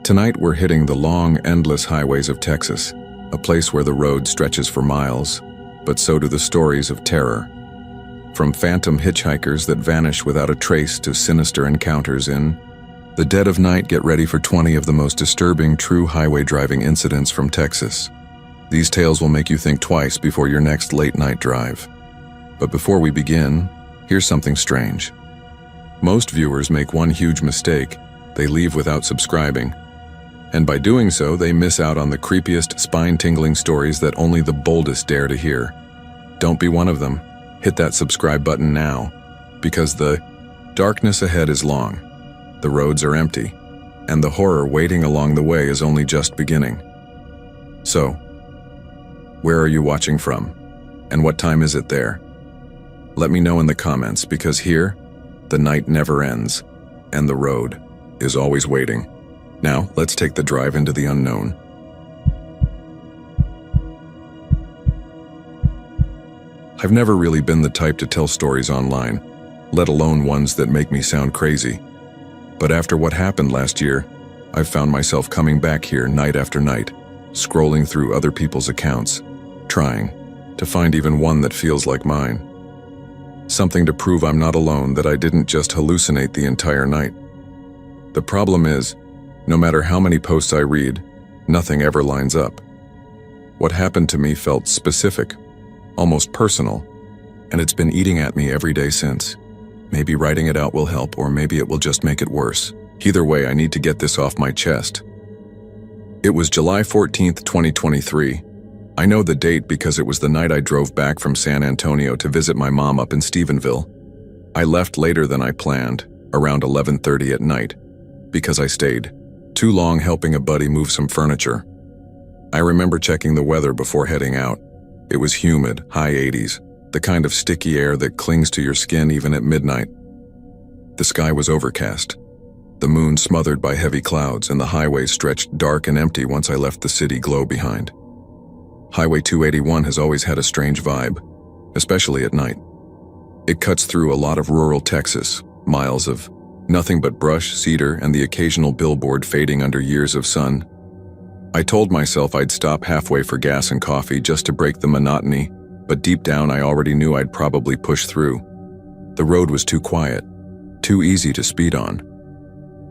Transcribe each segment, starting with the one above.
Tonight we're hitting the long, endless highways of Texas, a place where the road stretches for miles, but so do the stories of terror. From phantom hitchhikers that vanish without a trace to sinister encounters in the dead of night, get ready for 20 of the most disturbing true highway driving incidents from Texas. These tales will make you think twice before your next late-night drive. But before we begin, here's something strange. Most viewers make one huge mistake: they leave without subscribing. And by doing so, they miss out on the creepiest, spine-tingling stories that only the boldest dare to hear. Don't be one of them. Hit that subscribe button now, because the darkness ahead is long, the roads are empty, and the horror waiting along the way is only just beginning. So, where are you watching from? And what time is it there? Let me know in the comments, because here, the night never ends, and the road is always waiting. Now, let's take the drive into the unknown. I've never really been the type to tell stories online, let alone ones that make me sound crazy. But after what happened last year, I've found myself coming back here night after night, scrolling through other people's accounts, trying to find even one that feels like mine. Something to prove I'm not alone, that I didn't just hallucinate the entire night. The problem is, no matter how many posts I read, nothing ever lines up. What happened to me felt specific, almost personal, and it's been eating at me every day since. Maybe writing it out will help, or maybe it will just make it worse. Either way, I need to get this off my chest. It was July 14th, 2023. I know the date because it was the night I drove back from San Antonio to visit my mom up in Stephenville. I left later than I planned, around 11:30 at night, because I stayed too long helping a buddy move some furniture. I remember checking the weather before heading out. It was humid, high 80s, the kind of sticky air that clings to your skin even at midnight. The sky was overcast, the moon smothered by heavy clouds, and the highway stretched dark and empty once I left the city glow behind. Highway 281 has always had a strange vibe, especially at night. It cuts through a lot of rural Texas, miles of nothing but brush, cedar, and the occasional billboard fading under years of sun. I told myself I'd stop halfway for gas and coffee just to break the monotony, but deep down I already knew I'd probably push through. The road was too quiet, too easy to speed on.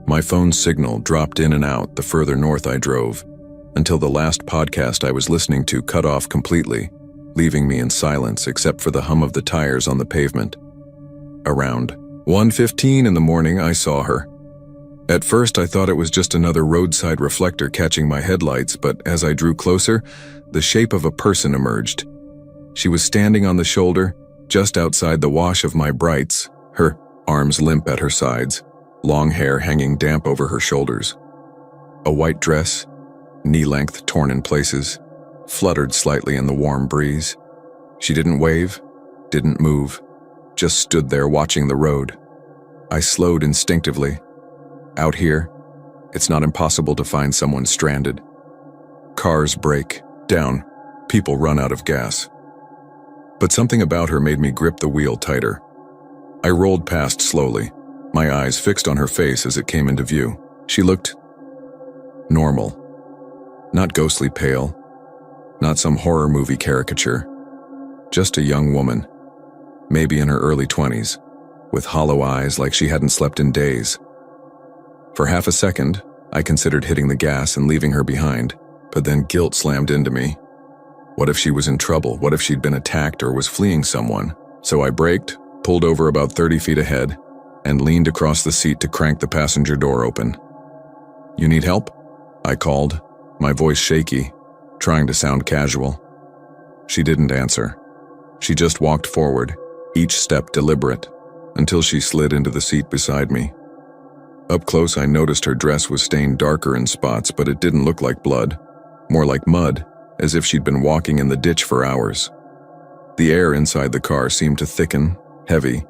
My phone's signal dropped in and out the further north I drove, until the last podcast I was listening to cut off completely, leaving me in silence except for the hum of the tires on the pavement. Around 1:15 in the morning, I saw her. At first, I thought it was just another roadside reflector catching my headlights, but as I drew closer, the shape of a person emerged. She was standing on the shoulder, just outside the wash of my brights, her arms limp at her sides, long hair hanging damp over her shoulders. A white dress, knee-length torn in places, fluttered slightly in the warm breeze. She didn't wave, didn't move, just stood there watching the road. I slowed instinctively. Out here, it's not impossible to find someone stranded. Cars break down, people run out of gas. But something about her made me grip the wheel tighter. I rolled past slowly, my eyes fixed on her face as it came into view. She looked normal. Not ghostly pale, not some horror movie caricature. Just a young woman, maybe in her early 20s, with hollow eyes like she hadn't slept in days. For half a second, I considered hitting the gas and leaving her behind, but then guilt slammed into me. What if she was in trouble? What if she'd been attacked or was fleeing someone? So I braked, pulled over about 30 feet ahead, and leaned across the seat to crank the passenger door open. "You need help?" I called, my voice shaky, trying to sound casual. She didn't answer. She just walked forward, each step deliberate, until she slid into the seat beside me. Up close, I noticed her dress was stained darker in spots, but it didn't look like blood, more like mud, as if she'd been walking in the ditch for hours. The air inside the car seemed to thicken, heavy,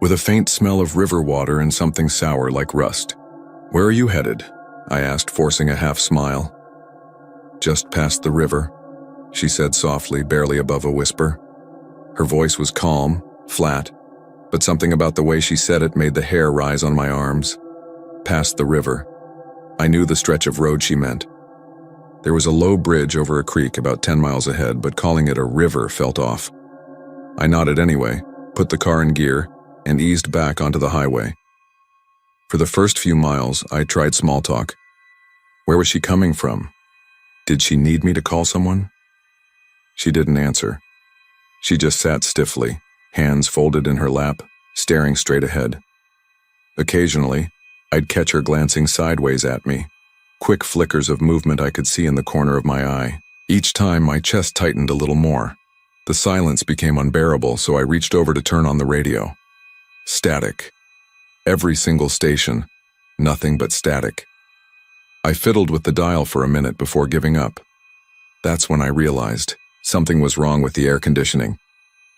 with a faint smell of river water and something sour like rust. "Where are you headed?" I asked, forcing a half smile. "Just past the river," she said softly, barely above a whisper. Her voice was calm, flat, but something about the way she said it made the hair rise on my arms. "Past the river. I knew the stretch of road she meant. There was a low bridge over a creek about 10 miles ahead, but calling it a river felt off. I nodded anyway, put the car in gear, and eased back onto the highway. For the first few miles, I tried small talk. Where was she coming from? Did she need me to call someone? She didn't answer. She just sat stiffly, hands folded in her lap, staring straight ahead. Occasionally, I'd catch her glancing sideways at me, quick flickers of movement I could see in the corner of my eye. Each time, my chest tightened a little more. The silence became unbearable, so I reached over to turn on the radio. Static. Every single station, nothing but static. I fiddled with the dial for a minute before giving up. That's when I realized something was wrong with the air conditioning.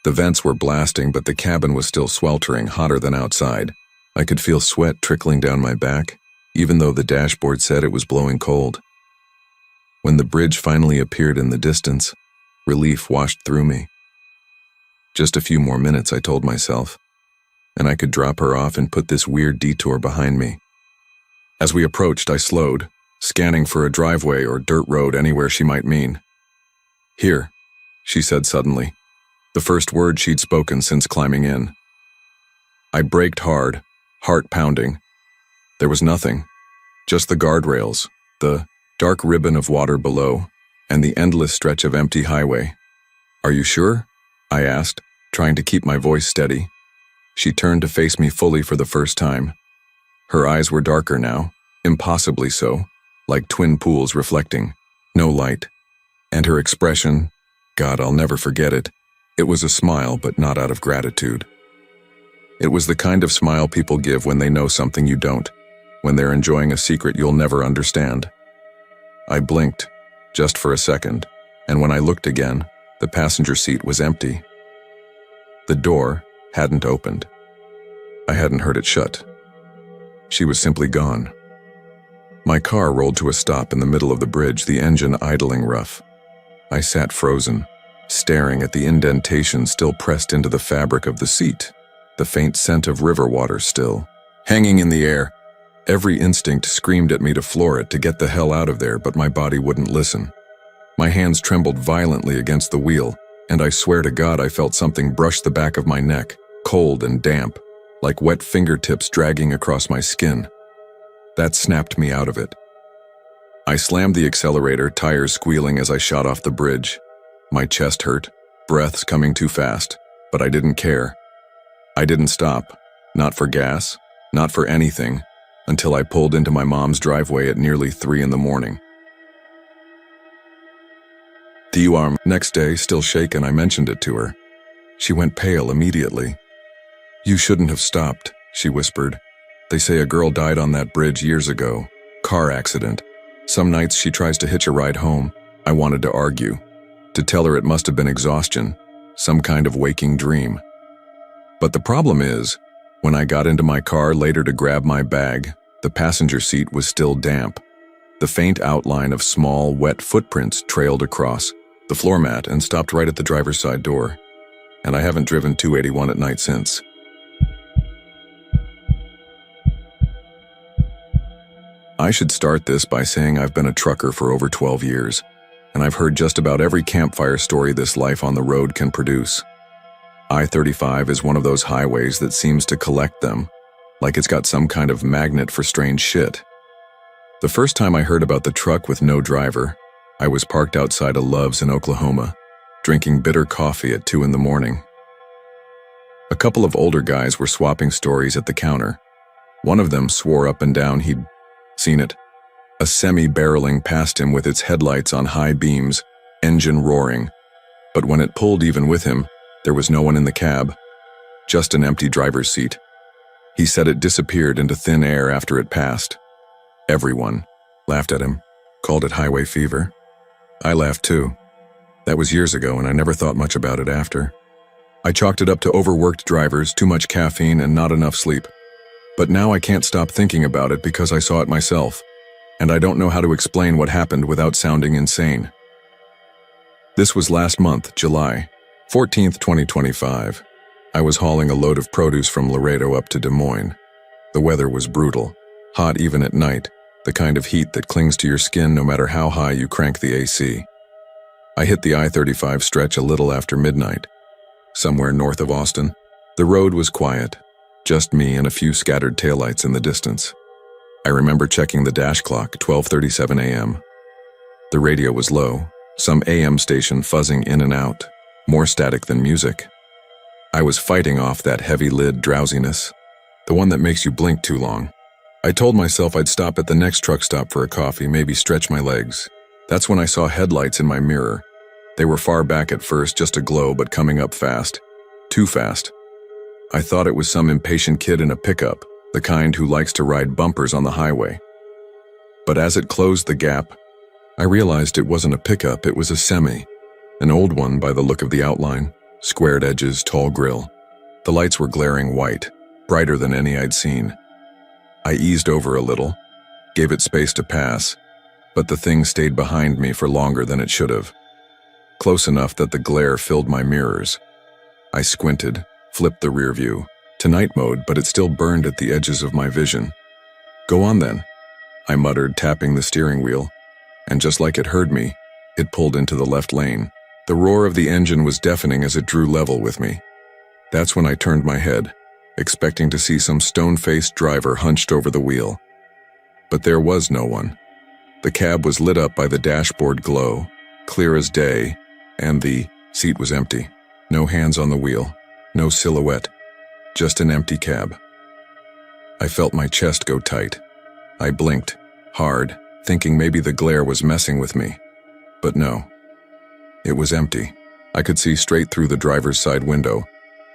The vents were blasting, but the cabin was still sweltering, hotter than outside. I could feel sweat trickling down my back, even though the dashboard said it was blowing cold. When the bridge finally appeared in the distance, relief washed through me. Just a few more minutes, I told myself, and I could drop her off and put this weird detour behind me. As we approached, I slowed, scanning for a driveway or dirt road anywhere she might mean. "Here," she said suddenly, the first word she'd spoken since climbing in. I braked hard, heart pounding. There was nothing, just the guardrails, the dark ribbon of water below, and the endless stretch of empty highway. "Are you sure?" I asked, trying to keep my voice steady. She turned to face me fully for the first time. Her eyes were darker now, impossibly so, like twin pools reflecting, no light. And her expression, God, I'll never forget it. It was a smile, but not out of gratitude. It was the kind of smile people give when they know something you don't, when they're enjoying a secret you'll never understand. I blinked, just for a second, and when I looked again, the passenger seat was empty. The door hadn't opened. I hadn't heard it shut. She was simply gone. My car rolled to a stop in the middle of the bridge, the engine idling rough. I sat frozen, staring at the indentation still pressed into the fabric of the seat, the faint scent of river water still hanging in the air. Every instinct screamed at me to floor it, to get the hell out of there, but my body wouldn't listen. My hands trembled violently against the wheel, and I swear to God I felt something brush the back of my neck, cold and damp, like wet fingertips dragging across my skin. That snapped me out of it. I slammed the accelerator, tires squealing as I shot off the bridge. My chest hurt, breaths coming too fast, but I didn't care. I didn't stop, not for gas, not for anything, until I pulled into my mom's driveway at nearly 3 in the morning. The next day, still shaken, I mentioned it to her. She went pale immediately. "You shouldn't have stopped," she whispered. "They say a girl died on that bridge years ago. Car accident. Some nights she tries to hitch a ride home." I wanted to argue, to tell her it must have been exhaustion, some kind of waking dream. But the problem is, when I got into my car later to grab my bag, the passenger seat was still damp. The faint outline of small, wet footprints trailed across the floor mat and stopped right at the driver's side door. And I haven't driven 281 at night since. I should start this by saying I've been a trucker for over 12 years, and I've heard just about every campfire story this life on the road can produce. I-35 is one of those highways that seems to collect them, like it's got some kind of magnet for strange shit. The first time I heard about the truck with no driver, I was parked outside of Love's in Oklahoma, drinking bitter coffee at 2 in the morning. A couple of older guys were swapping stories at the counter. One of them swore up and down he'd seen it. A semi barreling past him with its headlights on high beams, engine roaring. But when it pulled even with him, there was no one in the cab, just an empty driver's seat. He said it disappeared into thin air after it passed. Everyone laughed at him, called it highway fever. I laughed too. That was years ago, and I never thought much about it after. I chalked it up to overworked drivers, too much caffeine, and not enough sleep. But now I can't stop thinking about it because I saw it myself, and I don't know how to explain what happened without sounding insane. This was last month, July 14th, 2025. I was hauling a load of produce from Laredo up to Des Moines. The weather was brutal, hot even at night, the kind of heat that clings to your skin no matter how high you crank the AC. I hit the I-35 stretch a little after midnight, somewhere north of Austin. The road was quiet, just me and a few scattered taillights in the distance. I remember checking the dash clock, 12:37 a.m. The radio was low, some AM station fuzzing in and out, more static than music. I was fighting off that heavy lid drowsiness, the one that makes you blink too long. I told myself I'd stop at the next truck stop for a coffee, maybe stretch my legs. That's when I saw headlights in my mirror. They were far back at first, just a glow, but coming up fast. Too fast. I thought it was some impatient kid in a pickup, the kind who likes to ride bumpers on the highway. But as it closed the gap, I realized it wasn't a pickup, it was a semi. An old one by the look of the outline, squared edges, tall grille. The lights were glaring white, brighter than any I'd seen. I eased over a little, gave it space to pass, but the thing stayed behind me for longer than it should have. Close enough that the glare filled my mirrors. I squinted, flipped the rear view to night mode, but it still burned at the edges of my vision. "Go on then," I muttered, tapping the steering wheel, and just like it heard me, it pulled into the left lane. The roar of the engine was deafening as it drew level with me. That's when I turned my head, expecting to see some stone-faced driver hunched over the wheel. But there was no one. The cab was lit up by the dashboard glow, clear as day, and the seat was empty. No hands on the wheel, no silhouette, just an empty cab. I felt my chest go tight. I blinked, hard, thinking maybe the glare was messing with me. But no. It was empty. I could see straight through the driver's side window,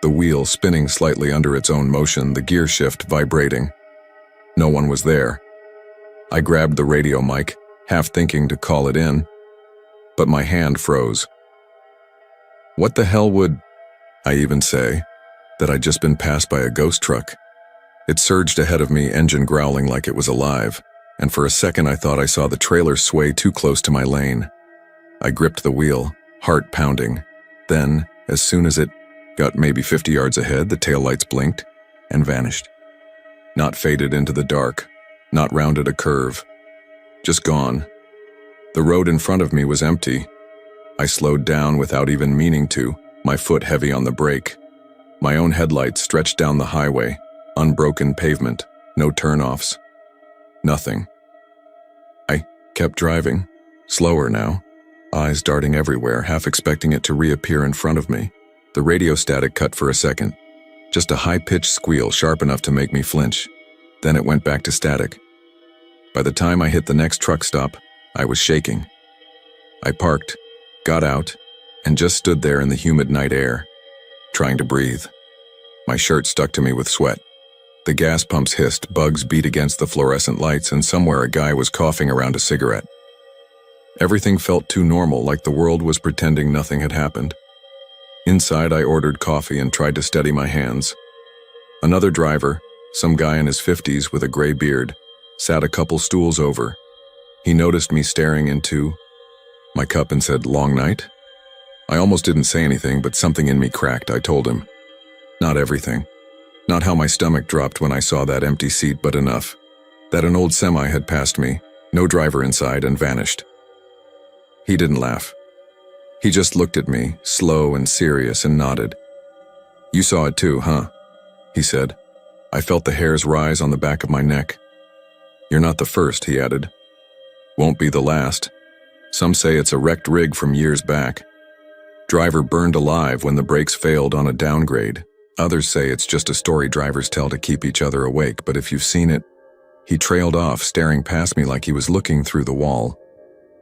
the wheel spinning slightly under its own motion, the gear shift vibrating. No one was there. I grabbed the radio mic, half thinking to call it in, but my hand froze. What the hell would I even say? That I'd just been passed by a ghost truck? It surged ahead of me, engine growling like it was alive, and for a second I thought I saw the trailer sway too close to my lane. I gripped the wheel, heart pounding. Then, as soon as it got maybe 50 yards ahead, the taillights blinked and vanished. Not faded into the dark, not rounded a curve, just gone. The road in front of me was empty. I slowed down without even meaning to, my foot heavy on the brake. My own headlights stretched down the highway, unbroken pavement, no turnoffs. Nothing. I kept driving, slower now, eyes darting everywhere, half expecting it to reappear in front of me. The radio static cut for a second, just a high-pitched squeal sharp enough to make me flinch. Then it went back to static. By the time I hit the next truck stop, I was shaking. I parked, got out, and just stood there in the humid night air, trying to breathe. My shirt stuck to me with sweat. The gas pumps hissed, bugs beat against the fluorescent lights, and somewhere a guy was coughing around a cigarette. Everything felt too normal, like the world was pretending nothing had happened. Inside, I ordered coffee and tried to steady my hands. Another driver, some guy in his 50s with a gray beard, sat a couple stools over. He noticed me staring into my cup and said, "Long night?" I almost didn't say anything, but something in me cracked. I told him. Not everything. Not how my stomach dropped when I saw that empty seat, but enough. That an old semi had passed me, no driver inside, and vanished. He didn't laugh. He just looked at me, slow and serious, and nodded. "You saw it too, huh?" he said. I felt the hairs rise on the back of my neck. "You're not the first," he added. "Won't be the last. Some say it's a wrecked rig from years back. Driver burned alive when the brakes failed on a downgrade. Others say it's just a story drivers tell to keep each other awake, but if you've seen it..." He trailed off, staring past me like he was looking through the wall.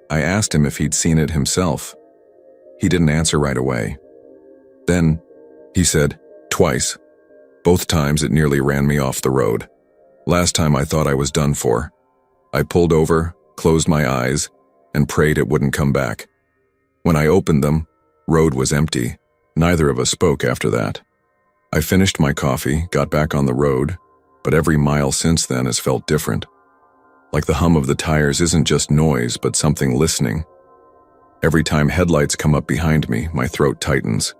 I asked him if he'd seen it himself. He didn't answer right away. Then, he said, "Twice. Both times it nearly ran me off the road. Last time I thought I was done for. I pulled over, closed my eyes, and prayed it wouldn't come back. When I opened them, road was empty. Neither of us spoke after that. I finished my coffee, got back on the road, but every mile since then has felt different. Like the hum of the tires isn't just noise, but something listening. Every time headlights come up behind me, my throat tightens.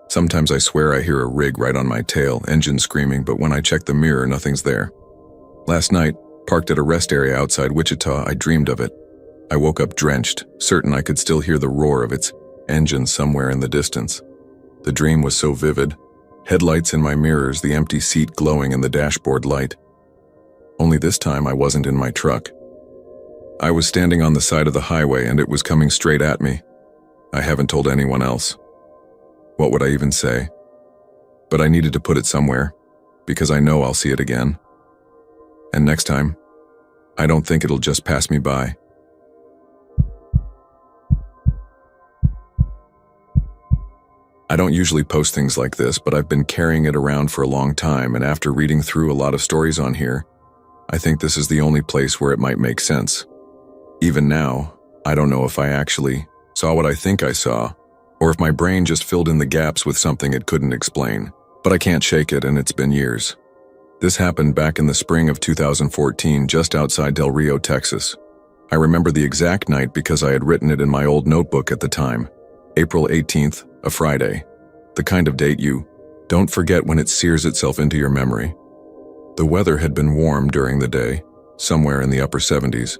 Sometimes I swear I hear a rig right on my tail, engine screaming, but when I check the mirror, nothing's there. Last night, Parked at a rest area outside Wichita, I dreamed of it. I woke up drenched, certain I could still hear the roar of its engine somewhere in the distance. The dream was so vivid. Headlights in my mirrors, the empty seat glowing in the dashboard light. Only this time I wasn't in my truck. I was standing on the side of the highway and it was coming straight at me. I haven't told anyone else. What would I even say? But I needed to put it somewhere, because I know I'll see it again. And next time, I don't think it'll just pass me by. I don't usually post things like this, but I've been carrying it around for a long time, and after reading through a lot of stories on here, I think this is the only place where it might make sense. Even now, I don't know if I actually saw what I think I saw, or if my brain just filled in the gaps with something it couldn't explain. But I can't shake it, and it's been years. This happened back in the spring of 2014, just outside Del Rio, Texas. I remember the exact night because I had written it in my old notebook at the time. April 18th, a Friday. The kind of date you don't forget when it sears itself into your memory. The weather had been warm during the day, somewhere in the upper 70s,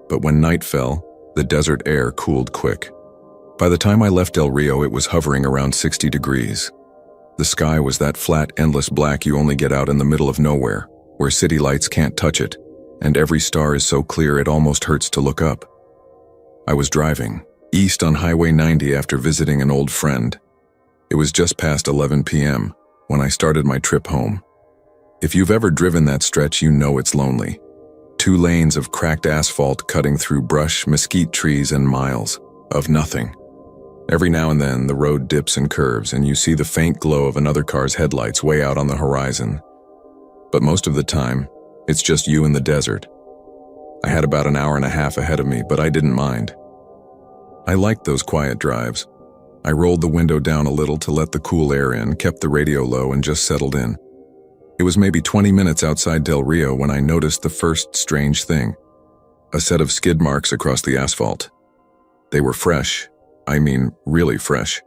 but when night fell, the desert air cooled quick. By the time I left Del Rio, it was hovering around 60 degrees. The sky was that flat, endless black you only get out in the middle of nowhere, where city lights can't touch it, and every star is so clear it almost hurts to look up. I was driving east on Highway 90 after visiting an old friend. It was just past 11 p.m. when I started my trip home. If you've ever driven that stretch, you know it's lonely. 2 lanes of cracked asphalt cutting through brush, mesquite trees, and miles of nothing. Every now and then, the road dips and curves, and you see the faint glow of another car's headlights way out on the horizon. But most of the time, it's just you in the desert. I had about an hour and a half ahead of me, but I didn't mind. I liked those quiet drives. I rolled the window down a little to let the cool air in, kept the radio low, and just settled in. It was maybe 20 minutes outside Del Rio when I noticed the first strange thing. A set of skid marks across the asphalt. They were fresh. I mean, really fresh.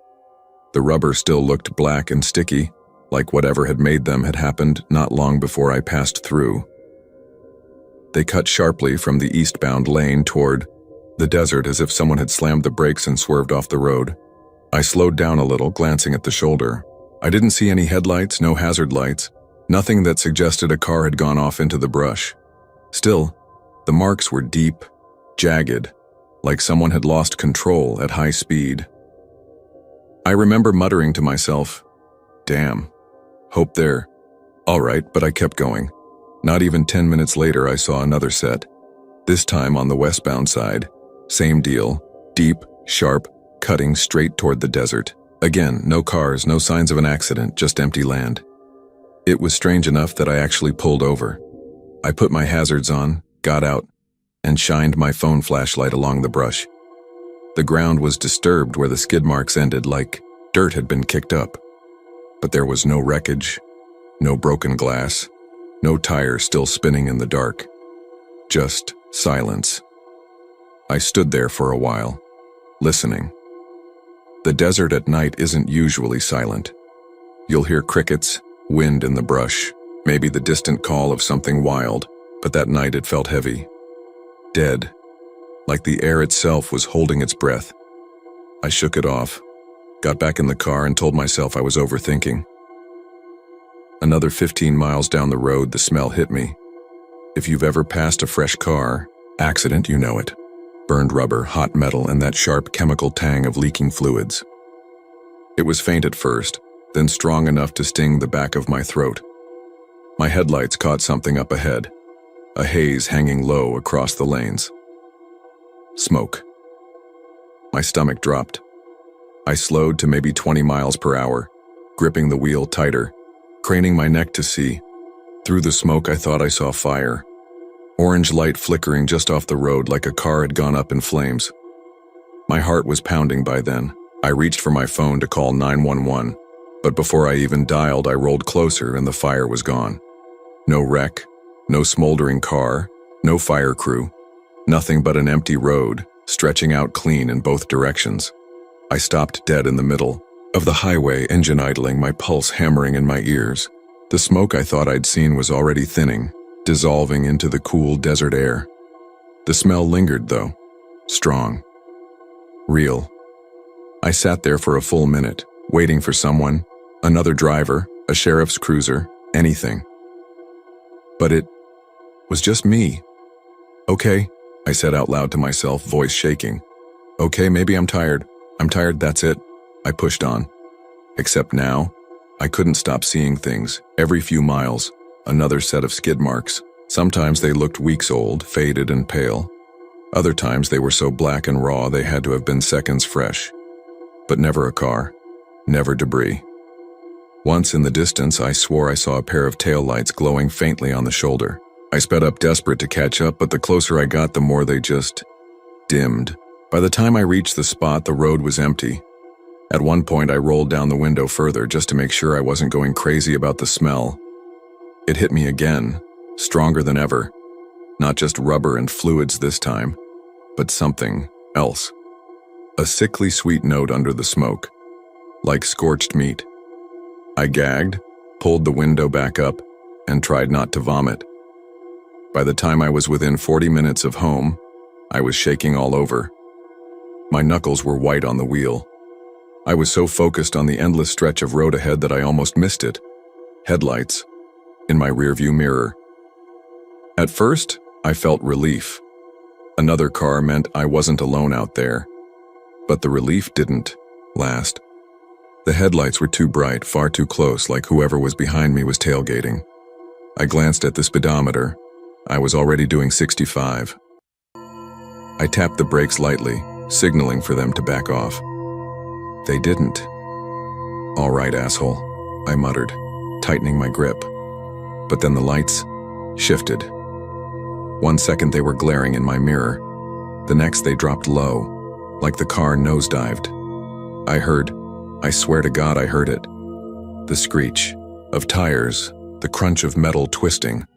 The rubber still looked black and sticky, like whatever had made them had happened not long before I passed through. They cut sharply from the eastbound lane toward the desert as if someone had slammed the brakes and swerved off the road. I slowed down a little, glancing at the shoulder. I didn't see any headlights, no hazard lights, nothing that suggested a car had gone off into the brush. Still, the marks were deep, jagged, like someone had lost control at high speed. I remember muttering to myself, "Damn, hope they're all right," but I kept going. Not even 10 minutes later, I saw another set. This time on the westbound side. Same deal, deep, sharp, cutting straight toward the desert. Again, no cars, no signs of an accident, just empty land. It was strange enough that I actually pulled over. I put my hazards on, got out, and shined my phone flashlight along the brush. The ground was disturbed where the skid marks ended, like dirt had been kicked up. But there was no wreckage, no broken glass, no tire still spinning in the dark. Just silence. I stood there for a while, listening. The desert at night isn't usually silent. You'll hear crickets, wind in the brush, maybe the distant call of something wild, but that night it felt heavy. Dead, like the air itself was holding its breath. I shook it off, got back in the car and told myself I was overthinking. Another 15 miles down the road, the smell hit me. If you've ever passed a fresh car accident, you know it. Burned rubber, hot metal, and that sharp chemical tang of leaking fluids. It was faint at first, then strong enough to sting the back of my throat. My headlights caught something up ahead, a haze hanging low across the lanes. Smoke. My stomach dropped. I slowed to maybe 20 miles per hour, gripping the wheel tighter, craning my neck to see. Through the smoke, I thought I saw fire. Orange light flickering just off the road like a car had gone up in flames. My heart was pounding by then. I reached for my phone to call 911, but before I even dialed, I rolled closer and the fire was gone. No wreck, no smoldering car, no fire crew, nothing but an empty road, stretching out clean in both directions. I stopped dead in the middle of the highway, engine idling, my pulse hammering in my ears. The smoke I thought I'd seen was already thinning, dissolving into the cool desert air. The smell lingered, though, strong, real. I sat there for a full minute, waiting for someone, another driver, a sheriff's cruiser, anything. But it was just me. Okay, I said out loud to myself, voice shaking. Okay, maybe I'm tired. I'm tired, that's it. I pushed on. Except now, I couldn't stop seeing things. Every few miles, another set of skid marks. Sometimes they looked weeks old, faded and pale. Other times they were so black and raw they had to have been seconds fresh. But never a car, never debris. Once in the distance, I swore I saw a pair of taillights glowing faintly on the shoulder. I sped up, desperate to catch up, but the closer I got, the more they just dimmed. By the time I reached the spot, the road was empty. At one point, I rolled down the window further just to make sure I wasn't going crazy about the smell. It hit me again, stronger than ever. Not just rubber and fluids this time, but something else. A sickly sweet note under the smoke, like scorched meat. I gagged, pulled the window back up, and tried not to vomit. By the time I was within 40 minutes of home, I was shaking all over. My knuckles were white on the wheel. I was so focused on the endless stretch of road ahead that I almost missed it. Headlights in my rearview mirror. At first, I felt relief. Another car meant I wasn't alone out there. But the relief didn't last. The headlights were too bright, far too close, like whoever was behind me was tailgating. I glanced at the speedometer. I was already doing 65. I tapped the brakes lightly, signaling for them to back off. They didn't. All right, asshole, I muttered, tightening my grip. But then the lights shifted. 1 second they were glaring in my mirror. The next they dropped low, like the car nosedived. I swear to God I heard it. The screech of tires, the crunch of metal twisting.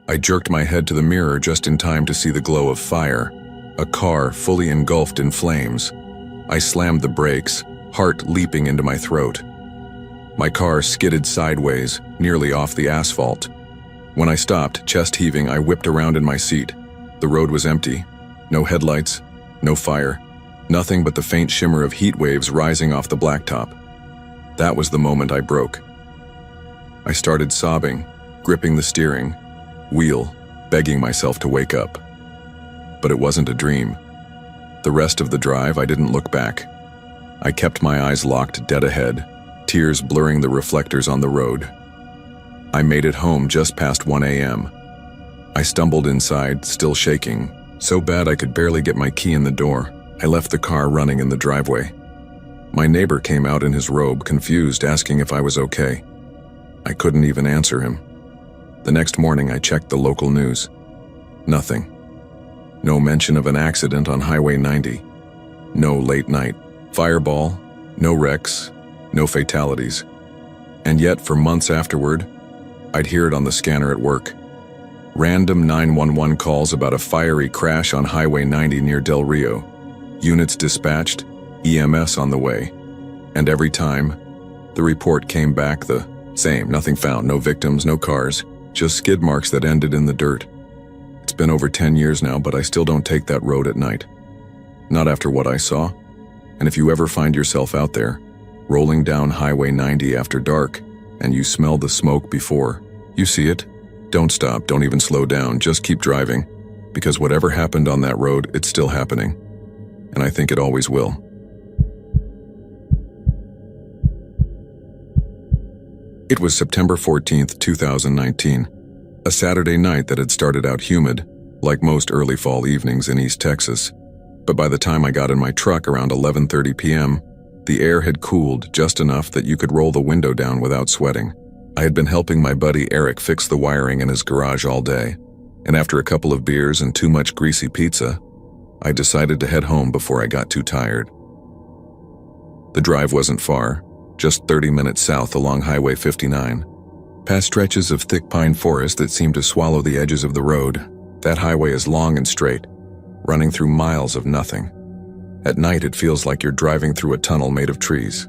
I jerked my head to the mirror just in time to see the glow of fire, a car fully engulfed in flames. I slammed the brakes, heart leaping into my throat. My car skidded sideways, nearly off the asphalt. When I stopped, chest heaving, I whipped around in my seat. The road was empty. No headlights, no fire, nothing but the faint shimmer of heat waves rising off the blacktop. That was the moment I broke. I started sobbing, gripping the steering wheel, begging myself to wake up. But it wasn't a dream. The rest of the drive, I didn't look back. I kept my eyes locked dead ahead, tears blurring the reflectors on the road. I made it home just past 1 a.m. I stumbled inside, still shaking, so bad I could barely get my key in the door. I left the car running in the driveway. My neighbor came out in his robe, confused, asking if I was okay. I couldn't even answer him. The next morning, I checked the local news. Nothing. No mention of an accident on Highway 90. No late night fireball, no wrecks, no fatalities. And yet, for months afterward, I'd hear it on the scanner at work. Random 911 calls about a fiery crash on Highway 90 near Del Rio. Units dispatched, EMS on the way. And every time, the report came back the same. Nothing found, no victims, no cars, just skid marks that ended in the dirt. It's been over 10 years now, but I still don't take that road at night. Not after what I saw. And if you ever find yourself out there, rolling down Highway 90 after dark, and you smell the smoke before you see it, don't stop, don't even slow down, just keep driving. Because whatever happened on that road, it's still happening. And I think it always will. It was September 14th, 2019, a Saturday night that had started out humid, like most early fall evenings in East Texas. But by the time I got in my truck around 11:30 p.m., the air had cooled just enough that you could roll the window down without sweating. I had been helping my buddy Eric fix the wiring in his garage all day, and after a couple of beers and too much greasy pizza, I decided to head home before I got too tired. The drive wasn't far, just 30 minutes south along Highway 59, past stretches of thick pine forest that seemed to swallow the edges of the road. That highway is long and straight, running through miles of nothing. At night, it feels like you're driving through a tunnel made of trees.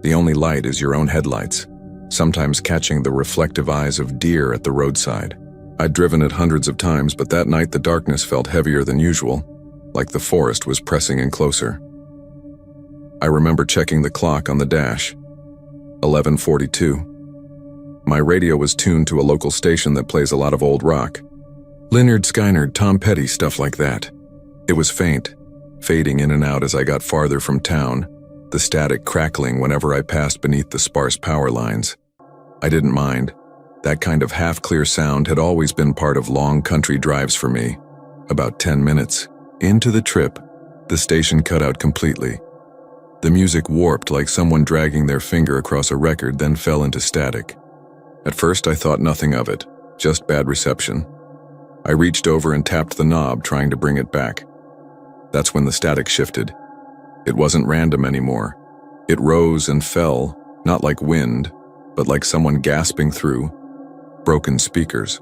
The only light is your own headlights, sometimes catching the reflective eyes of deer at the roadside. I'd driven it hundreds of times, but that night the darkness felt heavier than usual, like the forest was pressing in closer. I remember checking the clock on the dash. 11:42. My radio was tuned to a local station that plays a lot of old rock. Lynyrd Skynyrd, Tom Petty, stuff like that. It was faint, fading in and out as I got farther from town, the static crackling whenever I passed beneath the sparse power lines. I didn't mind. That kind of half-clear sound had always been part of long country drives for me. About 10 minutes into the trip, the station cut out completely. The music warped like someone dragging their finger across a record, then fell into static. At first I thought nothing of it, just bad reception. I reached over and tapped the knob, trying to bring it back. That's when the static shifted. It wasn't random anymore. It rose and fell, not like wind, but like someone gasping through broken speakers.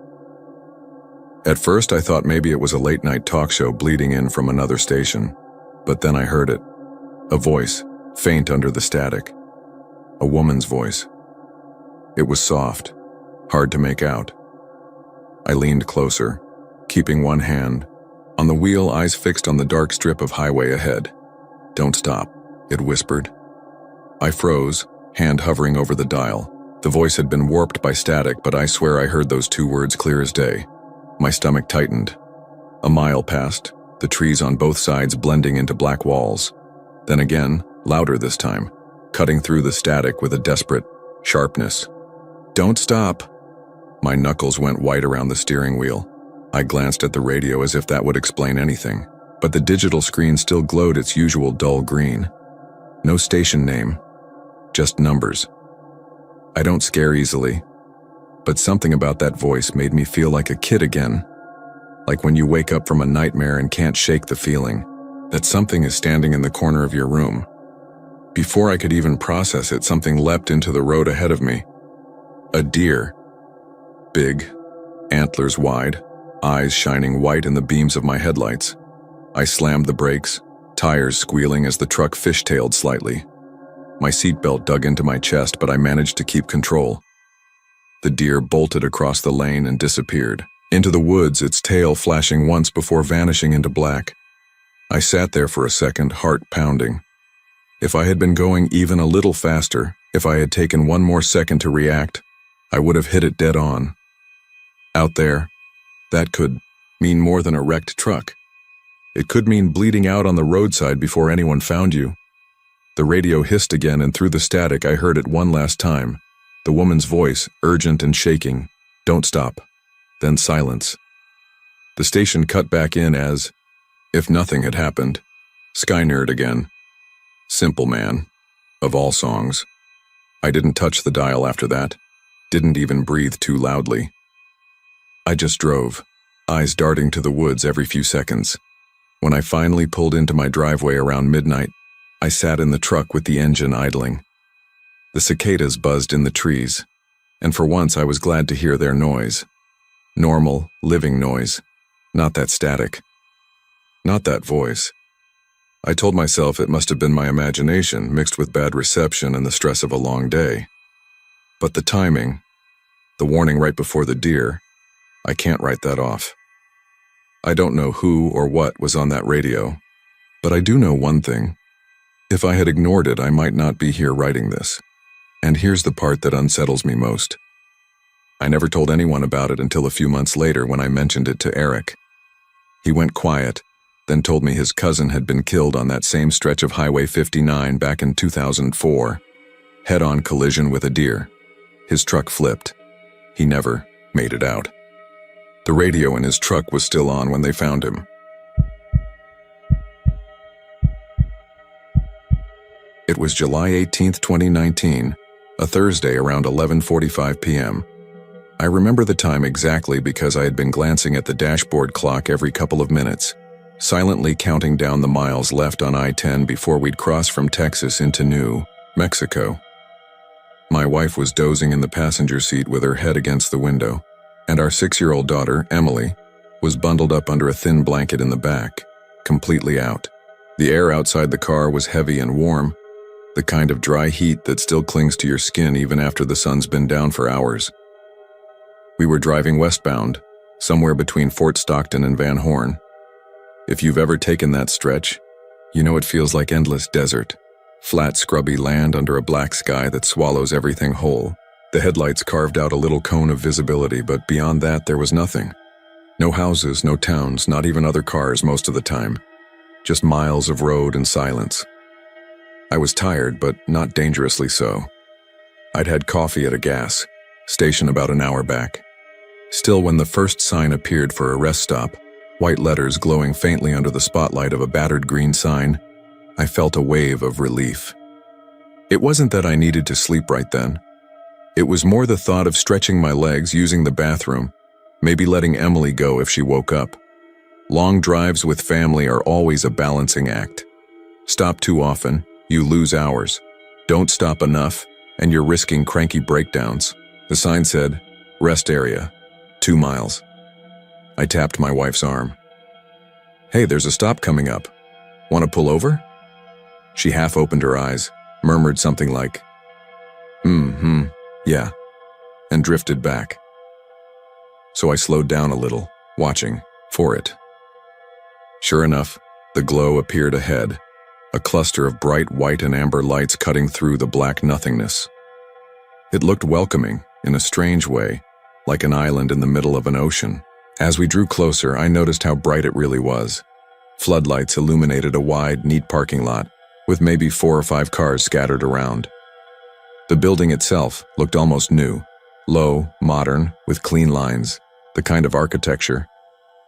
At first I thought maybe it was a late-night talk show bleeding in from another station, but then I heard it. A voice, faint under the static. A woman's voice. It was soft, hard to make out. I leaned closer, keeping one hand on the wheel, eyes fixed on the dark strip of highway ahead. "Don't stop," it whispered. I froze, hand hovering over the dial. The voice had been warped by static, but I swear I heard those two words clear as day. My stomach tightened. A mile passed, the trees on both sides blending into black walls. Then again, louder this time, cutting through the static with a desperate sharpness. "Don't stop." My knuckles went white around the steering wheel. I glanced at the radio as if that would explain anything, but the digital screen still glowed its usual dull green. No station name, just numbers. I don't scare easily, but something about that voice made me feel like a kid again. Like when you wake up from a nightmare and can't shake the feeling that something is standing in the corner of your room. Before I could even process it, something leapt into the road ahead of me. A deer. Big, antlers wide, eyes shining white in the beams of my headlights. I slammed the brakes, tires squealing as the truck fishtailed slightly. My seatbelt dug into my chest, but I managed to keep control. The deer bolted across the lane and disappeared into the woods, its tail flashing once before vanishing into black. I sat there for a second, heart pounding. If I had been going even a little faster, if I had taken one more second to react, I would have hit it dead on. Out there, that could mean more than a wrecked truck. It could mean bleeding out on the roadside before anyone found you. The radio hissed again, and through the static I heard it one last time. The woman's voice, urgent and shaking. "Don't stop." Then silence. The station cut back in as if nothing had happened. Skynyrd again. Simple Man, of all songs. I didn't touch the dial after that. Didn't even breathe too loudly. I just drove, eyes darting to the woods every few seconds. When I finally pulled into my driveway around midnight, I sat in the truck with the engine idling. The cicadas buzzed in the trees, and for once I was glad to hear their noise. Normal, living noise, not that static. Not that voice. I told myself it must have been my imagination mixed with bad reception and the stress of a long day. But the timing, the warning right before the deer, I can't write that off. I don't know who or what was on that radio, but I do know one thing. If I had ignored it, I might not be here writing this. And here's the part that unsettles me most. I never told anyone about it until a few months later when I mentioned it to Eric. He went quiet, then told me his cousin had been killed on that same stretch of Highway 59 back in 2004. Head-on collision with a deer. His truck flipped. He never made it out. The radio in his truck was still on when they found him. It was July 18, 2019, a Thursday around 11:45 p.m. I remember the time exactly because I had been glancing at the dashboard clock every couple of minutes, silently counting down the miles left on I-10 before we'd cross from Texas into New Mexico. My wife was dozing in the passenger seat with her head against the window, and our 6-year-old daughter, Emily, was bundled up under a thin blanket in the back, completely out. The air outside the car was heavy and warm, the kind of dry heat that still clings to your skin even after the sun's been down for hours. We were driving westbound, somewhere between Fort Stockton and Van Horn. If you've ever taken that stretch, you know it feels like endless desert. Flat, scrubby land under a black sky that swallows everything whole. The headlights carved out a little cone of visibility, but beyond that there was nothing. No houses, no towns, not even other cars most of the time. Just miles of road and silence. I was tired, but not dangerously so. I'd had coffee at a gas station about an hour back. Still, when the first sign appeared for a rest stop, white letters glowing faintly under the spotlight of a battered green sign, I felt a wave of relief. It wasn't that I needed to sleep right then. It was more the thought of stretching my legs, using the bathroom, maybe letting Emily go if she woke up. Long drives with family are always a balancing act. Stop too often, you lose hours. Don't stop enough, and you're risking cranky breakdowns. The sign said, "Rest area, 2 miles." I tapped my wife's arm. "Hey, there's a stop coming up. Want to pull over?" She half opened her eyes, murmured something like, yeah, and drifted back. So I slowed down a little, watching for it. Sure enough, the glow appeared ahead, a cluster of bright white and amber lights cutting through the black nothingness. It looked welcoming, in a strange way, like an island in the middle of an ocean. As we drew closer, I noticed how bright it really was. Floodlights illuminated a wide, neat parking lot, with maybe 4 or 5 cars scattered around. The building itself looked almost new, low, modern, with clean lines, the kind of architecture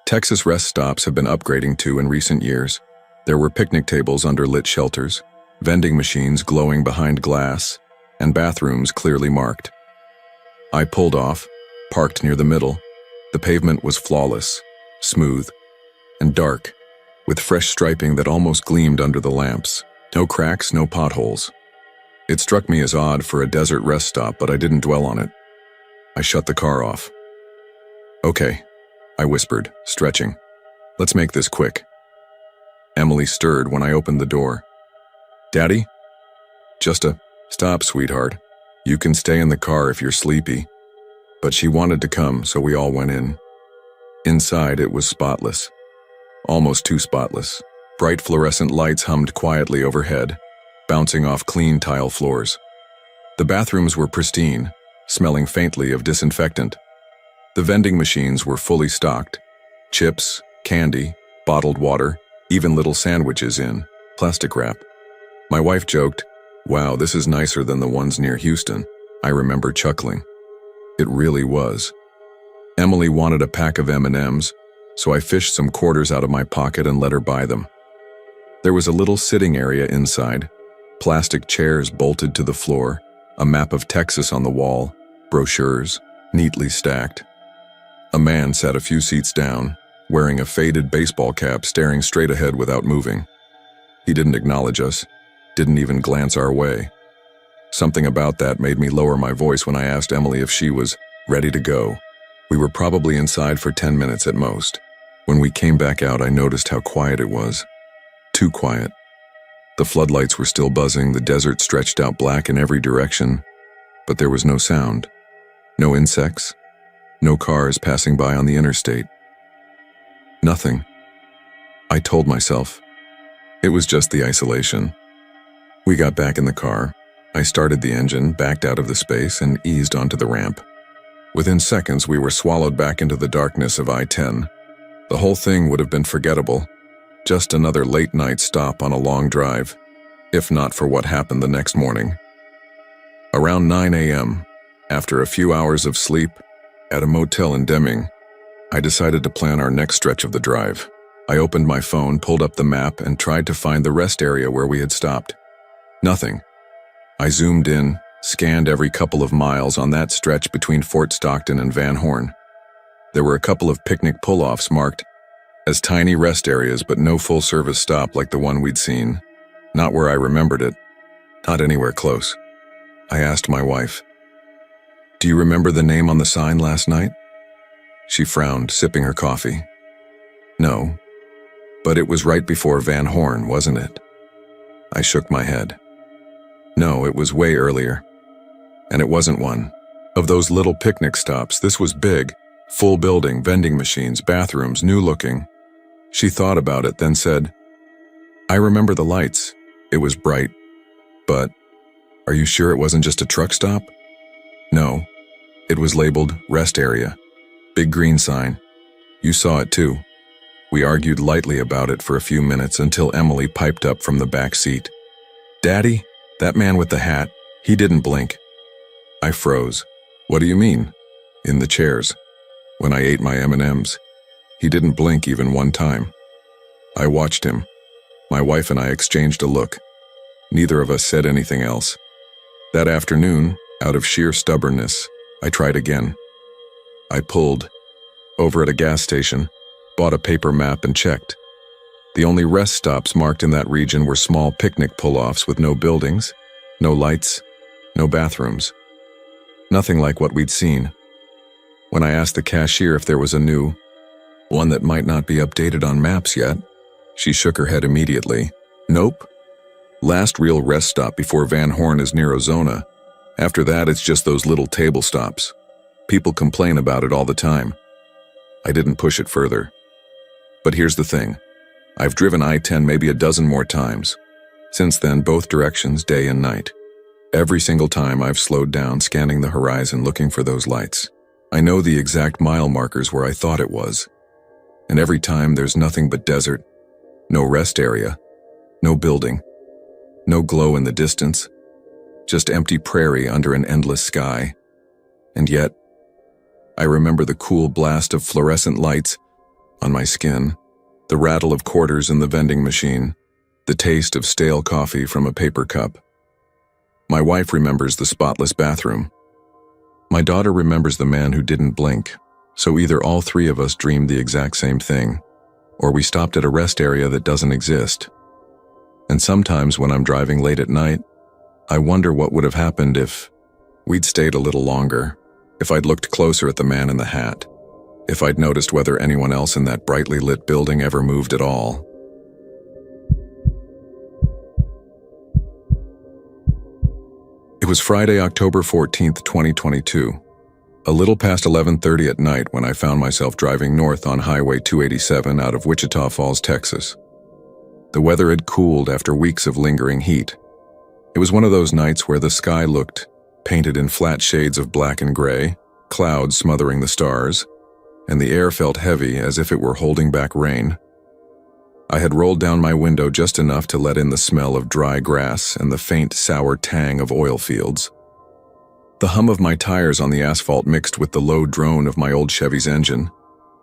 Texas rest stops have been upgrading to in recent years. There were picnic tables under lit shelters, vending machines glowing behind glass, and bathrooms clearly marked. I pulled off, parked near the middle. The pavement was flawless, smooth, and dark, with fresh striping that almost gleamed under the lamps. No cracks, no potholes. It struck me as odd for a desert rest stop, but I didn't dwell on it. I shut the car off. "Okay," I whispered, stretching. "Let's make this quick." Emily stirred when I opened the door. "Daddy?" "Just a stop, sweetheart. You can stay in the car if you're sleepy." But she wanted to come, so we all went in. Inside, it was spotless. Almost too spotless. Bright fluorescent lights hummed quietly overhead, bouncing off clean tile floors. The bathrooms were pristine, smelling faintly of disinfectant. The vending machines were fully stocked. Chips, candy, bottled water, even little sandwiches in plastic wrap. My wife joked, "Wow, this is nicer than the ones near Houston." I remember chuckling. It really was. Emily wanted a pack of M&Ms, so I fished some quarters out of my pocket and let her buy them. There was a little sitting area inside, plastic chairs bolted to the floor, a map of Texas on the wall, brochures, neatly stacked. A man sat a few seats down, wearing a faded baseball cap, staring straight ahead without moving. He didn't acknowledge us, didn't even glance our way. Something about that made me lower my voice when I asked Emily if she was ready to go. We were probably inside for 10 minutes at most. When we came back out, I noticed how quiet it was. Too quiet. The floodlights were still buzzing, the desert stretched out black in every direction, but there was no sound. No insects. No cars passing by on the interstate. Nothing. I told myself. It was just the isolation. We got back in the car. I started the engine, backed out of the space, and eased onto the ramp. Within seconds, we were swallowed back into the darkness of I-10. The whole thing would have been forgettable. Just another late-night stop on a long drive, if not for what happened the next morning. Around 9 a.m., after a few hours of sleep, at a motel in Deming, I decided to plan our next stretch of the drive. I opened my phone, pulled up the map, and tried to find the rest area where we had stopped. Nothing. I zoomed in, scanned every couple of miles on that stretch between Fort Stockton and Van Horn. There were a couple of picnic pull-offs marked as tiny rest areas, but no full-service stop like the one we'd seen. Not where I remembered it. Not anywhere close. I asked my wife, "Do you remember the name on the sign last night?" She frowned, sipping her coffee. "No, but it was right before Van Horn, wasn't it?" I shook my head. "No, it was way earlier. And it wasn't one of those little picnic stops. This was big, Full building, vending machines, bathrooms, new looking. She thought about it, then said, "I remember the lights. It was bright. But, are you sure it wasn't just a truck stop?" "No. It was labeled rest area. Big green sign. You saw it too." We argued lightly about it for a few minutes until Emily piped up from the back seat. "Daddy, that man with the hat, he didn't blink." I froze. "What do you mean?" "In the chairs. When I ate my M&Ms. He didn't blink even one time." I watched him. My wife and I exchanged a look. Neither of us said anything else. That afternoon, out of sheer stubbornness, I tried again. I pulled over at a gas station, bought a paper map and checked. The only rest stops marked in that region were small picnic pull-offs with no buildings, no lights, no bathrooms. Nothing like what we'd seen. When I asked the cashier if there was a new one that might not be updated on maps yet, she shook her head immediately. "Nope. Last real rest stop before Van Horn is near Ozona. After that, it's just those little table stops. People complain about it all the time." I didn't push it further. But here's the thing. I've driven I-10 maybe a dozen more times. Since then, both directions, day and night. Every single time I've slowed down, scanning the horizon, looking for those lights. I know the exact mile markers where I thought it was. And every time there's nothing but desert, no rest area, no building, no glow in the distance, just empty prairie under an endless sky. And yet, I remember the cool blast of fluorescent lights on my skin, the rattle of quarters in the vending machine, the taste of stale coffee from a paper cup. My wife remembers the spotless bathroom. My daughter remembers the man who didn't blink, so either all three of us dreamed the exact same thing, or we stopped at a rest area that doesn't exist. And sometimes when I'm driving late at night, I wonder what would have happened if we'd stayed a little longer, if I'd looked closer at the man in the hat, if I'd noticed whether anyone else in that brightly lit building ever moved at all. It was Friday, October 14th, 2022, a little past 11:30 at night when I found myself driving north on Highway 287 out of Wichita Falls, Texas. The weather had cooled after weeks of lingering heat. It was one of those nights where the sky looked painted in flat shades of black and gray, clouds smothering the stars, and the air felt heavy as if it were holding back rain. I had rolled down my window just enough to let in the smell of dry grass and the faint, sour tang of oil fields. The hum of my tires on the asphalt mixed with the low drone of my old Chevy's engine,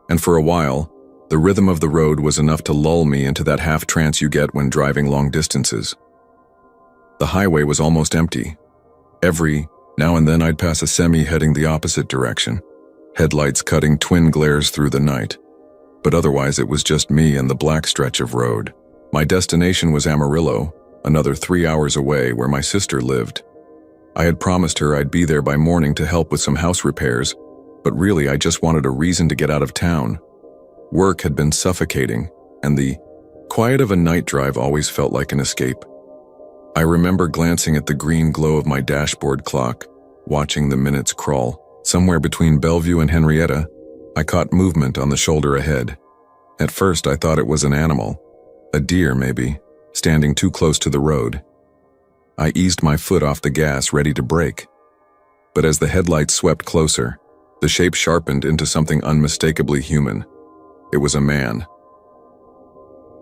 and for a while, the rhythm of the road was enough to lull me into that half-trance you get when driving long distances. The highway was almost empty. Every now and then I'd pass a semi heading the opposite direction, headlights cutting twin glares through the night. But otherwise it was just me and the black stretch of road. My destination was Amarillo, another 3 hours away where my sister lived. I had promised her I'd be there by morning to help with some house repairs, but really I just wanted a reason to get out of town. Work had been suffocating, and the quiet of a night drive always felt like an escape. I remember glancing at the green glow of my dashboard clock, watching the minutes crawl. Somewhere between Bellevue and Henrietta, I caught movement on the shoulder ahead. At first I thought it was an animal, a deer maybe, standing too close to the road. I eased my foot off the gas, ready to brake. But as the headlights swept closer, the shape sharpened into something unmistakably human. It was a man.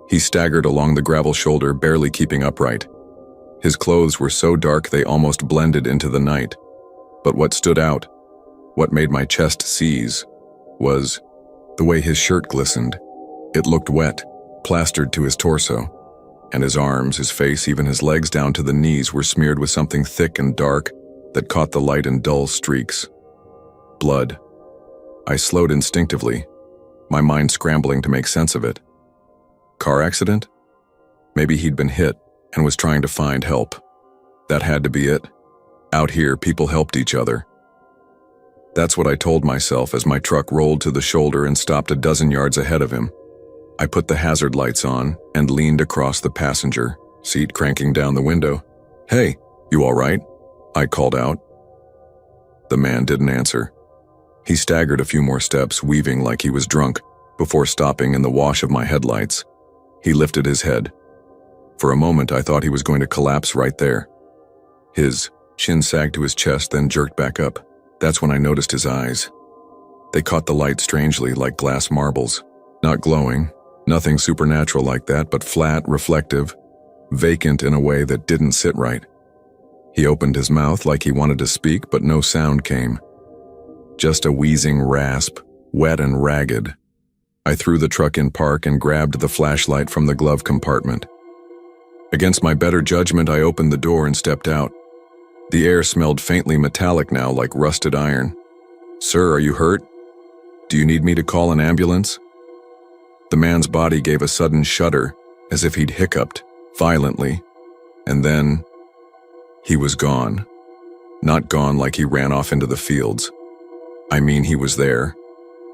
He staggered along the gravel shoulder, barely keeping upright. His clothes were so dark they almost blended into the night. But what stood out, what made my chest seize, was the way his shirt glistened. It looked wet, plastered to his torso, and his arms, his face, even his legs down to the knees were smeared with something thick and dark that caught the light in dull streaks. Blood. I slowed instinctively, my mind scrambling to make sense of it. Car accident? Maybe he'd been hit and was trying to find help. That had to be it. Out here, people helped each other. That's what I told myself as my truck rolled to the shoulder and stopped a dozen yards ahead of him. I put the hazard lights on and leaned across the passenger seat, cranking down the window. "Hey, you all right?" I called out. The man didn't answer. He staggered a few more steps, weaving like he was drunk, before stopping in the wash of my headlights. He lifted his head. For a moment, I thought he was going to collapse right there. His chin sagged to his chest, then jerked back up. That's when I noticed his eyes. They caught the light strangely, like glass marbles. Not glowing, nothing supernatural like that, but flat, reflective, vacant in a way that didn't sit right. He opened his mouth like he wanted to speak, but no sound came. Just a wheezing rasp, wet and ragged. I threw the truck in park and grabbed the flashlight from the glove compartment. Against my better judgment, I opened the door and stepped out. The air smelled faintly metallic now, like rusted iron. "Sir, are you hurt? Do you need me to call an ambulance?" The man's body gave a sudden shudder, as if he'd hiccuped, violently, and then he was gone. Not gone like he ran off into the fields. I mean, he was there,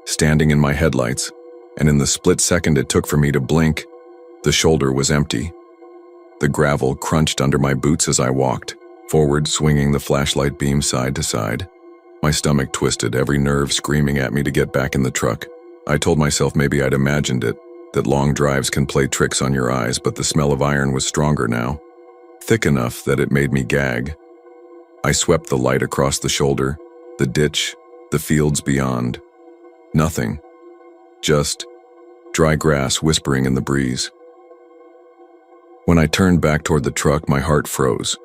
standing in my headlights, and in the split second it took for me to blink, the shoulder was empty. The gravel crunched under my boots as I walked, forward, swinging the flashlight beam side to side. My stomach twisted, every nerve screaming at me to get back in the truck. I told myself maybe I'd imagined it, that long drives can play tricks on your eyes, but the smell of iron was stronger now, thick enough that it made me gag. I swept the light across the shoulder, the ditch, the fields beyond. Nothing. Just dry grass whispering in the breeze. When I turned back toward the truck, my heart froze.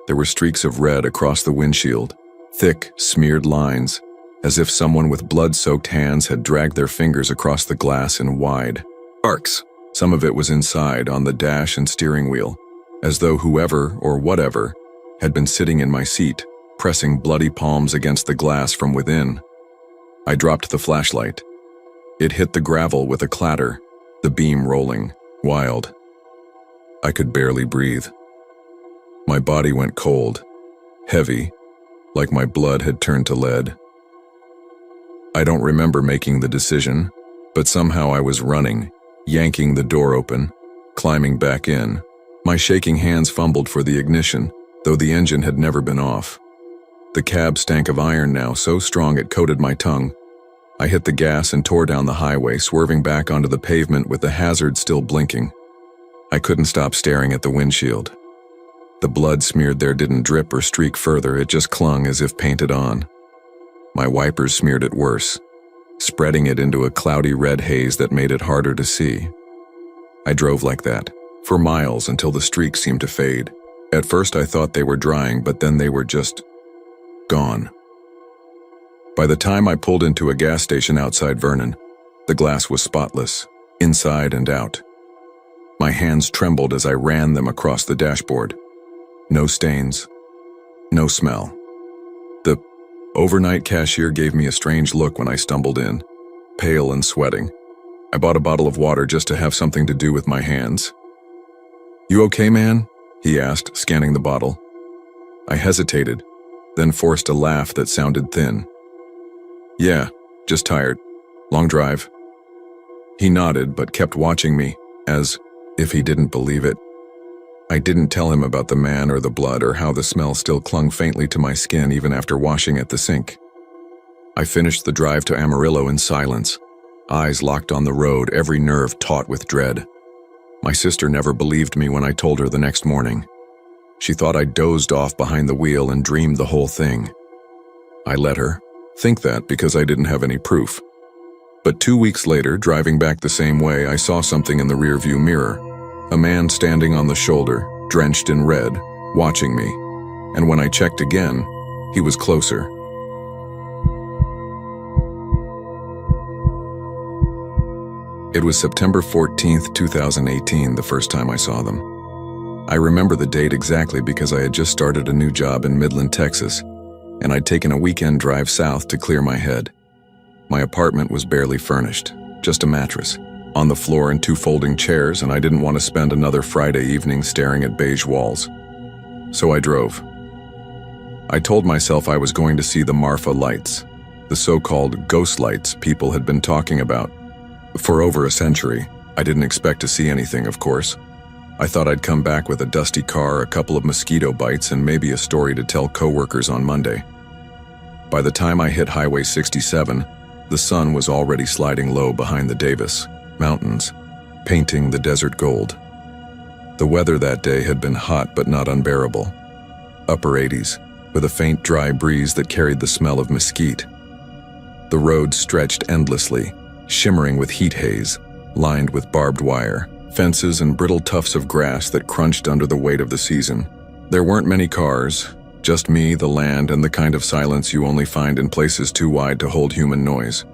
There were streaks of red across the windshield, thick, smeared lines, as if someone with blood-soaked hands had dragged their fingers across the glass in wide arcs. Some of it was inside, on the dash and steering wheel, as though whoever or whatever had been sitting in my seat, pressing bloody palms against the glass from within. I dropped the flashlight. It hit the gravel with a clatter, the beam rolling, wild. I could barely breathe. My body went cold, heavy, like my blood had turned to lead. I don't remember making the decision, but somehow I was running, yanking the door open, climbing back in. My shaking hands fumbled for the ignition, though the engine had never been off. The cab stank of iron now, so strong it coated my tongue. I hit the gas and tore down the highway, swerving back onto the pavement with the hazard still blinking. I couldn't stop staring at the windshield. The blood smeared there didn't drip or streak further, it just clung as if painted on. My wipers smeared it worse, spreading it into a cloudy red haze that made it harder to see. I drove like that, for miles until the streaks seemed to fade. At first I thought they were drying, but then they were just gone. By the time I pulled into a gas station outside Vernon, the glass was spotless, inside and out. My hands trembled as I ran them across the dashboard. No stains, no smell. The overnight cashier gave me a strange look when I stumbled in, pale and sweating. I bought a bottle of water just to have something to do with my hands. "You okay, man?" he asked, scanning the bottle. I hesitated, then forced a laugh that sounded thin. "Yeah, just tired. Long drive." He nodded but kept watching me, as if he didn't believe it. I didn't tell him about the man or the blood or how the smell still clung faintly to my skin even after washing at the sink. I finished the drive to Amarillo in silence, eyes locked on the road, every nerve taut with dread. My sister never believed me when I told her the next morning. She thought I dozed off behind the wheel and dreamed the whole thing. I let her think that because I didn't have any proof. But 2 weeks later, driving back the same way, I saw something in the rearview mirror. A man standing on the shoulder, drenched in red, watching me. And when I checked again, he was closer. It was September 14th, 2018, the first time I saw them. I remember the date exactly because I had just started a new job in Midland, Texas, and I'd taken a weekend drive south to clear my head. My apartment was barely furnished, just a mattress on the floor and 2 folding chairs, and I didn't want to spend another Friday evening staring at beige walls. So I drove. I told myself I was going to see the Marfa lights, the so-called ghost lights people had been talking about. For over a century, I didn't expect to see anything, of course. I thought I'd come back with a dusty car, a couple of mosquito bites, and maybe a story to tell coworkers on Monday. By the time I hit Highway 67, the sun was already sliding low behind the Davis Mountains, painting the desert gold. The weather that day had been hot but not unbearable. Upper 80s, with a faint dry breeze that carried the smell of mesquite. The road stretched endlessly, shimmering with heat haze, lined with barbed wire, fences and brittle tufts of grass that crunched under the weight of the season. There weren't many cars, just me, the land, and the kind of silence you only find in places too wide to hold human noise.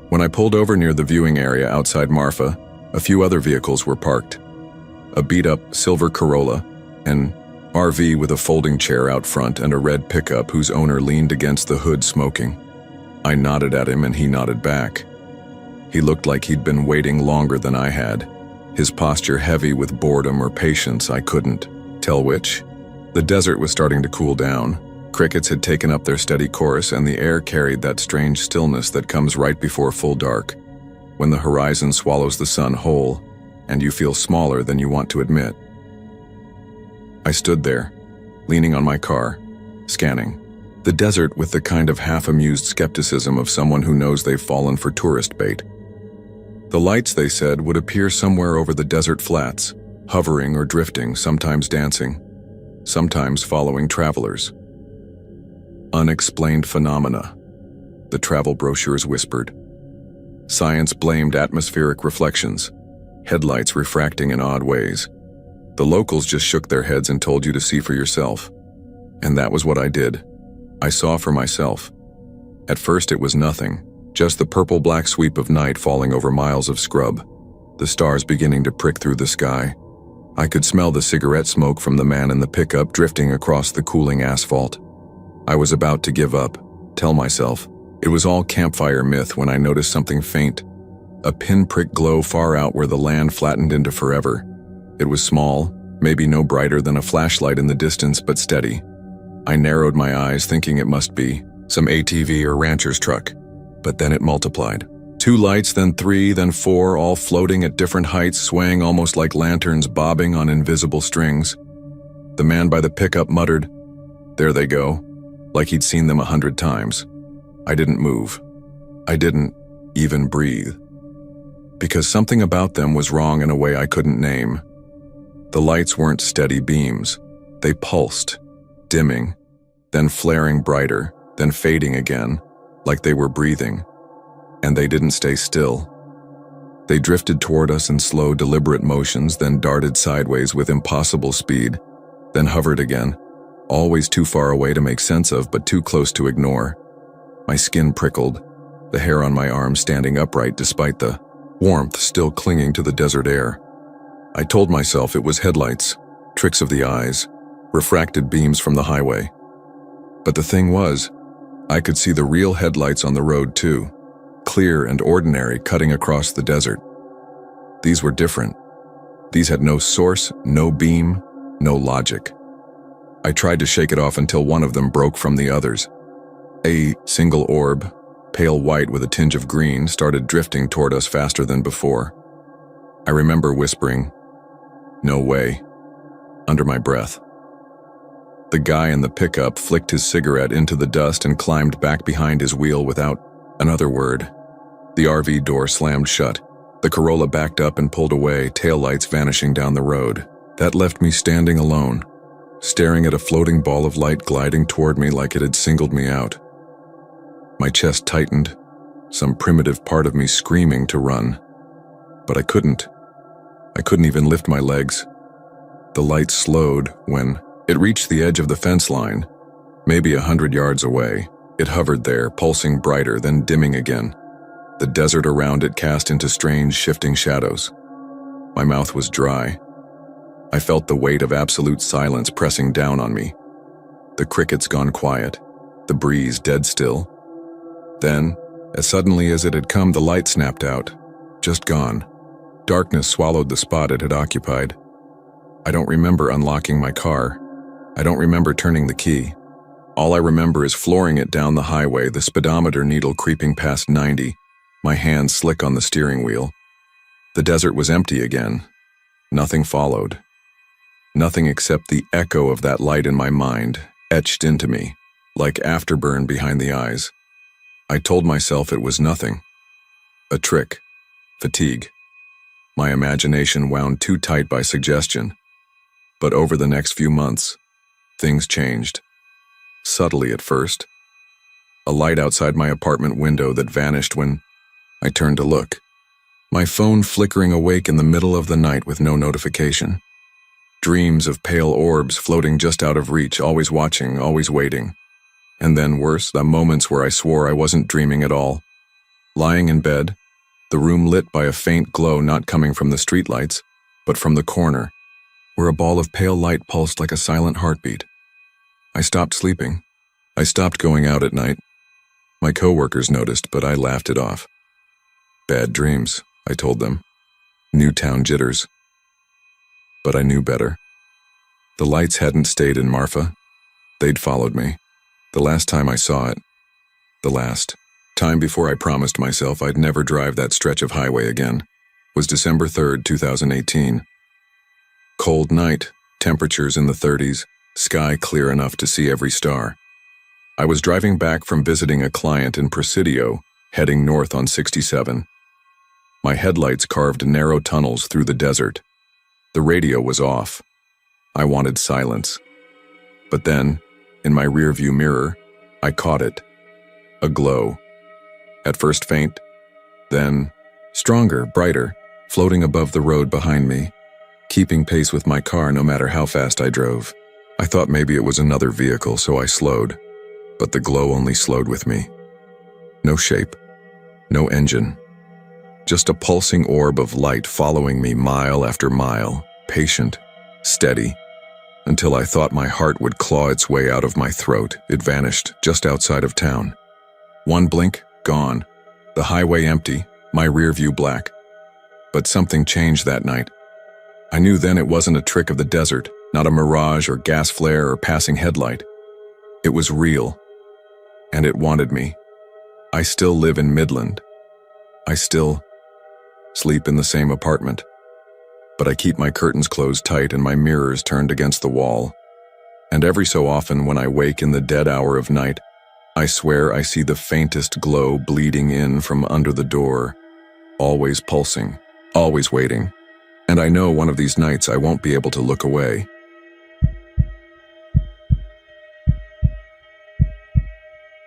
When I pulled over near the viewing area outside Marfa, a few other vehicles were parked. A beat-up silver Corolla, an RV with a folding chair out front, and a red pickup whose owner leaned against the hood smoking. I nodded at him and he nodded back. He looked like he'd been waiting longer than I had, his posture heavy with boredom or patience, I couldn't tell which. The desert was starting to cool down. Crickets had taken up their steady chorus and the air carried that strange stillness that comes right before full dark, when the horizon swallows the sun whole and you feel smaller than you want to admit. I stood there, leaning on my car, scanning the desert with the kind of half-amused skepticism of someone who knows they've fallen for tourist bait. The lights, they said, would appear somewhere over the desert flats, hovering or drifting, sometimes dancing, sometimes following travelers. Unexplained phenomena, the travel brochures whispered. Science blamed atmospheric reflections, headlights refracting in odd ways. The locals just shook their heads and told you to see for yourself. And that was what I did. I saw for myself. At first it was nothing, just the purple-black sweep of night falling over miles of scrub, the stars beginning to prick through the sky. I could smell the cigarette smoke from the man in the pickup drifting across the cooling asphalt. I was about to give up, tell myself it was all campfire myth, when I noticed something faint, a pinprick glow far out where the land flattened into forever. It was small, maybe no brighter than a flashlight in the distance, but steady. I narrowed my eyes, thinking it must be some ATV or rancher's truck, but then it multiplied. 2 lights, then 3, then 4, all floating at different heights, swaying almost like lanterns bobbing on invisible strings. The man by the pickup muttered, "There they go," like he'd seen them 100 times. I didn't move. I didn't even breathe. Because something about them was wrong in a way I couldn't name. The lights weren't steady beams. They pulsed, dimming, then flaring brighter, then fading again, like they were breathing. And they didn't stay still. They drifted toward us in slow, deliberate motions, then darted sideways with impossible speed, then hovered again, always too far away to make sense of, but too close to ignore. My skin prickled, the hair on my arm standing upright despite the warmth still clinging to the desert air. I told myself it was headlights, tricks of the eyes, refracted beams from the highway. But the thing was, I could see the real headlights on the road too, clear and ordinary, cutting across the desert. These were different. These had no source, no beam, no logic. I tried to shake it off until one of them broke from the others. A single orb, pale white with a tinge of green, started drifting toward us faster than before. I remember whispering, "No way," under my breath. The guy in the pickup flicked his cigarette into the dust and climbed back behind his wheel without another word. The RV door slammed shut. The Corolla backed up and pulled away, taillights vanishing down the road. That left me standing alone, staring at a floating ball of light gliding toward me like it had singled me out. My chest tightened, some primitive part of me screaming to run. But I couldn't. I couldn't even lift my legs. The light slowed when it reached the edge of the fence line, maybe 100 yards away. It hovered there, pulsing brighter, then dimming again. The desert around it cast into strange, shifting shadows. My mouth was dry. I felt the weight of absolute silence pressing down on me. The crickets gone quiet, the breeze dead still. Then, as suddenly as it had come, the light snapped out, just gone. Darkness swallowed the spot it had occupied. I don't remember unlocking my car. I don't remember turning the key. All I remember is flooring it down the highway, the speedometer needle creeping past 90, my hands slick on the steering wheel. The desert was empty again. Nothing followed. Nothing except the echo of that light in my mind, etched into me. like afterburn behind the eyes. I told myself it was nothing. A trick. Fatigue. My imagination wound too tight by suggestion. But over the next few months, things changed. Subtly at first. A light outside my apartment window that vanished when I turned to look. My phone flickering awake in the middle of the night with no notification. Dreams of pale orbs floating just out of reach, always watching, always waiting. And then worse, the moments where I swore I wasn't dreaming at all. Lying in bed, the room lit by a faint glow not coming from the streetlights, but from the corner, where a ball of pale light pulsed like a silent heartbeat. I stopped sleeping. I stopped going out at night. My coworkers noticed, but I laughed it off. Bad dreams, I told them. Newtown jitters. But I knew better. The lights hadn't stayed in Marfa. They'd followed me. The last time I saw it. The last time before I promised myself I'd never drive that stretch of highway again was December 3rd, 2018. Cold night, temperatures in the 30s, sky clear enough to see every star. I was driving back from visiting a client in Presidio, heading north on 67. My headlights carved narrow tunnels through the desert. The radio was off. I wanted silence. But then, in my rearview mirror, I caught it. A glow. At first faint, then stronger, brighter, floating above the road behind me, keeping pace with my car no matter how fast I drove. I thought maybe it was another vehicle, so I slowed. But the glow only slowed with me. No shape, no engine. Just a pulsing orb of light following me mile after mile, patient, steady, until I thought my heart would claw its way out of my throat. It vanished just outside of town. One blink, gone. The highway empty, my rear view black. But something changed that night. I knew then it wasn't a trick of the desert, not a mirage or gas flare or passing headlight. It was real. And it wanted me. I still live in Midland. I still sleep in the same apartment. But I keep my curtains closed tight and my mirrors turned against the wall. And every so often when I wake in the dead hour of night, I swear I see the faintest glow bleeding in from under the door, always pulsing, always waiting. And I know one of these nights I won't be able to look away.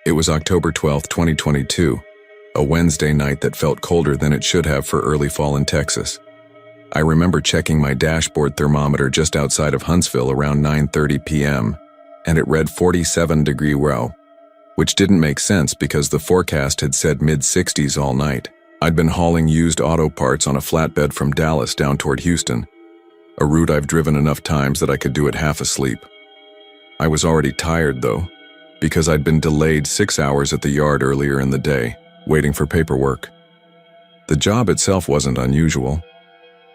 It was October 12, 2022, a Wednesday night that felt colder than it should have for early fall in Texas. I remember checking my dashboard thermometer just outside of Huntsville around 9:30 p.m., and it read 47-degree wow, which didn't make sense because the forecast had said mid-60s all night. I'd been hauling used auto parts on a flatbed from Dallas down toward Houston, a route I've driven enough times that I could do it half asleep. I was already tired, though, because I'd been delayed 6 hours at the yard earlier in the day, waiting for paperwork. The job itself wasn't unusual.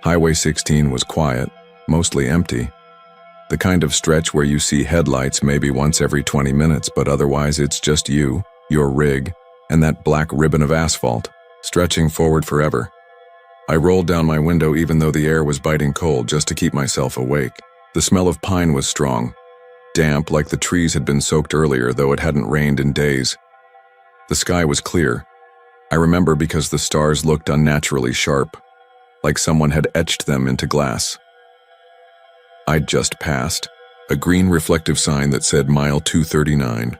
Highway 16 was quiet, mostly empty. The kind of stretch where you see headlights maybe once every 20 minutes, but otherwise it's just you, your rig, and that black ribbon of asphalt, stretching forward forever. I rolled down my window even though the air was biting cold just to keep myself awake. The smell of pine was strong, damp like the trees had been soaked earlier though it hadn't rained in days. The sky was clear. I remember because the stars looked unnaturally sharp, like someone had etched them into glass. I'd just passed a green reflective sign that said mile 239.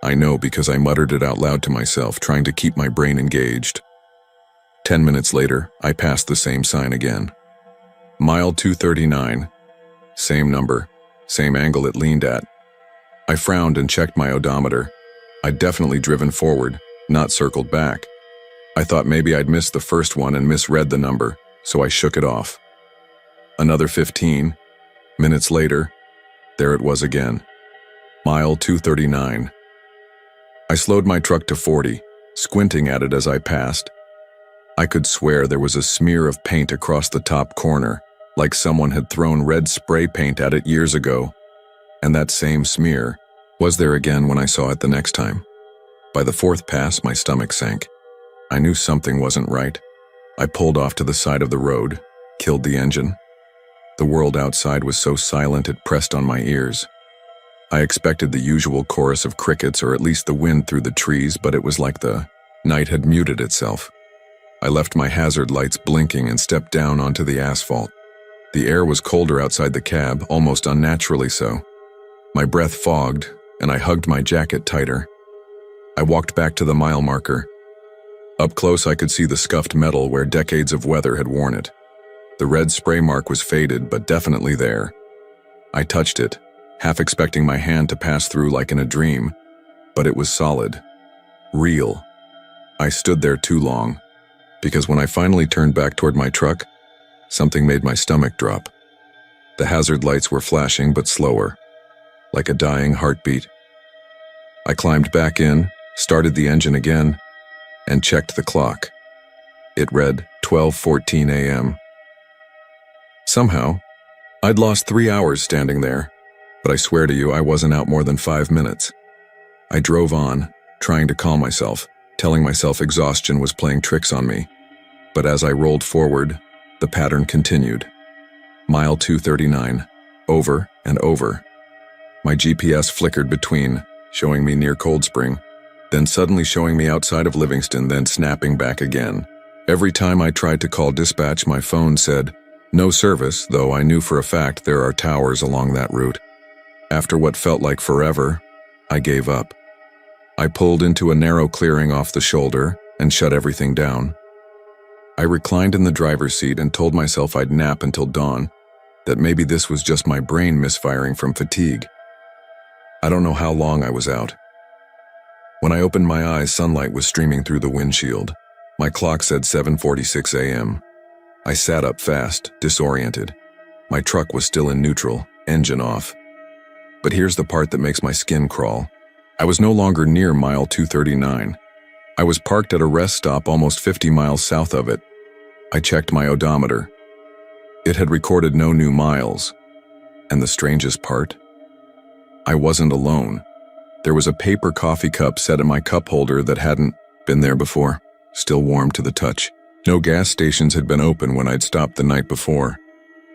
I know because I muttered it out loud to myself, trying to keep my brain engaged. 10 minutes later, I passed the same sign again. Mile 239. Same number, same angle it leaned at. I frowned and checked my odometer. I'd definitely driven forward, not circled back. I thought maybe I'd missed the first one and misread the number, so I shook it off. Another 15 minutes later, there it was again. Mile 239. I slowed my truck to 40, squinting at it as I passed. I could swear there was a smear of paint across the top corner, like someone had thrown red spray paint at it years ago. And that same smear was there again when I saw it the next time. By the fourth pass, my stomach sank. I knew something wasn't right. I pulled off to the side of the road, killed the engine. The world outside was so silent it pressed on my ears. I expected the usual chorus of crickets or at least the wind through the trees, but it was like the night had muted itself. I left my hazard lights blinking and stepped down onto the asphalt. The air was colder outside the cab, almost unnaturally so. My breath fogged, and I hugged my jacket tighter. I walked back to the mile marker. Up close, I could see the scuffed metal where decades of weather had worn it. The red spray mark was faded, but definitely there. I touched it, half expecting my hand to pass through like in a dream, but it was solid. Real. I stood there too long, because when I finally turned back toward my truck, something made my stomach drop. The hazard lights were flashing, but slower, like a dying heartbeat. I climbed back in, started the engine again, and checked the clock. It read 12:14 a.m. Somehow, I'd lost 3 hours standing there, but I swear to you I wasn't out more than 5 minutes. I drove on, trying to calm myself, telling myself exhaustion was playing tricks on me. But as I rolled forward, the pattern continued. Mile 239, over and over. My GPS flickered between, showing me near Cold Spring, then suddenly showing me outside of Livingston, then snapping back again. Every time I tried to call dispatch, my phone said, "No service," though I knew for a fact there are towers along that route. After what felt like forever, I gave up. I pulled into a narrow clearing off the shoulder and shut everything down. I reclined in the driver's seat and told myself I'd nap until dawn, that maybe this was just my brain misfiring from fatigue. I don't know how long I was out. When I opened my eyes, sunlight was streaming through the windshield. My clock said 7:46 a.m. I sat up fast, disoriented. My truck was still in neutral, engine off. But here's the part that makes my skin crawl. I was no longer near mile 239. I was parked at a rest stop almost 50 miles south of it. I checked my odometer. It had recorded no new miles. And the strangest part? I wasn't alone. There was a paper coffee cup set in my cup holder that hadn't been there before, still warm to the touch. No gas stations had been open when I'd stopped the night before,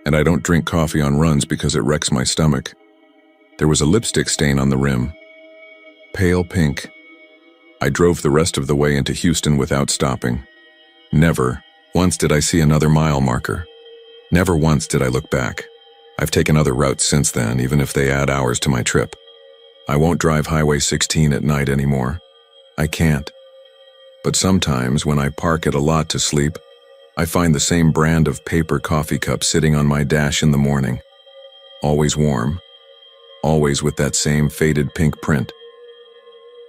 and I don't drink coffee on runs because it wrecks my stomach. There was a lipstick stain on the rim. Pale pink. I drove the rest of the way into Houston without stopping. Never once did I see another mile marker. Never once did I look back. I've taken other routes since then, even if they add hours to my trip. I won't drive Highway 16 at night anymore. I can't. But sometimes when I park at a lot to sleep, I find the same brand of paper coffee cup sitting on my dash in the morning. Always warm. Always with that same faded pink print.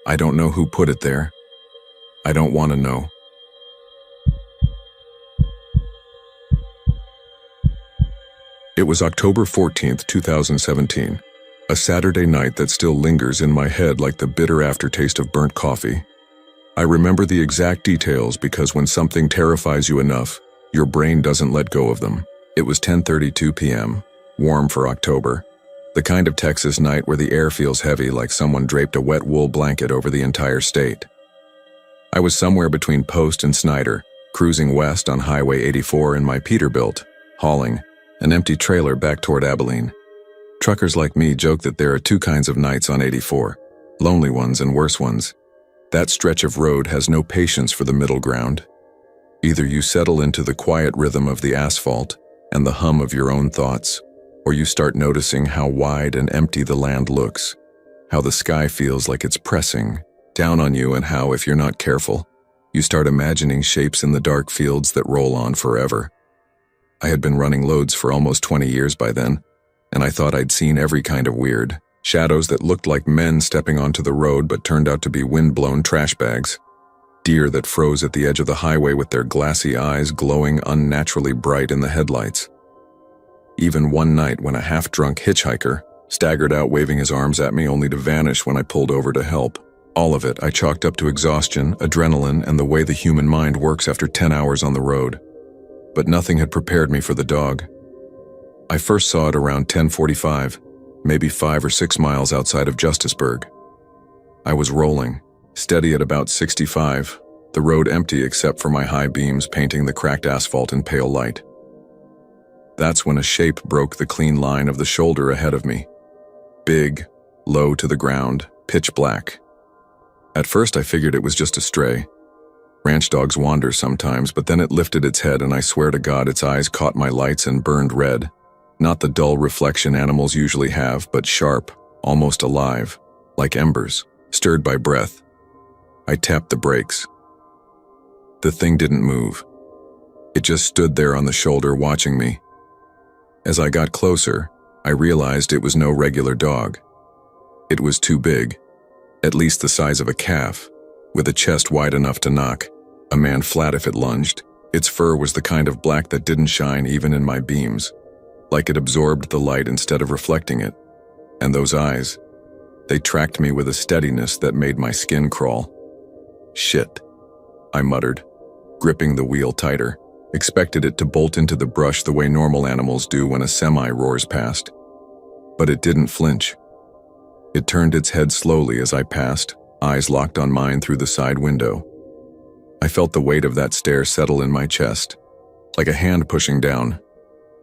I don't know who put it there. I don't want to know. It was October 14th, 2017. A Saturday night that still lingers in my head like the bitter aftertaste of burnt coffee. I remember the exact details because when something terrifies you enough, your brain doesn't let go of them. It was 10:32 p.m., warm for October. The kind of Texas night where the air feels heavy like someone draped a wet wool blanket over the entire state. I was somewhere between Post and Snyder, cruising west on Highway 84 in my Peterbilt, hauling an empty trailer back toward Abilene. Truckers like me joke that there are two kinds of nights on 84, lonely ones and worse ones. That stretch of road has no patience for the middle ground. Either you settle into the quiet rhythm of the asphalt and the hum of your own thoughts, or you start noticing how wide and empty the land looks, how the sky feels like it's pressing down on you, and how, if you're not careful, you start imagining shapes in the dark fields that roll on forever. I had been running loads for almost 20 years by then, and I thought I'd seen every kind of weird. Shadows that looked like men stepping onto the road but turned out to be wind-blown trash bags. Deer that froze at the edge of the highway with their glassy eyes glowing unnaturally bright in the headlights. Even one night when a half-drunk hitchhiker staggered out waving his arms at me only to vanish when I pulled over to help. All of it I chalked up to exhaustion, adrenaline, and the way the human mind works after 10 hours on the road. But nothing had prepared me for the dog. I first saw it around 10:45, maybe 5 or 6 miles outside of Justisburg. I was rolling, steady at about 65, the road empty except for my high beams painting the cracked asphalt in pale light. That's when a shape broke the clean line of the shoulder ahead of me. Big, low to the ground, pitch black. At first I figured it was just a stray. Ranch dogs wander sometimes, but then it lifted its head and I swear to God its eyes caught my lights and burned red. Not the dull reflection animals usually have, but sharp, almost alive, like embers, stirred by breath. I tapped the brakes. The thing didn't move. It just stood there on the shoulder watching me. As I got closer, I realized it was no regular dog. It was too big, at least the size of a calf, with a chest wide enough to knock a man flat if it lunged. Its fur was the kind of black that didn't shine even in my beams, like it absorbed the light instead of reflecting it. And those eyes, they tracked me with a steadiness that made my skin crawl. Shit, I muttered, gripping the wheel tighter. Expected it to bolt into the brush the way normal animals do when a semi roars past. But it didn't flinch. It turned its head slowly as I passed, eyes locked on mine through the side window. I felt the weight of that stare settle in my chest, like a hand pushing down.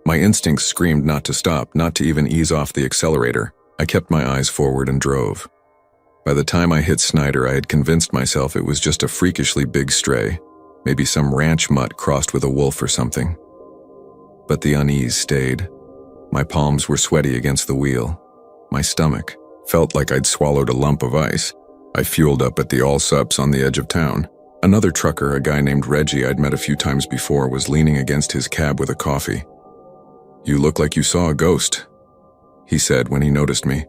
My instincts screamed not to stop, not to even ease off the accelerator. I kept my eyes forward and drove. By the time I hit Snyder, I had convinced myself it was just a freakishly big stray, maybe some ranch mutt crossed with a wolf or something. But the unease stayed. My palms were sweaty against the wheel. My stomach felt like I'd swallowed a lump of ice. I fueled up at the All Sups on the edge of town. Another trucker, a guy named Reggie I'd met a few times before, was leaning against his cab with a coffee. "You look like you saw a ghost," he said when he noticed me.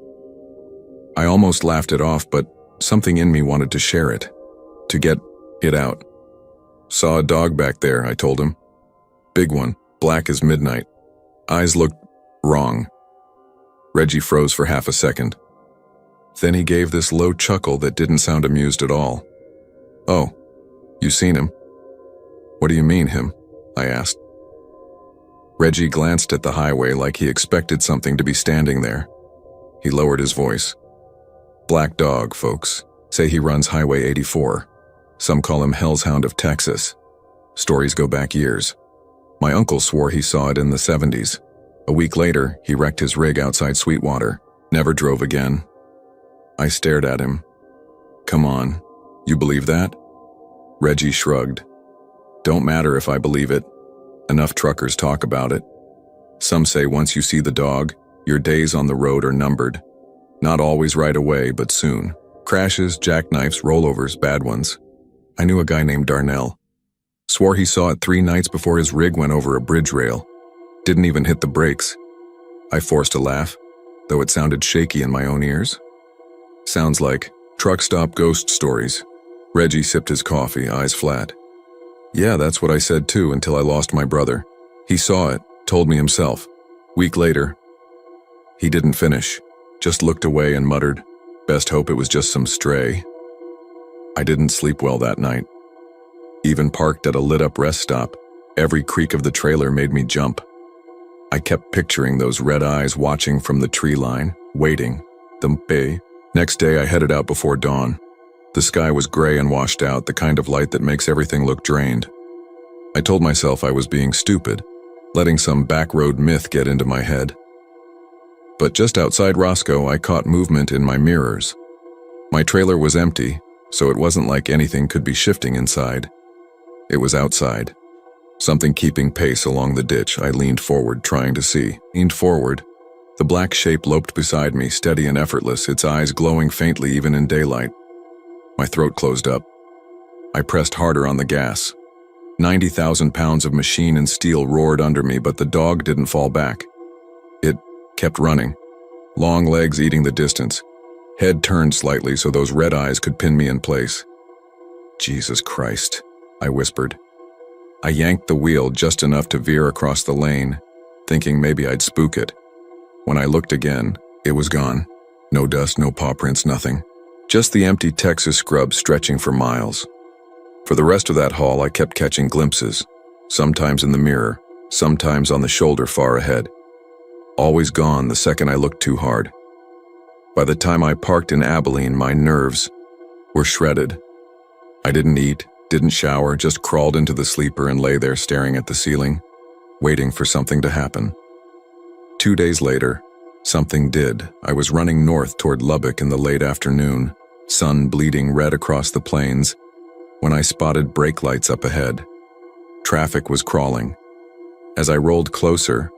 I almost laughed it off, but something in me wanted to share it, to get it out. "Saw a dog back there," I told him. "Big one, black as midnight. Eyes looked wrong." Reggie froze for half a second. Then he gave this low chuckle that didn't sound amused at all. "Oh, you seen him?" "What do you mean, him?" I asked. Reggie glanced at the highway like he expected something to be standing there. He lowered his voice. "Black dog, folks. Say he runs Highway 84. Some call him Hell's Hound of Texas. Stories go back years. My uncle swore he saw it in the 70s. A week later, he wrecked his rig outside Sweetwater. Never drove again." I stared at him. "Come on, you believe that?" Reggie shrugged. "Don't matter if I believe it. Enough truckers talk about it. Some say once you see the dog, your days on the road are numbered. Not always right away, but soon. Crashes, jackknifes, rollovers, bad ones. I knew a guy named Darnell. Swore he saw it 3 nights before his rig went over a bridge rail. Didn't even hit the brakes." I forced a laugh, though it sounded shaky in my own ears. "Sounds like truck stop ghost stories." Reggie sipped his coffee, eyes flat. "Yeah, that's what I said too until I lost my brother. He saw it, told me himself. Week later." He didn't finish, just looked away and muttered, "Best hope it was just some stray." I didn't sleep well that night. Even parked at a lit-up rest stop, every creak of the trailer made me jump. I kept picturing those red eyes watching from the tree line, waiting. Next day I headed out before dawn. The sky was gray and washed out, the kind of light that makes everything look drained. I told myself I was being stupid, letting some backroad myth get into my head. But just outside Roscoe, I caught movement in my mirrors. My trailer was empty, so it wasn't like anything could be shifting inside. It was outside. Something keeping pace along the ditch. I leaned forward, trying to see. The black shape loped beside me, steady and effortless, its eyes glowing faintly even in daylight. My throat closed up. I pressed harder on the gas. 90,000 pounds of machine and steel roared under me, but the dog didn't fall back. It kept running, long legs eating the distance, head turned slightly so those red eyes could pin me in place. "Jesus Christ," I whispered. I yanked the wheel just enough to veer across the lane, thinking maybe I'd spook it. When I looked again, it was gone. No dust, no paw prints, nothing. Just the empty Texas scrub stretching for miles. For the rest of that haul, I kept catching glimpses, sometimes in the mirror, sometimes on the shoulder far ahead. Always gone the second I looked too hard. By the time I parked in Abilene, my nerves were shredded. I didn't eat, didn't shower, just crawled into the sleeper and lay there staring at the ceiling, waiting for something to happen. 2 days later, Something did. I was running north toward Lubbock in the late afternoon, sun bleeding red across the plains, when I spotted brake lights up ahead. Traffic was crawling. As I rolled closer,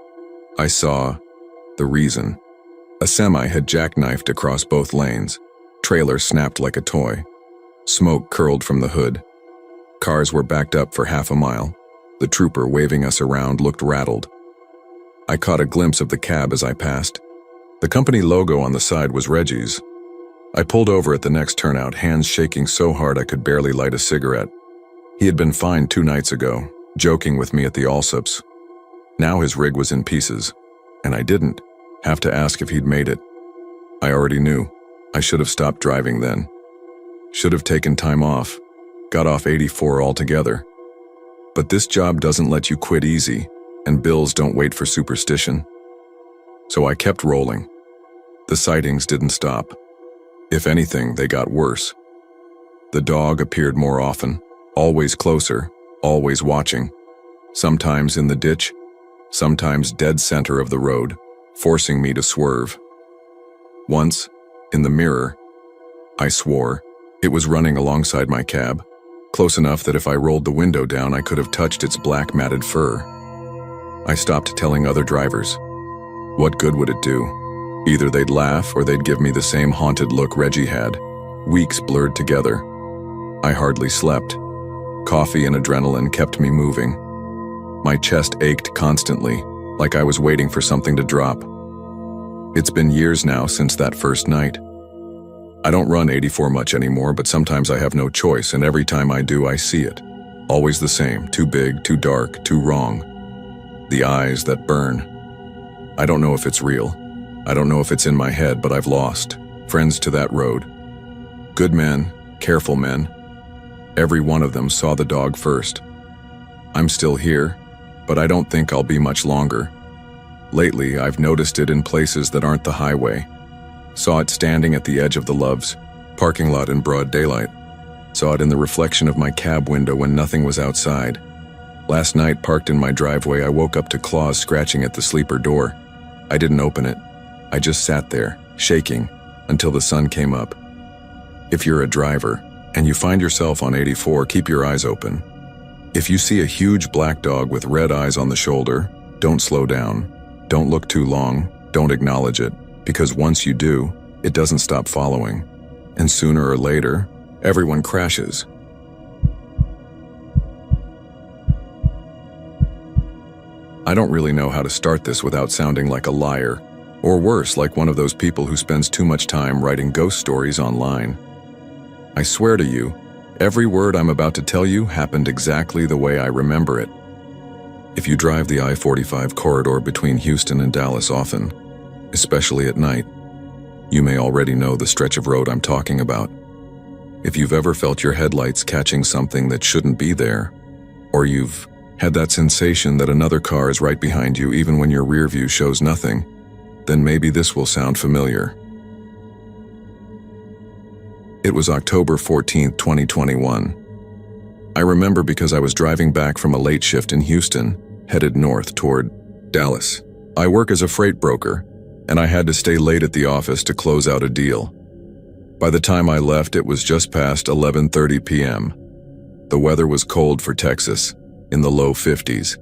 I saw the reason. A semi had jackknifed across both lanes. Trailer snapped like a toy. Smoke curled from the hood. Cars were backed up for half a mile. The trooper waving us around looked rattled. I caught a glimpse of the cab as I passed. The company logo on the side was Reggie's. I pulled over at the next turnout, hands shaking so hard I could barely light a cigarette. He had been fined 2 nights ago, joking with me at the Allsups. Now his rig was in pieces, and I didn't have to ask if he'd made it. I already knew. I should have stopped driving then. Should have taken time off, got off 84 altogether. But this job doesn't let you quit easy, and bills don't wait for superstition. So I kept rolling. The sightings didn't stop. If anything, they got worse. The dog appeared more often, always closer, always watching. Sometimes in the ditch, sometimes dead center of the road, forcing me to swerve. Once, in the mirror, I swore. It was running alongside my cab, close enough that if I rolled the window down I could have touched its black matted fur. I stopped telling other drivers. What good would it do? Either they'd laugh or they'd give me the same haunted look Reggie had. Weeks blurred together. I hardly slept. Coffee and adrenaline kept me moving. My chest ached constantly, like I was waiting for something to drop. It's been years now since that first night. I don't run 84 much anymore, but sometimes I have no choice, and every time I do, I see it. Always the same, too big, too dark, too wrong. The eyes that burn. I don't know if it's real. I don't know if it's in my head, but I've lost friends to that road. Good men, careful men. Every one of them saw the dog first. I'm still here, but I don't think I'll be much longer. Lately, I've noticed it in places that aren't the highway. Saw it standing at the edge of the Loves parking lot in broad daylight. Saw it in the reflection of my cab window when nothing was outside. Last night, parked in my driveway, I woke up to claws scratching at the sleeper door. I didn't open it. I just sat there, shaking, until the sun came up. If you're a driver, and you find yourself on 84, keep your eyes open. If you see a huge black dog with red eyes on the shoulder, don't slow down. Don't look too long. Don't acknowledge it, because once you do, it doesn't stop following. And sooner or later, everyone crashes. I don't really know how to start this without sounding like a liar, or worse, like one of those people who spends too much time writing ghost stories online. I swear to you, every word I'm about to tell you happened exactly the way I remember it. If you drive the I-45 corridor between Houston and Dallas often, especially at night, you may already know the stretch of road I'm talking about. If you've ever felt your headlights catching something that shouldn't be there, or you've had that sensation that another car is right behind you even when your rear view shows nothing, then maybe this will sound familiar. It was October 14, 2021. I remember because I was driving back from a late shift in Houston, headed north toward Dallas. I work as a freight broker, and I had to stay late at the office to close out a deal. By the time I left, it was just past 11:30 p.m. The weather was cold for Texas, in the low 50s,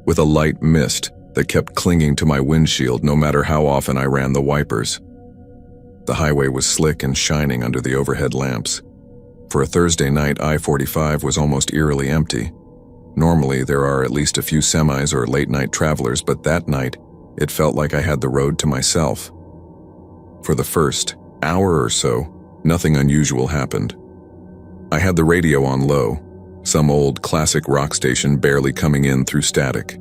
with a light mist that kept clinging to my windshield no matter how often I ran the wipers. The highway was slick and shining under the overhead lamps. For a Thursday night, I-45 was almost eerily empty. Normally, there are at least a few semis or late-night travelers, but that night, it felt like I had the road to myself. For the first hour or so, nothing unusual happened. I had the radio on low, some old classic rock station barely coming in through static.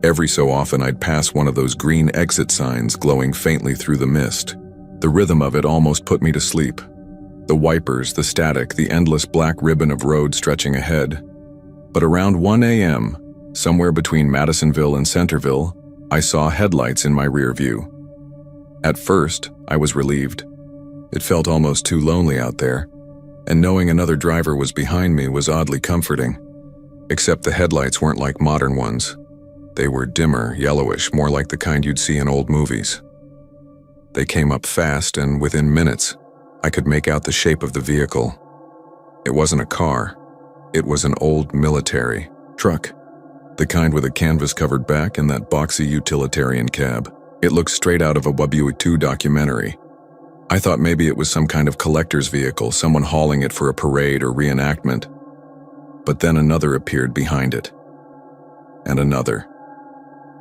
Every so often I'd pass one of those green exit signs glowing faintly through the mist. The rhythm of it almost put me to sleep. The wipers, the static, the endless black ribbon of road stretching ahead. But around 1 a.m., somewhere between Madisonville and Centerville, I saw headlights in my rear view. At first, I was relieved. It felt almost too lonely out there, and knowing another driver was behind me was oddly comforting. Except the headlights weren't like modern ones. They were dimmer, yellowish, more like the kind you'd see in old movies. They came up fast, and within minutes, I could make out the shape of the vehicle. It wasn't a car. It was an old military truck. The kind with a canvas-covered back and that boxy utilitarian cab. It looked straight out of a WW2 documentary. I thought maybe it was some kind of collector's vehicle, someone hauling it for a parade or reenactment. But then another appeared behind it. And another.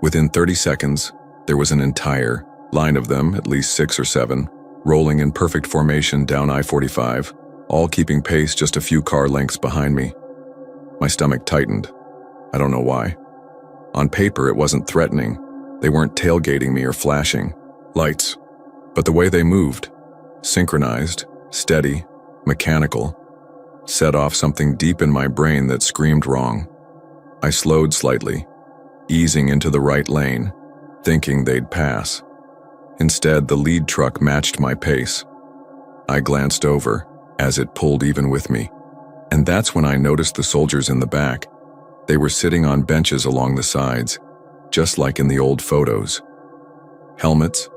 Within 30 seconds, there was an entire line of them, at least 6 or 7, rolling in perfect formation down I-45, all keeping pace just a few car lengths behind me. My stomach tightened. I don't know why. On paper, it wasn't threatening. They weren't tailgating me or flashing lights. But the way they moved, synchronized, steady, mechanical, set off something deep in my brain that screamed wrong. I slowed slightly, easing into the right lane, thinking they'd pass. Instead, the lead truck matched my pace. I glanced over as it pulled even with me, and that's when I noticed the soldiers in the back. They were sitting on benches along the sides, just like in the old photos. Helmets,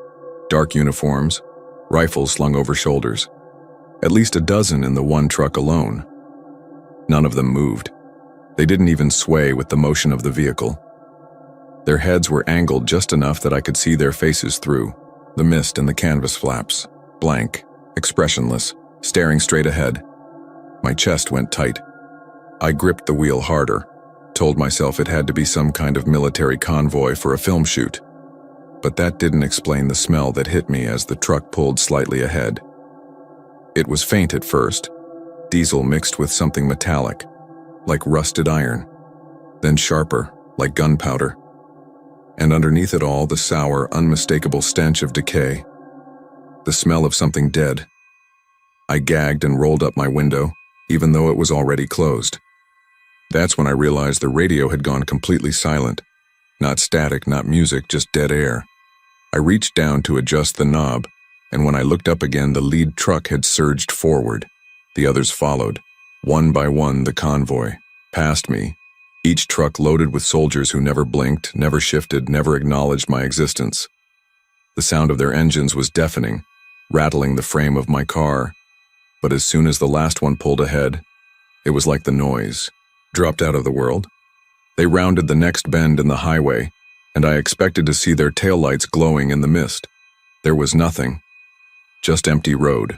dark uniforms, rifles slung over shoulders. At least a dozen in the one truck alone. None of them moved. They didn't even sway with the motion of the vehicle. Their heads were angled just enough that I could see their faces through the mist and the canvas flaps, blank, expressionless, staring straight ahead. My chest went tight. I gripped the wheel harder, told myself it had to be some kind of military convoy for a film shoot. But that didn't explain the smell that hit me as the truck pulled slightly ahead. It was faint at first, diesel mixed with something metallic, like rusted iron, then sharper, like gunpowder. And underneath it all, the sour, unmistakable stench of decay. The smell of something dead. I gagged and rolled up my window, even though it was already closed. That's when I realized the radio had gone completely silent. Not static, not music, just dead air. I reached down to adjust the knob, and when I looked up again, the lead truck had surged forward. The others followed. One by one, the convoy, past me, each truck loaded with soldiers who never blinked, never shifted, never acknowledged my existence. The sound of their engines was deafening, rattling the frame of my car. But as soon as the last one pulled ahead, it was like the noise dropped out of the world. They rounded the next bend in the highway, and I expected to see their taillights glowing in the mist. There was nothing, just empty road.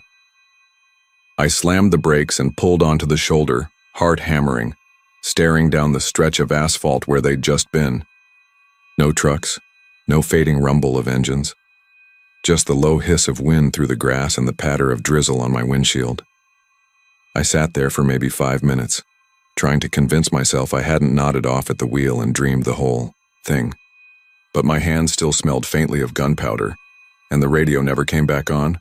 I slammed the brakes and pulled onto the shoulder, heart hammering, staring down the stretch of asphalt where they'd just been. No trucks, no fading rumble of engines, just the low hiss of wind through the grass and the patter of drizzle on my windshield. I sat there for maybe 5 minutes, trying to convince myself I hadn't nodded off at the wheel and dreamed the whole thing. But my hands still smelled faintly of gunpowder, and the radio never came back on.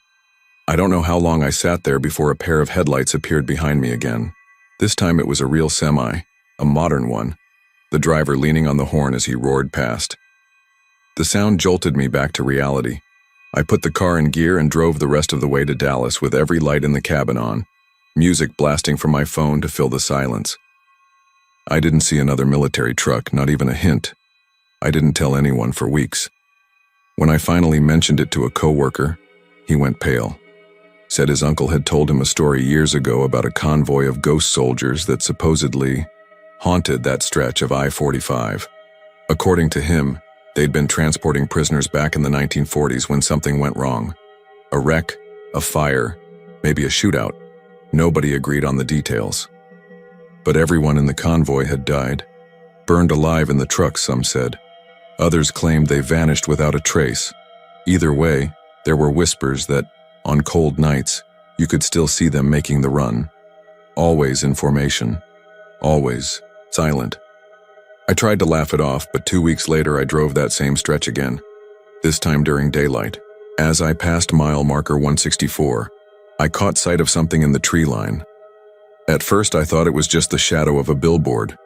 I don't know how long I sat there before a pair of headlights appeared behind me again. This time it was a real semi, a modern one, the driver leaning on the horn as he roared past. The sound jolted me back to reality. I put the car in gear and drove the rest of the way to Dallas with every light in the cabin on, music blasting from my phone to fill the silence. I didn't see another military truck, not even a hint. I didn't tell anyone for weeks. When I finally mentioned it to a coworker, he went pale. Said his uncle had told him a story years ago about a convoy of ghost soldiers that supposedly haunted that stretch of I-45. According to him, they'd been transporting prisoners back in the 1940s when something went wrong. A wreck, a fire, maybe a shootout. Nobody agreed on the details. But everyone in the convoy had died. Burned alive in the truck, some said. Others claimed they vanished without a trace. Either way, there were whispers that, on cold nights, you could still see them making the run. Always in formation. Always silent. I tried to laugh it off, but 2 weeks later I drove that same stretch again, this time during daylight. As I passed mile marker 164, I caught sight of something in the tree line. At first I thought it was just the shadow of a billboard.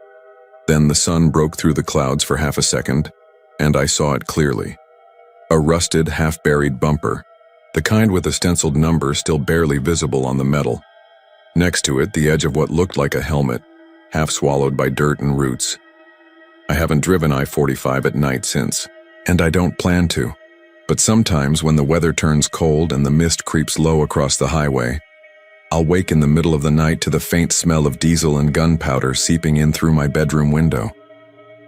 Then the sun broke through the clouds for half a second, and I saw it clearly. A rusted, half-buried bumper, the kind with a stenciled number still barely visible on the metal. Next to it, the edge of what looked like a helmet, half swallowed by dirt and roots. I haven't driven I-45 at night since, and I don't plan to. But sometimes when the weather turns cold and the mist creeps low across the highway, I'll wake in the middle of the night to the faint smell of diesel and gunpowder seeping in through my bedroom window.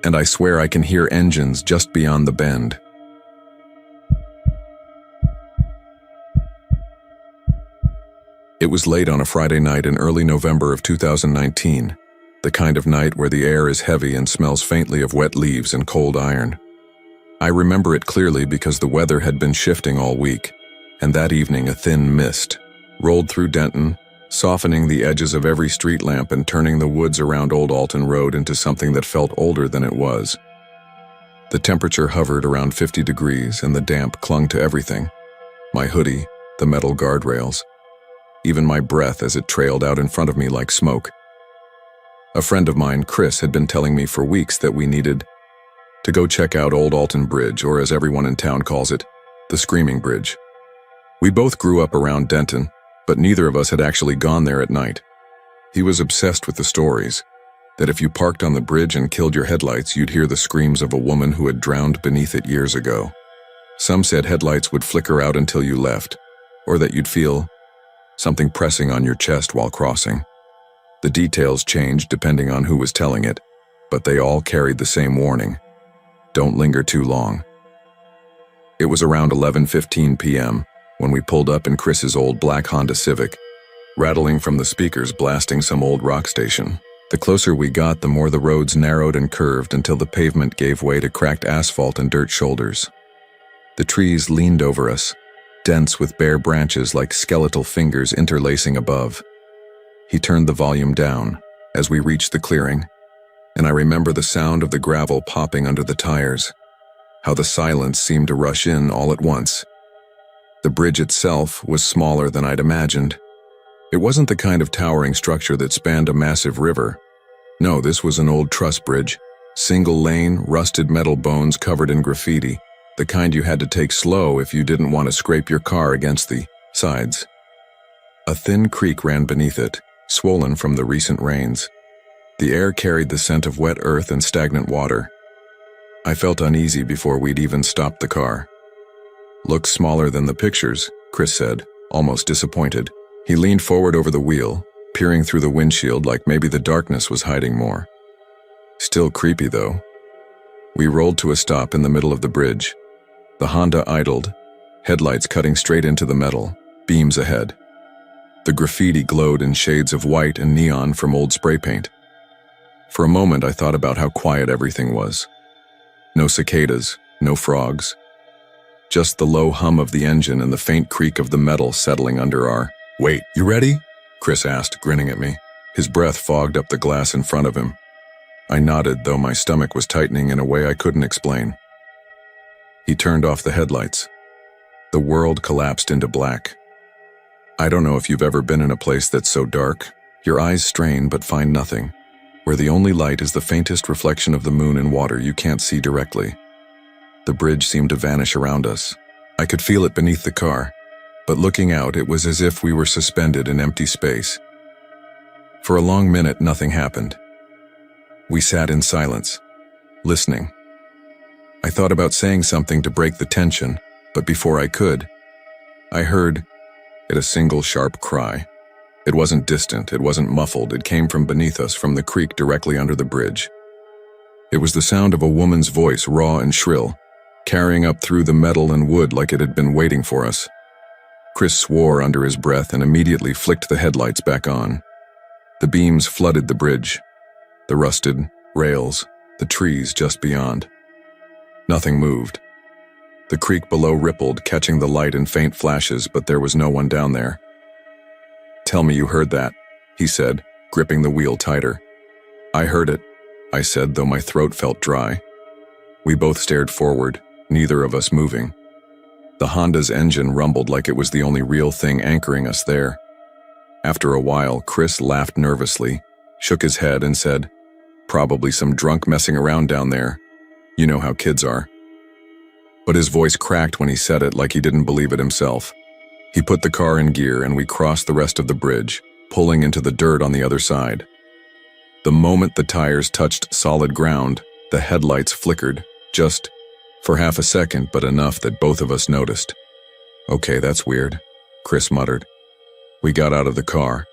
And I swear I can hear engines just beyond the bend. It was late on a Friday night in early November of 2019, the kind of night where the air is heavy and smells faintly of wet leaves and cold iron. I remember it clearly because the weather had been shifting all week, and that evening a thin mist rolled through Denton, softening the edges of every street lamp and turning the woods around Old Alton Road into something that felt older than it was. The temperature hovered around 50 degrees and the damp clung to everything. My hoodie, the metal guardrails, even my breath as it trailed out in front of me like smoke. A friend of mine, Chris, had been telling me for weeks that we needed to go check out Old Alton Bridge, or as everyone in town calls it, the Screaming Bridge. We both grew up around Denton, but neither of us had actually gone there at night. He was obsessed with the stories, that if you parked on the bridge and killed your headlights, you'd hear the screams of a woman who had drowned beneath it years ago. Some said headlights would flicker out until you left, or that you'd feel something pressing on your chest while crossing. The details changed depending on who was telling it, but they all carried the same warning: don't linger too long. It was around 11:15 p.m. when we pulled up in Chris's old black Honda Civic, rattling from the speakers blasting some old rock station. The closer we got, the more the roads narrowed and curved until the pavement gave way to cracked asphalt and dirt shoulders. The trees leaned over us, dense with bare branches like skeletal fingers interlacing above. He turned the volume down as we reached the clearing, and I remember the sound of the gravel popping under the tires, how the silence seemed to rush in all at once. The bridge itself was smaller than I'd imagined. It wasn't the kind of towering structure that spanned a massive river. No, this was an old truss bridge, single lane, rusted metal bones covered in graffiti, the kind you had to take slow if you didn't want to scrape your car against the sides. A thin creek ran beneath it, swollen from the recent rains. The air carried the scent of wet earth and stagnant water. I felt uneasy before we'd even stopped the car. "Looks smaller than the pictures," Chris said, almost disappointed. He leaned forward over the wheel, peering through the windshield like maybe the darkness was hiding more. Still creepy, though. We rolled to a stop in the middle of the bridge. The Honda idled, headlights cutting straight into the metal, beams ahead. The graffiti glowed in shades of white and neon from old spray paint. For a moment, I thought about how quiet everything was. No cicadas, no frogs. Just the low hum of the engine and the faint creak of the metal settling under our... "Wait, you ready?" Chris asked, grinning at me. His breath fogged up the glass in front of him. I nodded, though my stomach was tightening in a way I couldn't explain. He turned off the headlights. The world collapsed into black. I don't know if you've ever been in a place that's so dark. Your eyes strain but find nothing, where the only light is the faintest reflection of the moon in water you can't see directly. The bridge seemed to vanish around us. I could feel it beneath the car, but looking out, it was as if we were suspended in empty space. For a long minute, nothing happened. We sat in silence, listening. I thought about saying something to break the tension, but before I could, I heard it, a single sharp cry. It wasn't distant, it wasn't muffled, it came from beneath us, from the creek directly under the bridge. It was the sound of a woman's voice, raw and shrill, carrying up through the metal and wood like it had been waiting for us. Chris swore under his breath and immediately flicked the headlights back on. The beams flooded the bridge, the rusted rails, the trees just beyond. Nothing moved. The creek below rippled, catching the light in faint flashes, but there was no one down there. "Tell me you heard that," he said, gripping the wheel tighter. "I heard it," I said, though my throat felt dry. We both stared forward, neither of us moving. The Honda's engine rumbled like it was the only real thing anchoring us there. After a while, Chris laughed nervously, shook his head and said, "Probably some drunk messing around down there. You know how kids are." But his voice cracked when he said it, like he didn't believe it himself. He put the car in gear and we crossed the rest of the bridge, pulling into the dirt on the other side. The moment the tires touched solid ground, the headlights flickered, just For half a second, but enough that both of us noticed. "Okay, that's weird," Chris muttered. We got out of the car.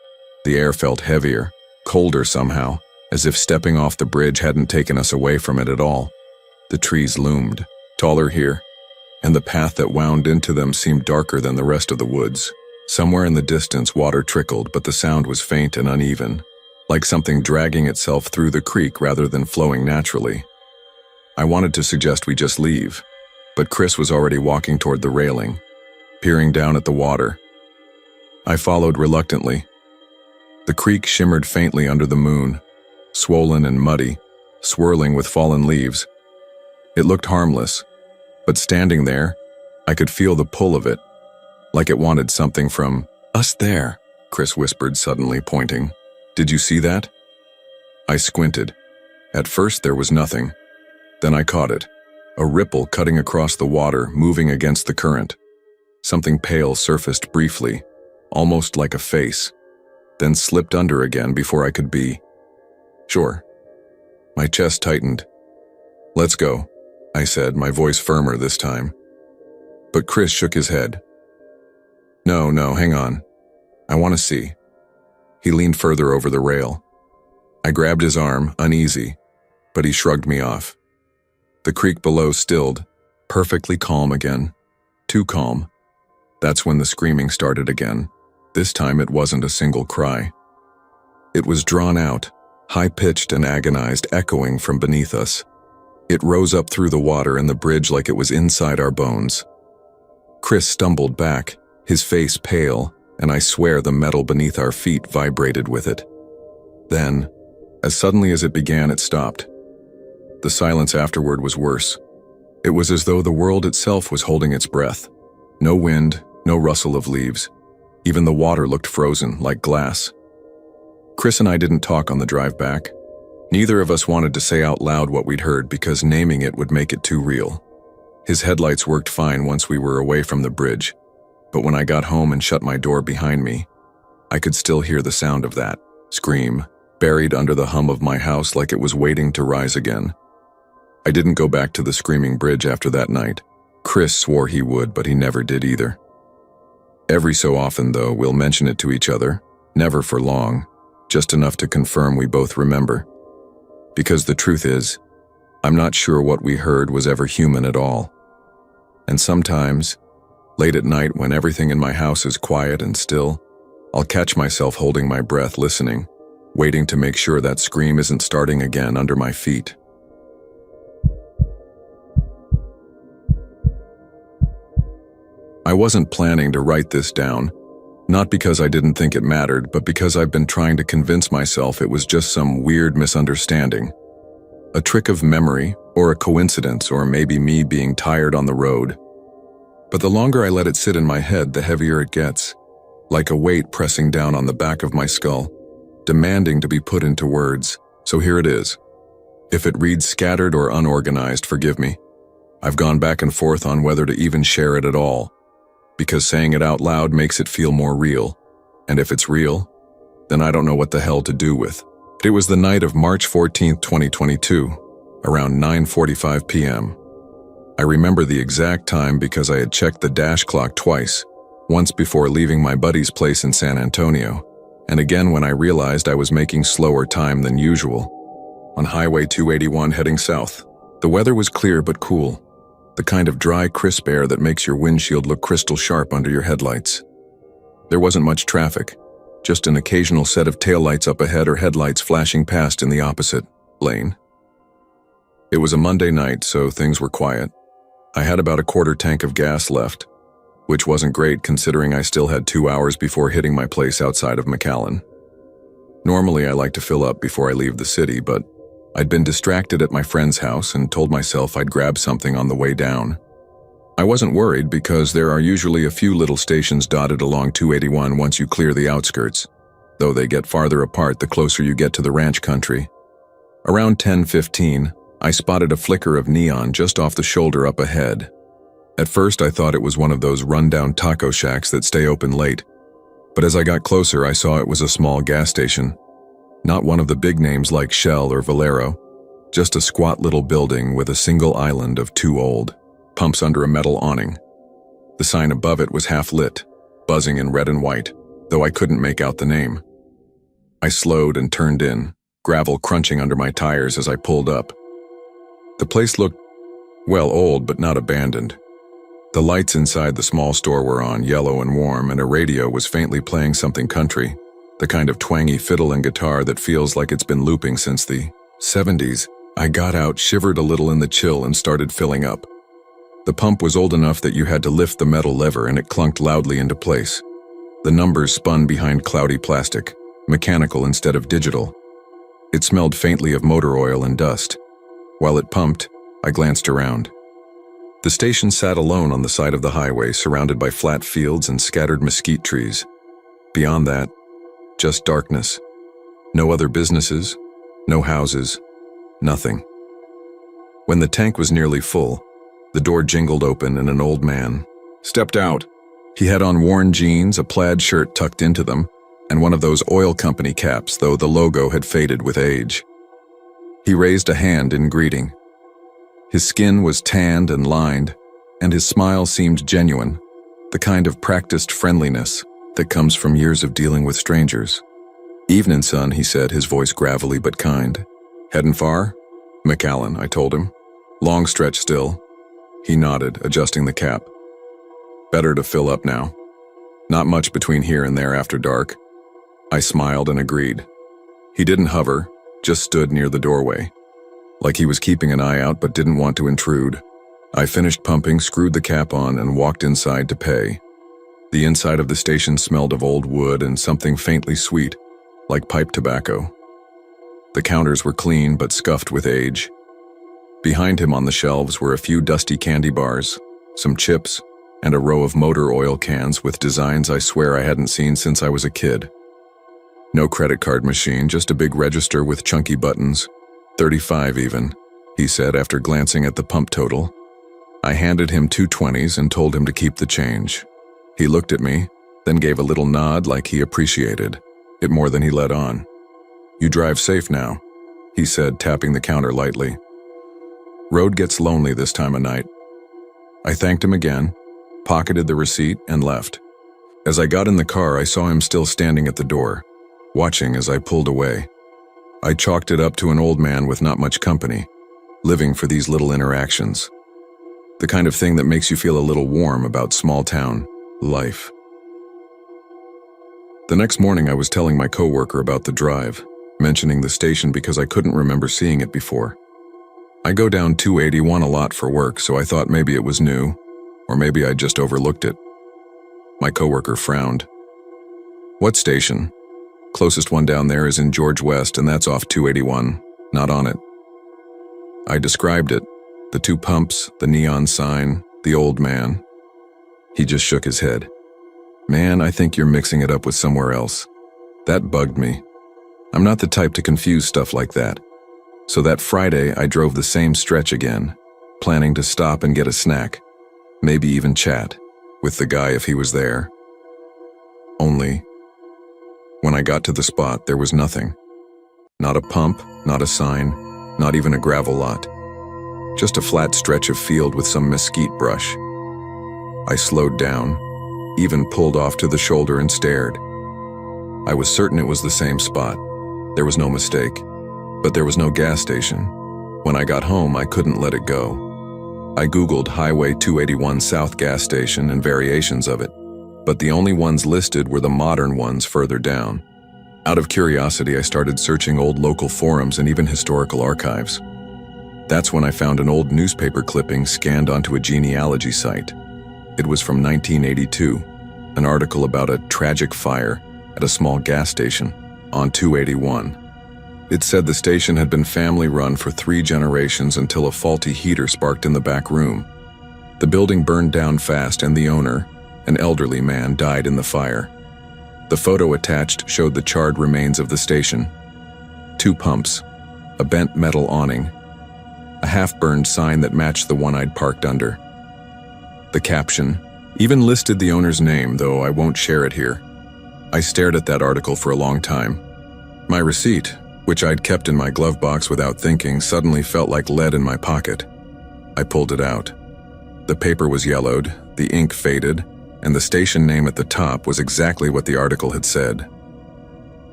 The air felt heavier, colder somehow, as if stepping off the bridge hadn't taken us away from it at all. The trees loomed, taller here, and the path that wound into them seemed darker than the rest of the woods. Somewhere in the distance, water trickled, but the sound was faint and uneven, like something dragging itself through the creek rather than flowing naturally. I wanted to suggest we just leave, but Chris was already walking toward the railing, peering down at the water. I followed reluctantly. The creek shimmered faintly under the moon, swollen and muddy, swirling with fallen leaves. It looked harmless, but standing there, I could feel the pull of it, like it wanted something from us there, Chris whispered suddenly, pointing. "Did you see that?" I squinted. At first there was nothing. Then I caught it, a ripple cutting across the water, moving against the current. Something pale surfaced briefly, almost like a face, then slipped under again before I could be sure. My chest tightened. "Let's go," I said, my voice firmer this time. But Chris shook his head. No, hang on. I want to see." He leaned further over the rail. I grabbed his arm, uneasy, but he shrugged me off. The creek below stilled, perfectly calm again. Too calm. That's when the screaming started again. This time it wasn't a single cry. It was drawn out, high-pitched and agonized, echoing from beneath us. It rose up through the water and the bridge like it was inside our bones. Chris stumbled back, his face pale, and I swear the metal beneath our feet vibrated with it. Then, as suddenly as it began, it stopped. The silence afterward was worse. It was as though the world itself was holding its breath. No wind, no rustle of leaves. Even the water looked frozen, like glass. Chris and I didn't talk on the drive back. Neither of us wanted to say out loud what we'd heard because naming it would make it too real. His headlights worked fine once we were away from the bridge, but when I got home and shut my door behind me, I could still hear the sound of that scream, buried under the hum of my house like it was waiting to rise again. I didn't go back to the screaming bridge after that night. Chris swore he would, but he never did either. Every so often, though, we'll mention it to each other, never for long, just enough to confirm we both remember. Because the truth is, I'm not sure what we heard was ever human at all. And sometimes, late at night when everything in my house is quiet and still, I'll catch myself holding my breath, listening, waiting to make sure that scream isn't starting again under my feet. I wasn't planning to write this down, not because I didn't think it mattered, but because I've been trying to convince myself it was just some weird misunderstanding. A trick of memory, or a coincidence, or maybe me being tired on the road. But the longer I let it sit in my head, the heavier it gets, like a weight pressing down on the back of my skull, demanding to be put into words. So here it is. If it reads scattered or unorganized, forgive me. I've gone back and forth on whether to even share it at all, because saying it out loud makes it feel more real. And if it's real, then I don't know what the hell to do with. It was the night of March 14th, 2022, around 9:45 p.m. I remember the exact time because I had checked the dash clock twice, once before leaving my buddy's place in San Antonio, and again when I realized I was making slower time than usual. On Highway 281 heading south, the weather was clear but cool. The kind of dry, crisp air that makes your windshield look crystal sharp under your headlights. There wasn't much traffic, just an occasional set of taillights up ahead or headlights flashing past in the opposite lane. It was a Monday night, so things were quiet. I had about a quarter tank of gas left, which wasn't great considering I still had 2 hours before hitting my place outside of McAllen. Normally I like to fill up before I leave the city, but I'd been distracted at my friend's house and told myself I'd grab something on the way down. I wasn't worried because there are usually a few little stations dotted along 281 once you clear the outskirts, though they get farther apart the closer you get to the ranch country. Around 10:15, I spotted a flicker of neon just off the shoulder up ahead. At first I thought it was one of those rundown taco shacks that stay open late, but as I got closer I saw it was a small gas station. Not one of the big names like Shell or Valero, just a squat little building with a single island of 2 old, Pumps under a metal awning. The sign above it was half lit, buzzing in red and white, though I couldn't make out the name. I slowed and turned in, gravel crunching under my tires as I pulled up. The place looked, well, old but not abandoned. The lights inside the small store were on, yellow and warm, and a radio was faintly playing something country, the kind of twangy fiddle and guitar that feels like it's been looping since the 70s. I got out, shivered a little in the chill, and started filling up. The pump was old enough that you had to lift the metal lever and it clunked loudly into place. The numbers spun behind cloudy plastic, mechanical instead of digital. It smelled faintly of motor oil and dust. While it pumped, I glanced around. The station sat alone on the side of the highway, surrounded by flat fields and scattered mesquite trees. Beyond that, just darkness. No other businesses, no houses, nothing. When the tank was nearly full, the door jingled open and an old man stepped out. He had on worn jeans, a plaid shirt tucked into them, and one of those oil company caps, though the logo had faded with age. He raised a hand in greeting. His skin was tanned and lined, and his smile seemed genuine, the kind of practiced friendliness that comes from years of dealing with strangers. "Evening, son," he said, his voice gravelly but kind. "Heading far?" "McAllen," I told him. "Long stretch still." He nodded, adjusting the cap. "Better to fill up now. Not much between here and there after dark." I smiled and agreed. He didn't hover, just stood near the doorway, like he was keeping an eye out but didn't want to intrude. I finished pumping, screwed the cap on, and walked inside to pay. The inside of the station smelled of old wood and something faintly sweet, like pipe tobacco. The counters were clean but scuffed with age. Behind him on the shelves were a few dusty candy bars, some chips, and a row of motor oil cans with designs I swear I hadn't seen since I was a kid. No credit card machine, just a big register with chunky buttons. 35 even, he said after glancing at the pump total. I handed him 2 20s and told him to keep the change. He looked at me, then gave a little nod like he appreciated it more than he let on. "You drive safe now," he said, tapping the counter lightly. "Road gets lonely this time of night." I thanked him again, pocketed the receipt, and left. As I got in the car, I saw him still standing at the door, watching as I pulled away. I chalked it up to an old man with not much company, living for these little interactions. The kind of thing that makes you feel a little warm about small-town life. The next morning, I was telling my coworker about the drive, mentioning the station because I couldn't remember seeing it before. I go down 281 a lot for work, so I thought maybe it was new, or maybe I just overlooked it. My coworker frowned. "What station?" "Closest one down there is in George West, and that's off 281, not on it." I described it, the 2 pumps, the neon sign, the old man. He just shook his head. "Man, I think you're mixing it up with somewhere else." That bugged me. I'm not the type to confuse stuff like that. So that Friday, I drove the same stretch again, planning to stop and get a snack, maybe even chat with the guy if he was there. Only, when I got to the spot, there was nothing. Not a pump, not a sign, not even a gravel lot. Just a flat stretch of field with some mesquite brush. I slowed down, even pulled off to the shoulder and stared. I was certain it was the same spot. There was no mistake. But there was no gas station. When I got home, I couldn't let it go. I Googled Highway 281 South gas station and variations of it, but the only ones listed were the modern ones further down. Out of curiosity, I started searching old local forums and even historical archives. That's when I found an old newspaper clipping scanned onto a genealogy site. It was from 1982, an article about a tragic fire at a small gas station on 281. It said the station had been family-run for 3 generations until a faulty heater sparked in the back room. The building burned down fast and the owner, an elderly man, died in the fire. The photo attached showed the charred remains of the station. 2 pumps, a bent metal awning, a half-burned sign that matched the one I'd parked under. The caption even listed the owner's name, though I won't share it here. I stared at that article for a long time. My receipt, which I'd kept in my glove box without thinking, suddenly felt like lead in my pocket. I pulled it out. The paper was yellowed, the ink faded, and the station name at the top was exactly what the article had said.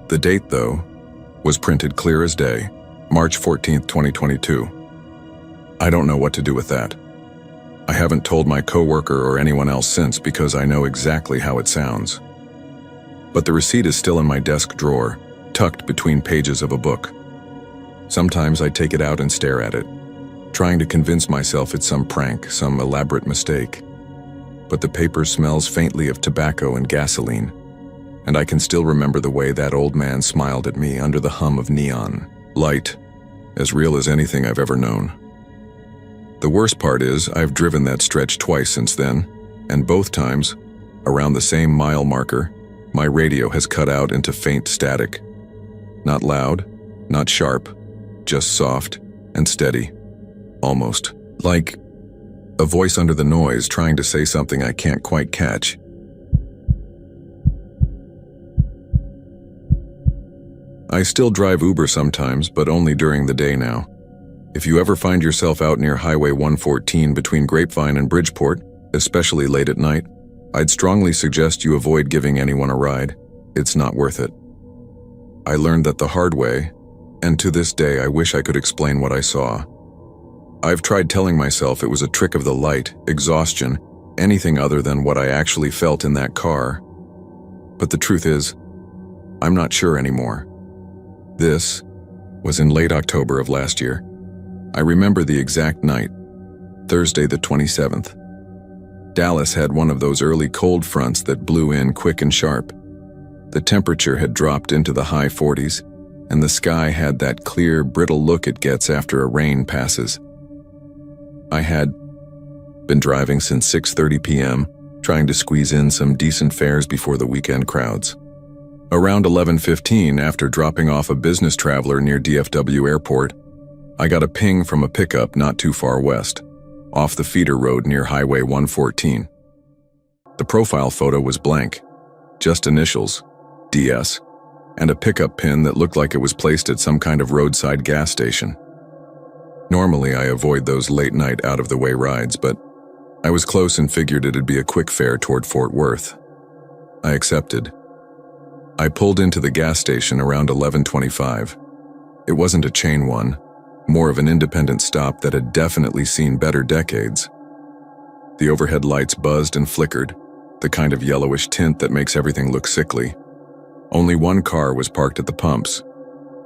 The date, though, was printed clear as day, March 14th, 2022. I don't know what to do with that. I haven't told my coworker or anyone else since because I know exactly how it sounds. But the receipt is still in my desk drawer, tucked between pages of a book. Sometimes I take it out and stare at it, trying to convince myself it's some prank, some elaborate mistake. But the paper smells faintly of tobacco and gasoline, and I can still remember the way that old man smiled at me under the hum of neon light, as real as anything I've ever known. The worst part is I've driven that stretch twice since then, and both times, around the same mile marker, my radio has cut out into faint static. Not loud, not sharp, just soft and steady, almost like a voice under the noise trying to say something I can't quite catch. I still drive Uber sometimes, but only during the day now. If you ever find yourself out near Highway 114 between Grapevine and Bridgeport, especially late at night, I'd strongly suggest you avoid giving anyone a ride. It's not worth it. I learned that the hard way, and to this day I wish I could explain what I saw. I've tried telling myself it was a trick of the light, exhaustion, anything other than what I actually felt in that car. But the truth is, I'm not sure anymore. This was in late October of last year. I remember the exact night, Thursday the 27th. Dallas had one of those early cold fronts that blew in quick and sharp. The temperature had dropped into the high 40s, and the sky had that clear, brittle look it gets after a rain passes. I had been driving since 6:30 p.m., trying to squeeze in some decent fares before the weekend crowds. Around 11:15, after dropping off a business traveler near DFW Airport, I got a ping from a pickup not too far west, off the feeder road near Highway 114. The profile photo was blank, just initials, DS, and a pickup pin that looked like it was placed at some kind of roadside gas station. Normally I avoid those late-night out-of-the-way rides, but I was close and figured it'd be a quick fare toward Fort Worth. I accepted. I pulled into the gas station around 11:25. It wasn't a chain one, more of an independent stop that had definitely seen better decades. The overhead lights buzzed and flickered, the kind of yellowish tint that makes everything look sickly. Only one car was parked at the pumps,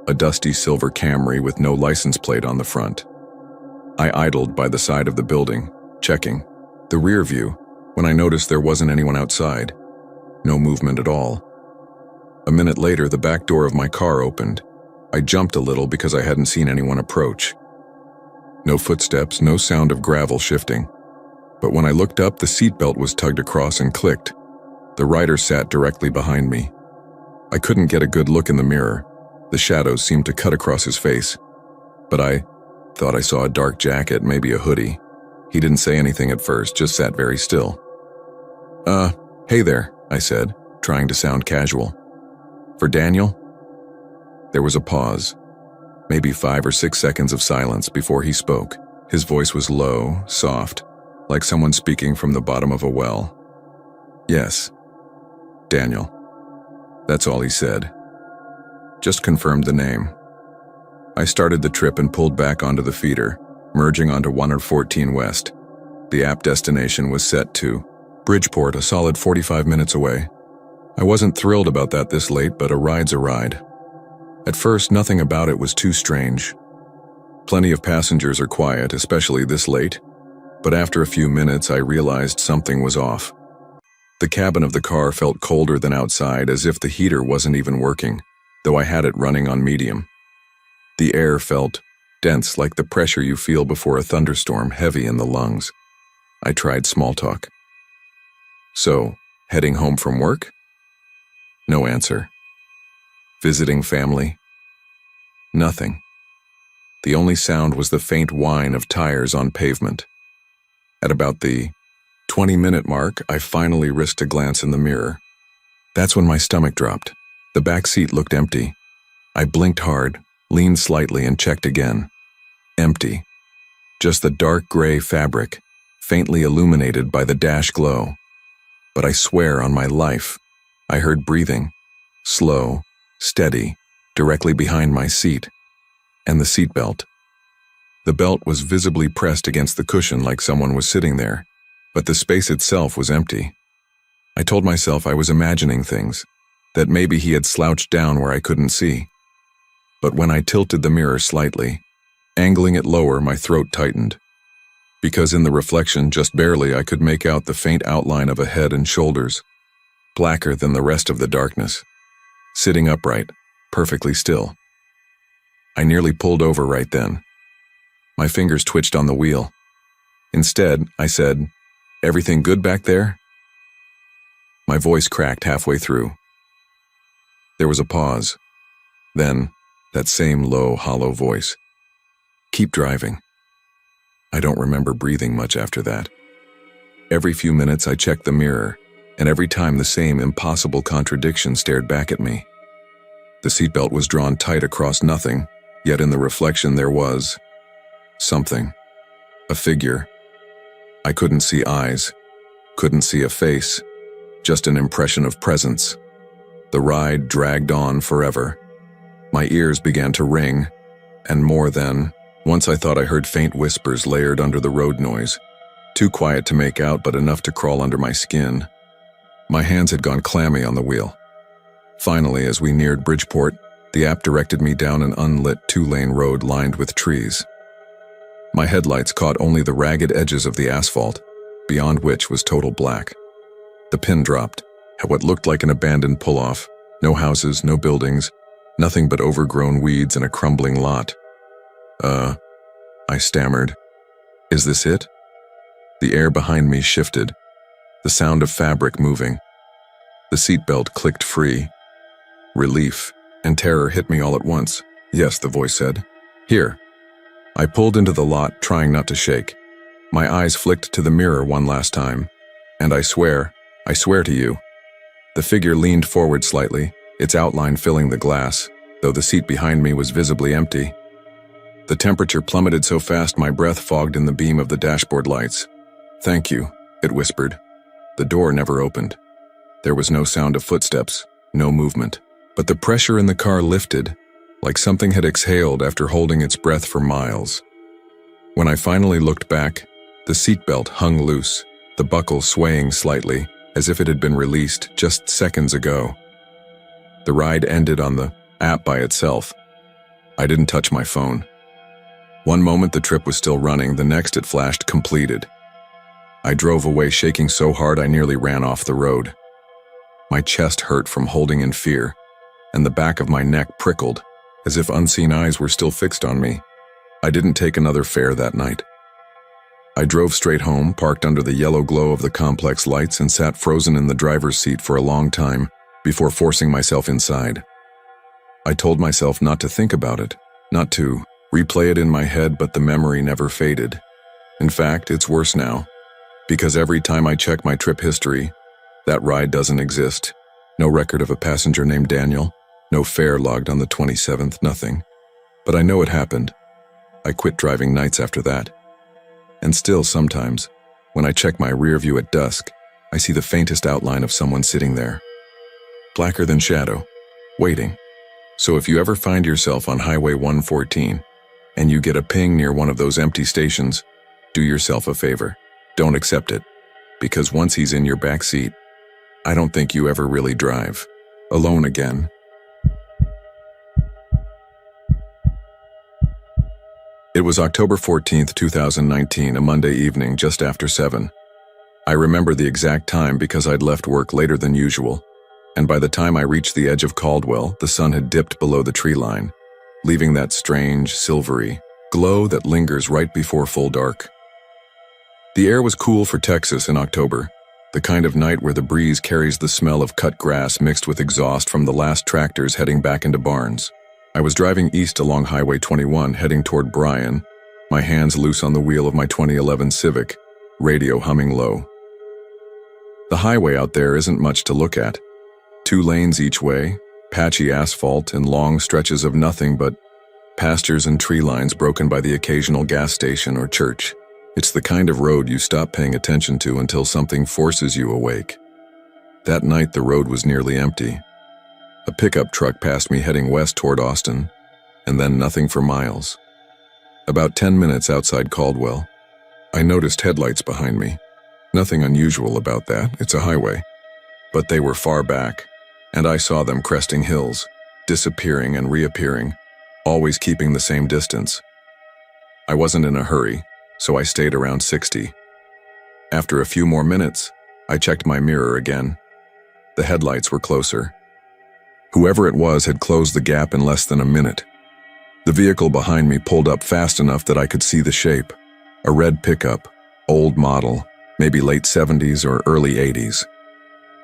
a dusty silver Camry with no license plate on the front. I idled by the side of the building, checking the rear view, when I noticed there wasn't anyone outside. No movement at all. A minute later, the back door of my car opened. I jumped a little because I hadn't seen anyone approach. No footsteps, no sound of gravel shifting. But when I looked up, the seatbelt was tugged across and clicked. The rider sat directly behind me. I couldn't get a good look in the mirror. The shadows seemed to cut across his face. But I thought I saw a dark jacket, maybe a hoodie. He didn't say anything at first, just sat very still. Hey there, I said, trying to sound casual. For Daniel? There was a pause, maybe 5 or 6 seconds of silence before he spoke. His voice was low, soft, like someone speaking from the bottom of a well. Yes, Daniel. That's all he said. Just confirmed the name. I started the trip and pulled back onto the feeder, merging onto 114 West. The app destination was set to Bridgeport, a solid 45 minutes away. I wasn't thrilled about that this late, but a ride's a ride. At first, nothing about it was too strange. Plenty of passengers are quiet, especially this late, but after a few minutes I realized something was off. The cabin of the car felt colder than outside, as if the heater wasn't even working, though I had it running on medium. The air felt dense, like the pressure you feel before a thunderstorm, heavy in the lungs. I tried small talk. So, heading home from work? No answer. Visiting family? Nothing. The only sound was the faint whine of tires on pavement. At about the 20-minute mark, I finally risked a glance in the mirror. That's when my stomach dropped. The back seat looked empty. I blinked hard, leaned slightly, and checked again. Empty. Just the dark gray fabric, faintly illuminated by the dash glow. But I swear on my life, I heard breathing, slow, steady, directly behind my seat, and the seat belt. The belt was visibly pressed against the cushion like someone was sitting there, but the space itself was empty. I told myself I was imagining things, that maybe he had slouched down where I couldn't see. But when I tilted the mirror slightly, angling it lower, my throat tightened. Because in the reflection, just barely, I could make out the faint outline of a head and shoulders, blacker than the rest of the darkness, sitting upright, perfectly still. I nearly pulled over right then. My fingers twitched on the wheel. Instead, I said, "Everything good back there?" My voice cracked halfway through. There was a pause. Then, that same low, hollow voice. "Keep driving." I don't remember breathing much after that. Every few minutes I checked the mirror, and every time the same impossible contradiction stared back at me. The seatbelt was drawn tight across nothing, yet in the reflection there was something. A figure. I couldn't see eyes, couldn't see a face, just an impression of presence. The ride dragged on forever. My ears began to ring, and more than. Once I thought I heard faint whispers layered under the road noise, too quiet to make out but enough to crawl under my skin. My hands had gone clammy on the wheel. Finally, as we neared Bridgeport, the app directed me down an unlit 2-lane road lined with trees. My headlights caught only the ragged edges of the asphalt, beyond which was total black. The pin dropped, at what looked like an abandoned pull-off. No houses, no buildings, nothing but overgrown weeds and a crumbling lot. I stammered. "Is this it?" The air behind me shifted, the sound of fabric moving. The seatbelt clicked free. Relief and terror hit me all at once. "Yes," the voice said. "Here." I pulled into the lot, trying not to shake. My eyes flicked to the mirror one last time. And I swear to you. The figure leaned forward slightly, its outline filling the glass, though the seat behind me was visibly empty. The temperature plummeted so fast my breath fogged in the beam of the dashboard lights. "Thank you," it whispered. The door never opened. There was no sound of footsteps, no movement. But the pressure in the car lifted, like something had exhaled after holding its breath for miles. When I finally looked back, the seatbelt hung loose, the buckle swaying slightly, as if it had been released just seconds ago. The ride ended on the app by itself. I didn't touch my phone. One moment the trip was still running, the next it flashed completed. I drove away shaking so hard I nearly ran off the road. My chest hurt from holding in fear, and the back of my neck prickled, as if unseen eyes were still fixed on me. I didn't take another fare that night. I drove straight home, parked under the yellow glow of the complex lights, and sat frozen in the driver's seat for a long time before forcing myself inside. I told myself not to think about it, not to replay it in my head, but the memory never faded. In fact, it's worse now, because every time I check my trip history, that ride doesn't exist. No record of a passenger named Daniel, no fare logged on the 27th, nothing. But I know it happened. I quit driving nights after that. And still sometimes, when I check my rear view at dusk, I see the faintest outline of someone sitting there. Blacker than shadow, waiting. So if you ever find yourself on Highway 114, and you get a ping near one of those empty stations, do yourself a favor. Don't accept it. Because once he's in your back seat, I don't think you ever really drive alone again. It was October 14th, 2019, a Monday evening just after 7. I remember the exact time because I'd left work later than usual, and by the time I reached the edge of Caldwell, the sun had dipped below the tree line, leaving that strange, silvery glow that lingers right before full dark. The air was cool for Texas in October, the kind of night where the breeze carries the smell of cut grass mixed with exhaust from the last tractors heading back into barns. I was driving east along Highway 21 heading toward Bryan, my hands loose on the wheel of my 2011 Civic, radio humming low. The highway out there isn't much to look at. 2 lanes each way, patchy asphalt and long stretches of nothing but pastures and tree lines broken by the occasional gas station or church. It's the kind of road you stop paying attention to until something forces you awake. That night, the road was nearly empty. A pickup truck passed me heading west toward Austin, and then nothing for miles. About 10 minutes outside Caldwell, I noticed headlights behind me. Nothing unusual about that, it's a highway. But they were far back, and I saw them cresting hills, disappearing and reappearing, always keeping the same distance. I wasn't in a hurry, so I stayed around 60. After a few more minutes, I checked my mirror again. The headlights were closer. Whoever it was had closed the gap in less than a minute. The vehicle behind me pulled up fast enough that I could see the shape. A red pickup, old model, maybe late 70s or early 80s.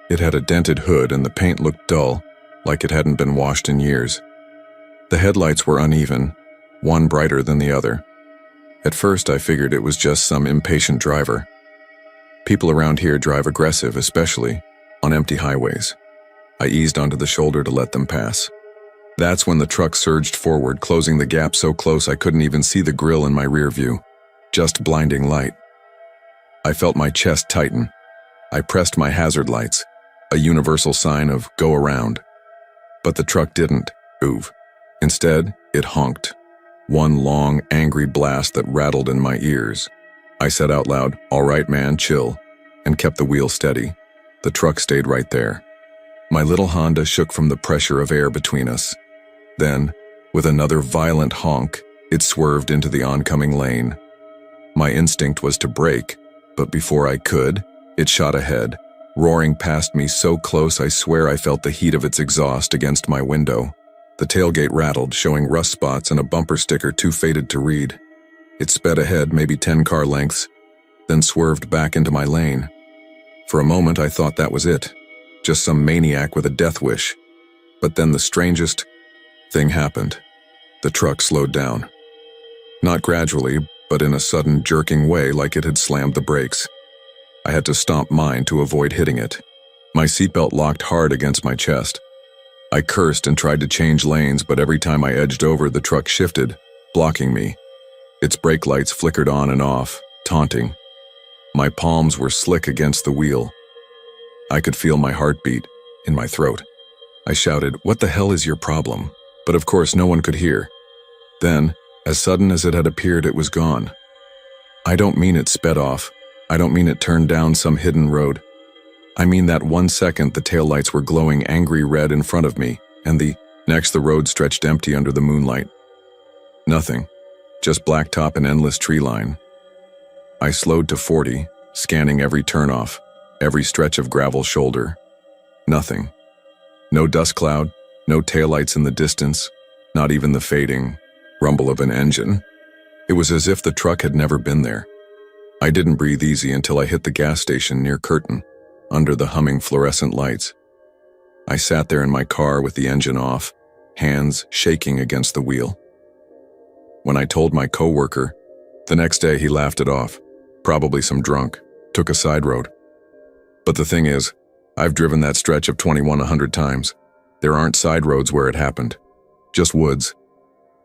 It had a dented hood and the paint looked dull, like it hadn't been washed in years. The headlights were uneven, one brighter than the other. At first I figured it was just some impatient driver. People around here drive aggressive, especially on empty highways. I eased onto the shoulder to let them pass. That's when the truck surged forward, closing the gap so close I couldn't even see the grille in my rear view. Just blinding light. I felt my chest tighten. I pressed my hazard lights, a universal sign of go around. But the truck didn't move. Instead, it honked. One long, angry blast that rattled in my ears. I said out loud, "All right, man, chill," and kept the wheel steady. The truck stayed right there. My little Honda shook from the pressure of air between us. Then, with another violent honk, it swerved into the oncoming lane. My instinct was to brake, but before I could, it shot ahead, roaring past me so close I swear I felt the heat of its exhaust against my window. The tailgate rattled, showing rust spots and a bumper sticker too faded to read. It sped ahead, maybe 10 car lengths, then swerved back into my lane. For a moment I thought that was it, just some maniac with a death wish. But then the strangest thing happened. The truck slowed down. Not gradually, but in a sudden, jerking way, like it had slammed the brakes. I had to stomp mine to avoid hitting it. My seatbelt locked hard against my chest. I cursed and tried to change lanes, but every time I edged over, the truck shifted, blocking me. Its brake lights flickered on and off, taunting. My palms were slick against the wheel. I could feel my heartbeat in my throat. I shouted, "What the hell is your problem?" But of course no one could hear. Then, as sudden as it had appeared, it was gone. I don't mean it sped off. I don't mean it turned down some hidden road. I mean that 1 second the taillights were glowing angry red in front of me, and the next the road stretched empty under the moonlight. Nothing, just blacktop and endless tree line. I slowed to 40, scanning every turnoff, every stretch of gravel shoulder. Nothing. No dust cloud, no taillights in the distance, not even the fading rumble of an engine. It was as if the truck had never been there. I didn't breathe easy until I hit the gas station near Curtin, under the humming fluorescent lights. I sat there in my car with the engine off, hands shaking against the wheel. When I told my coworker, the next day he laughed it off, probably some drunk, took a side road. But the thing is, I've driven that stretch of 21 100 times. There aren't side roads where it happened, just woods.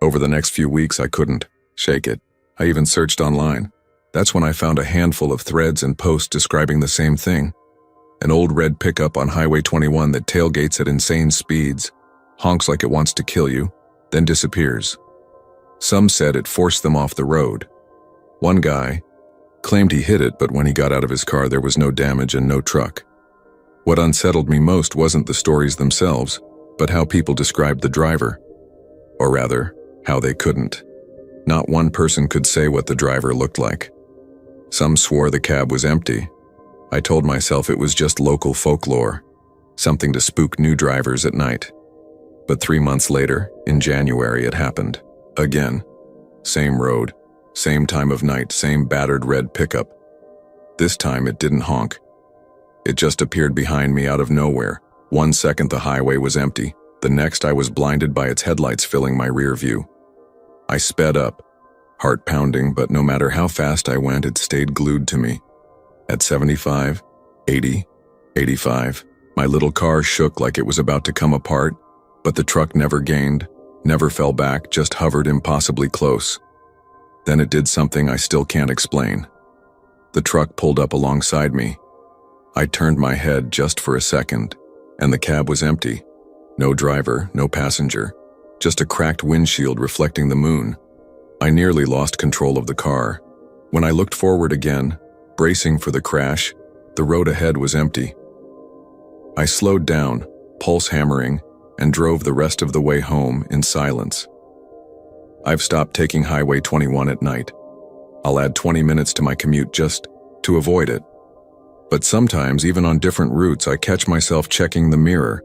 Over the next few weeks I couldn't shake it. I even searched online. That's when I found a handful of threads and posts describing the same thing. An old red pickup on Highway 21 that tailgates at insane speeds, honks like it wants to kill you, then disappears. Some said it forced them off the road. One guy claimed he hit it, but when he got out of his car there was no damage and no truck. What unsettled me most wasn't the stories themselves, but how people described the driver. Or rather, how they couldn't. Not one person could say what the driver looked like. Some swore the cab was empty. I told myself it was just local folklore, something to spook new drivers at night. But 3 months later, in January, it happened. Again. Same road, same time of night, same battered red pickup. This time it didn't honk. It just appeared behind me out of nowhere. 1 second the highway was empty. The next I was blinded by its headlights filling my rear view. I sped up, heart pounding, but no matter how fast I went, it stayed glued to me. At 75, 80, 85, my little car shook like it was about to come apart, but the truck never gained, never fell back, just hovered impossibly close. Then it did something I still can't explain. The truck pulled up alongside me. I turned my head just for a second, and the cab was empty. No driver, no passenger, just a cracked windshield reflecting the moon. I nearly lost control of the car. When I looked forward again, bracing for the crash, the road ahead was empty. I slowed down, pulse hammering, and drove the rest of the way home in silence. I've stopped taking Highway 21 at night. I'll add 20 minutes to my commute just to avoid it. But sometimes, even on different routes, I catch myself checking the mirror,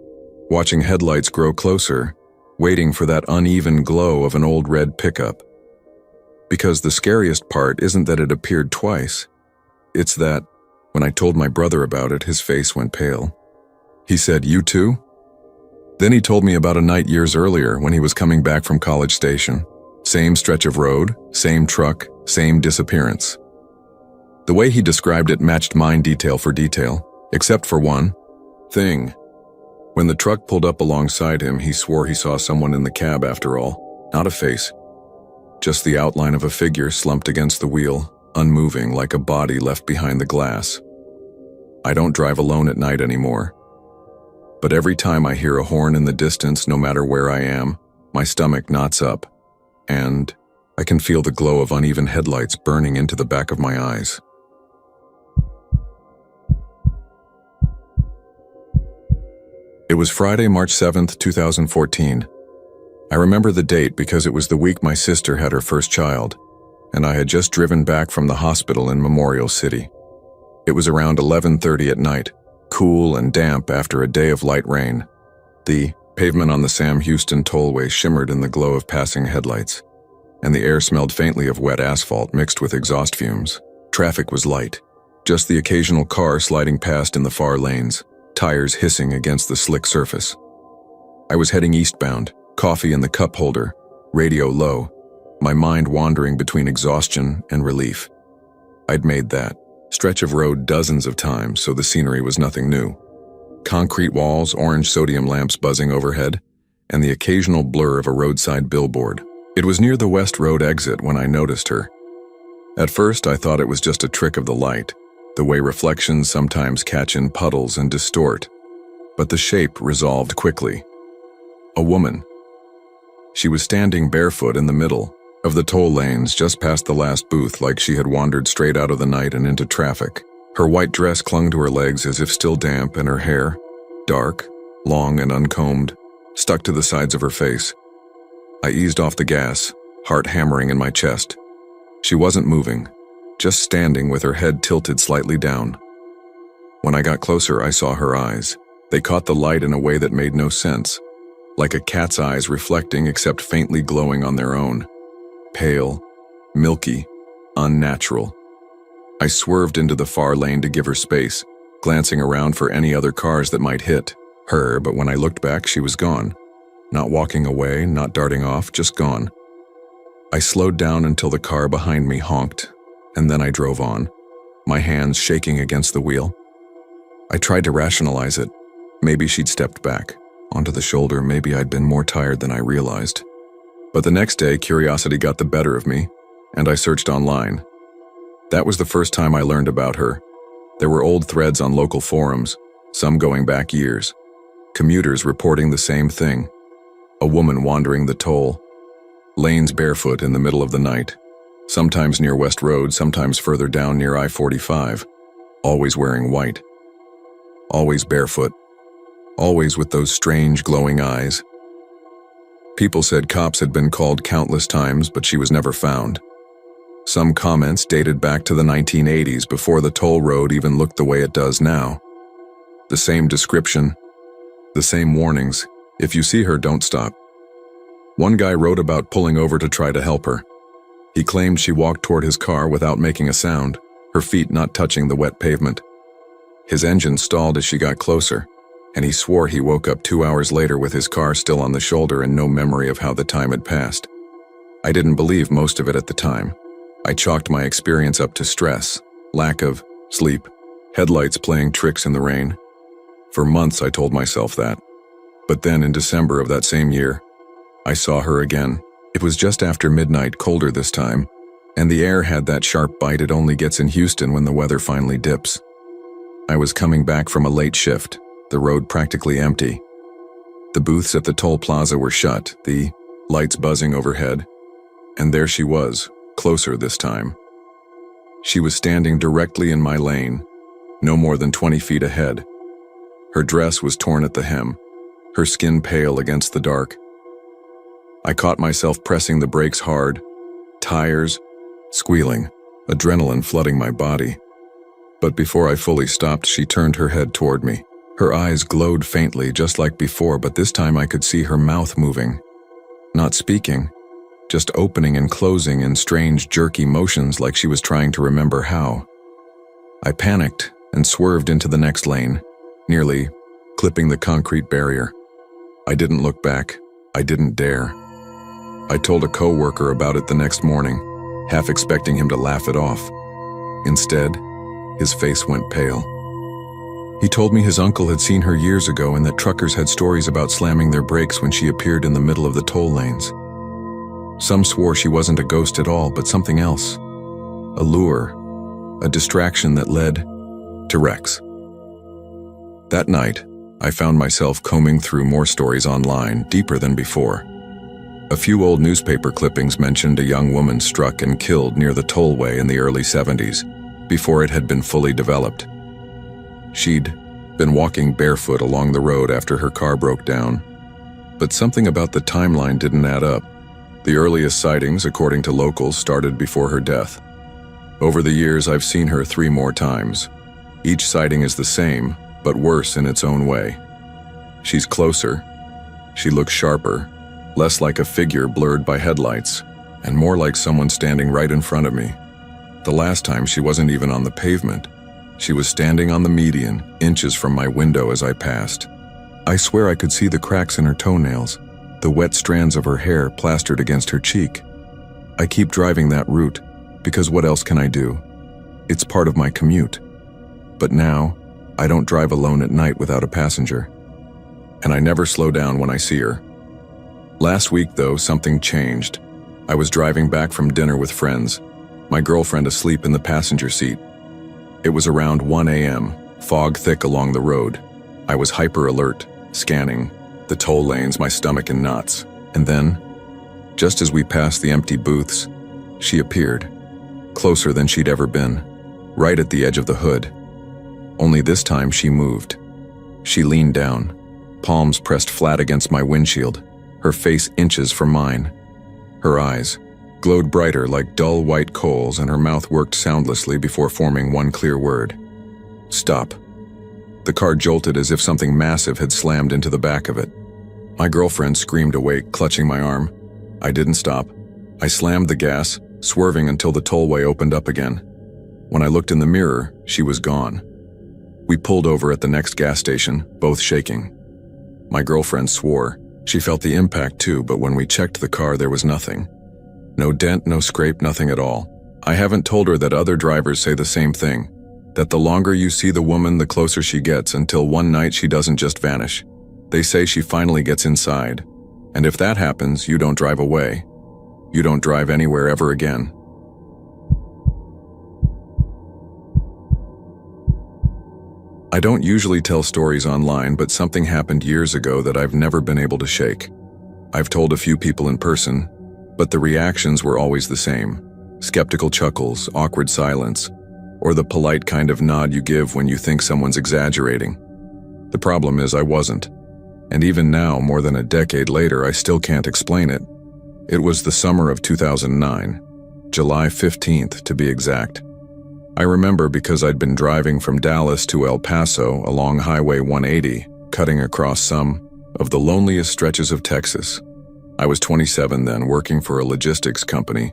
watching headlights grow closer, waiting for that uneven glow of an old red pickup. Because the scariest part isn't that it appeared twice. It's that, when I told my brother about it, his face went pale. He said, "You too?" Then he told me about a night years earlier when he was coming back from College Station. Same stretch of road, same truck, same disappearance. The way he described it matched mine detail for detail, except for one thing. When the truck pulled up alongside him, he swore he saw someone in the cab after all, not a face. Just the outline of a figure slumped against the wheel, unmoving like a body left behind the glass. I don't drive alone at night anymore. But every time I hear a horn in the distance, no matter where I am, my stomach knots up, and I can feel the glow of uneven headlights burning into the back of my eyes. It was Friday, March 7th, 2014. I remember the date because it was the week my sister had her first child, and I had just driven back from the hospital in Memorial City. It was around 11:30 at night, cool and damp after a day of light rain. The pavement on the Sam Houston tollway shimmered in the glow of passing headlights, and the air smelled faintly of wet asphalt mixed with exhaust fumes. Traffic was light, just the occasional car sliding past in the far lanes, tires hissing against the slick surface. I was heading eastbound, coffee in the cup holder, radio low, my mind wandering between exhaustion and relief. I'd made that stretch of road dozens of times, so the scenery was nothing new. Concrete walls, orange sodium lamps buzzing overhead, and the occasional blur of a roadside billboard. It was near the West Road exit when I noticed her. At first, I thought it was just a trick of the light, the way reflections sometimes catch in puddles and distort. But the shape resolved quickly. A woman. She was standing barefoot in the middle of the toll lanes just past the last booth, like she had wandered straight out of the night and into traffic. Her white dress clung to her legs as if still damp, and her hair, dark, long and uncombed, stuck to the sides of her face. I eased off the gas, heart hammering in my chest. She wasn't moving, just standing with her head tilted slightly down. When I got closer, I saw her eyes. They caught the light in a way that made no sense, like a cat's eyes reflecting except faintly glowing on their own. Pale, milky, unnatural. I swerved into the far lane to give her space, glancing around for any other cars that might hit her, but when I looked back, she was gone. Not walking away, not darting off, just gone. I slowed down until the car behind me honked, and then I drove on, my hands shaking against the wheel. I tried to rationalize it. Maybe she'd stepped back, onto the shoulder, maybe I'd been more tired than I realized. But the next day, curiosity got the better of me, and I searched online. That was the first time I learned about her. There were old threads on local forums, some going back years. Commuters reporting the same thing. A woman wandering the toll. Lanes barefoot in the middle of the night. Sometimes near West Road, sometimes further down near I-45. Always wearing white. Always barefoot. Always with those strange glowing eyes. People said cops had been called countless times, but she was never found. Some comments dated back to the 1980s, before the toll road even looked the way it does now. The same description, the same warnings. If you see her, don't stop. One guy wrote about pulling over to try to help her. He claimed she walked toward his car without making a sound, her feet not touching the wet pavement. His engine stalled as she got closer, and he swore he woke up 2 hours later with his car still on the shoulder and no memory of how the time had passed. I didn't believe most of it at the time. I chalked my experience up to stress, lack of sleep, headlights playing tricks in the rain. For months I told myself that. But then in December of that same year, I saw her again. It was just after midnight, colder this time, And the air had that sharp bite it only gets in Houston when the weather finally dips. I was coming back from a late shift, the road practically empty. The booths at the toll plaza were shut, the lights buzzing overhead, and there she was, closer this time. She was standing directly in my lane, no more than 20 feet ahead. Her dress was torn at the hem, her skin pale against the dark. I caught myself pressing the brakes hard, tires squealing, adrenaline flooding my body. But before I fully stopped, she turned her head toward me. Her eyes glowed faintly, just like before, but this time I could see her mouth moving. Not speaking, just opening and closing in strange, jerky motions like she was trying to remember how. I panicked and swerved into the next lane, nearly clipping the concrete barrier. I didn't look back. I didn't dare. I told a coworker about it the next morning, half expecting him to laugh it off. Instead, his face went pale. He told me his uncle had seen her years ago and that truckers had stories about slamming their brakes when she appeared in the middle of the toll lanes. Some swore she wasn't a ghost at all, but something else. A lure, a distraction that led to wrecks. That night, I found myself combing through more stories online, deeper than before. A few old newspaper clippings mentioned a young woman struck and killed near the tollway in the early 70s, before it had been fully developed. She'd been walking barefoot along the road after her car broke down. But something about the timeline didn't add up. The earliest sightings, according to locals, started before her death. Over the years, I've seen her 3 more times. Each sighting is the same, but worse in its own way. She's closer. She looks sharper, less like a figure blurred by headlights, and more like someone standing right in front of me. The last time she wasn't even on the pavement. She was standing on the median, inches from my window as I passed. I swear I could see the cracks in her toenails, the wet strands of her hair plastered against her cheek. I keep driving that route, because what else can I do? It's part of my commute. But now, I don't drive alone at night without a passenger. And I never slow down when I see her. Last week, though, something changed. I was driving back from dinner with friends, my girlfriend asleep in the passenger seat. It was around 1 a.m., fog thick along the road. I was hyper alert, scanning the toll lanes, my stomach in knots. And then, just as we passed the empty booths, she appeared, closer than she'd ever been, right at the edge of the hood. Only this time she moved. She leaned down, palms pressed flat against my windshield, her face inches from mine. Her eyes glowed brighter like dull white coals, and her mouth worked soundlessly before forming one clear word. Stop. The car jolted as if something massive had slammed into the back of it. My girlfriend screamed awake, clutching my arm. I didn't stop. I slammed the gas, swerving until the tollway opened up again. When I looked in the mirror, she was gone. We pulled over at the next gas station, both shaking. My girlfriend swore. She felt the impact too, but when we checked the car, there was nothing. No dent, no scrape, nothing at all. I haven't told her that other drivers say the same thing, that the longer you see the woman, the closer she gets, until one night she doesn't just vanish. They say she finally gets inside, and if that happens, you don't drive away. You don't drive anywhere ever again. I don't usually tell stories online, but something happened years ago that I've never been able to shake. I've told a few people in person, but the reactions were always the same. Skeptical chuckles, awkward silence, or the polite kind of nod you give when you think someone's exaggerating. The problem is I wasn't. And even now, more than a decade later, I still can't explain it. It was the summer of 2009, July 15th to be exact. I remember because I'd been driving from Dallas to El Paso along Highway 180, cutting across some of the loneliest stretches of Texas. I was 27 then, working for a logistics company.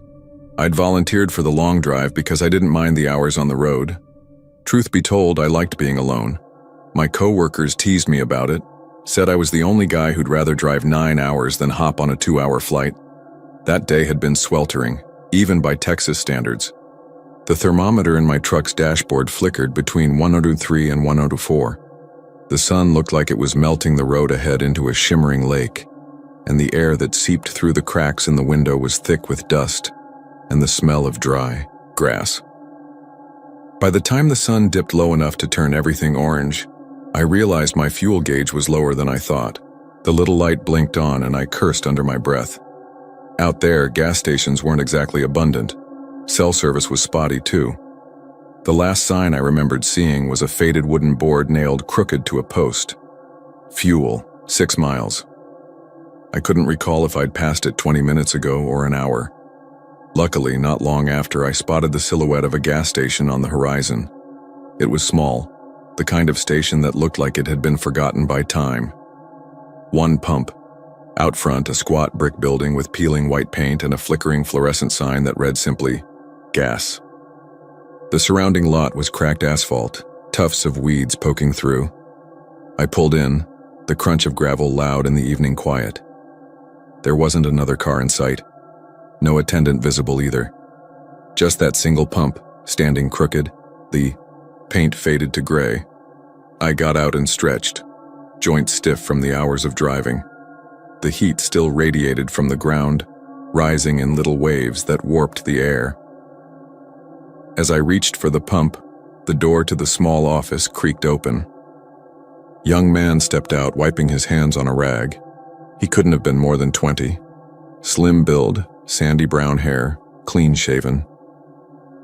I'd volunteered for the long drive because I didn't mind the hours on the road. Truth be told, I liked being alone. My coworkers teased me about it, said I was the only guy who'd rather drive 9 hours than hop on a 2-hour flight. That day had been sweltering, even by Texas standards. The thermometer in my truck's dashboard flickered between 103 and 104. The sun looked like it was melting the road ahead into a shimmering lake, and the air that seeped through the cracks in the window was thick with dust, and the smell of dry grass. By the time the sun dipped low enough to turn everything orange, I realized my fuel gauge was lower than I thought. The little light blinked on and I cursed under my breath. Out there, gas stations weren't exactly abundant. Cell service was spotty too. The last sign I remembered seeing was a faded wooden board nailed crooked to a post. Fuel, 6 miles. I couldn't recall if I'd passed it 20 minutes ago or an hour. Luckily, not long after, I spotted the silhouette of a gas station on the horizon. It was small, the kind of station that looked like it had been forgotten by time. One pump. Out front, a squat brick building with peeling white paint and a flickering fluorescent sign that read simply, gas. The surrounding lot was cracked asphalt, tufts of weeds poking through. I pulled in, the crunch of gravel loud in the evening quiet. There wasn't another car in sight. No attendant visible either. Just that single pump, standing crooked, the paint faded to gray. I got out and stretched, joints stiff from the hours of driving. The heat still radiated from the ground, rising in little waves that warped the air. As I reached for the pump, the door to the small office creaked open. Young man stepped out, wiping his hands on a rag. He couldn't have been more than 20. Slim build, sandy brown hair, clean-shaven.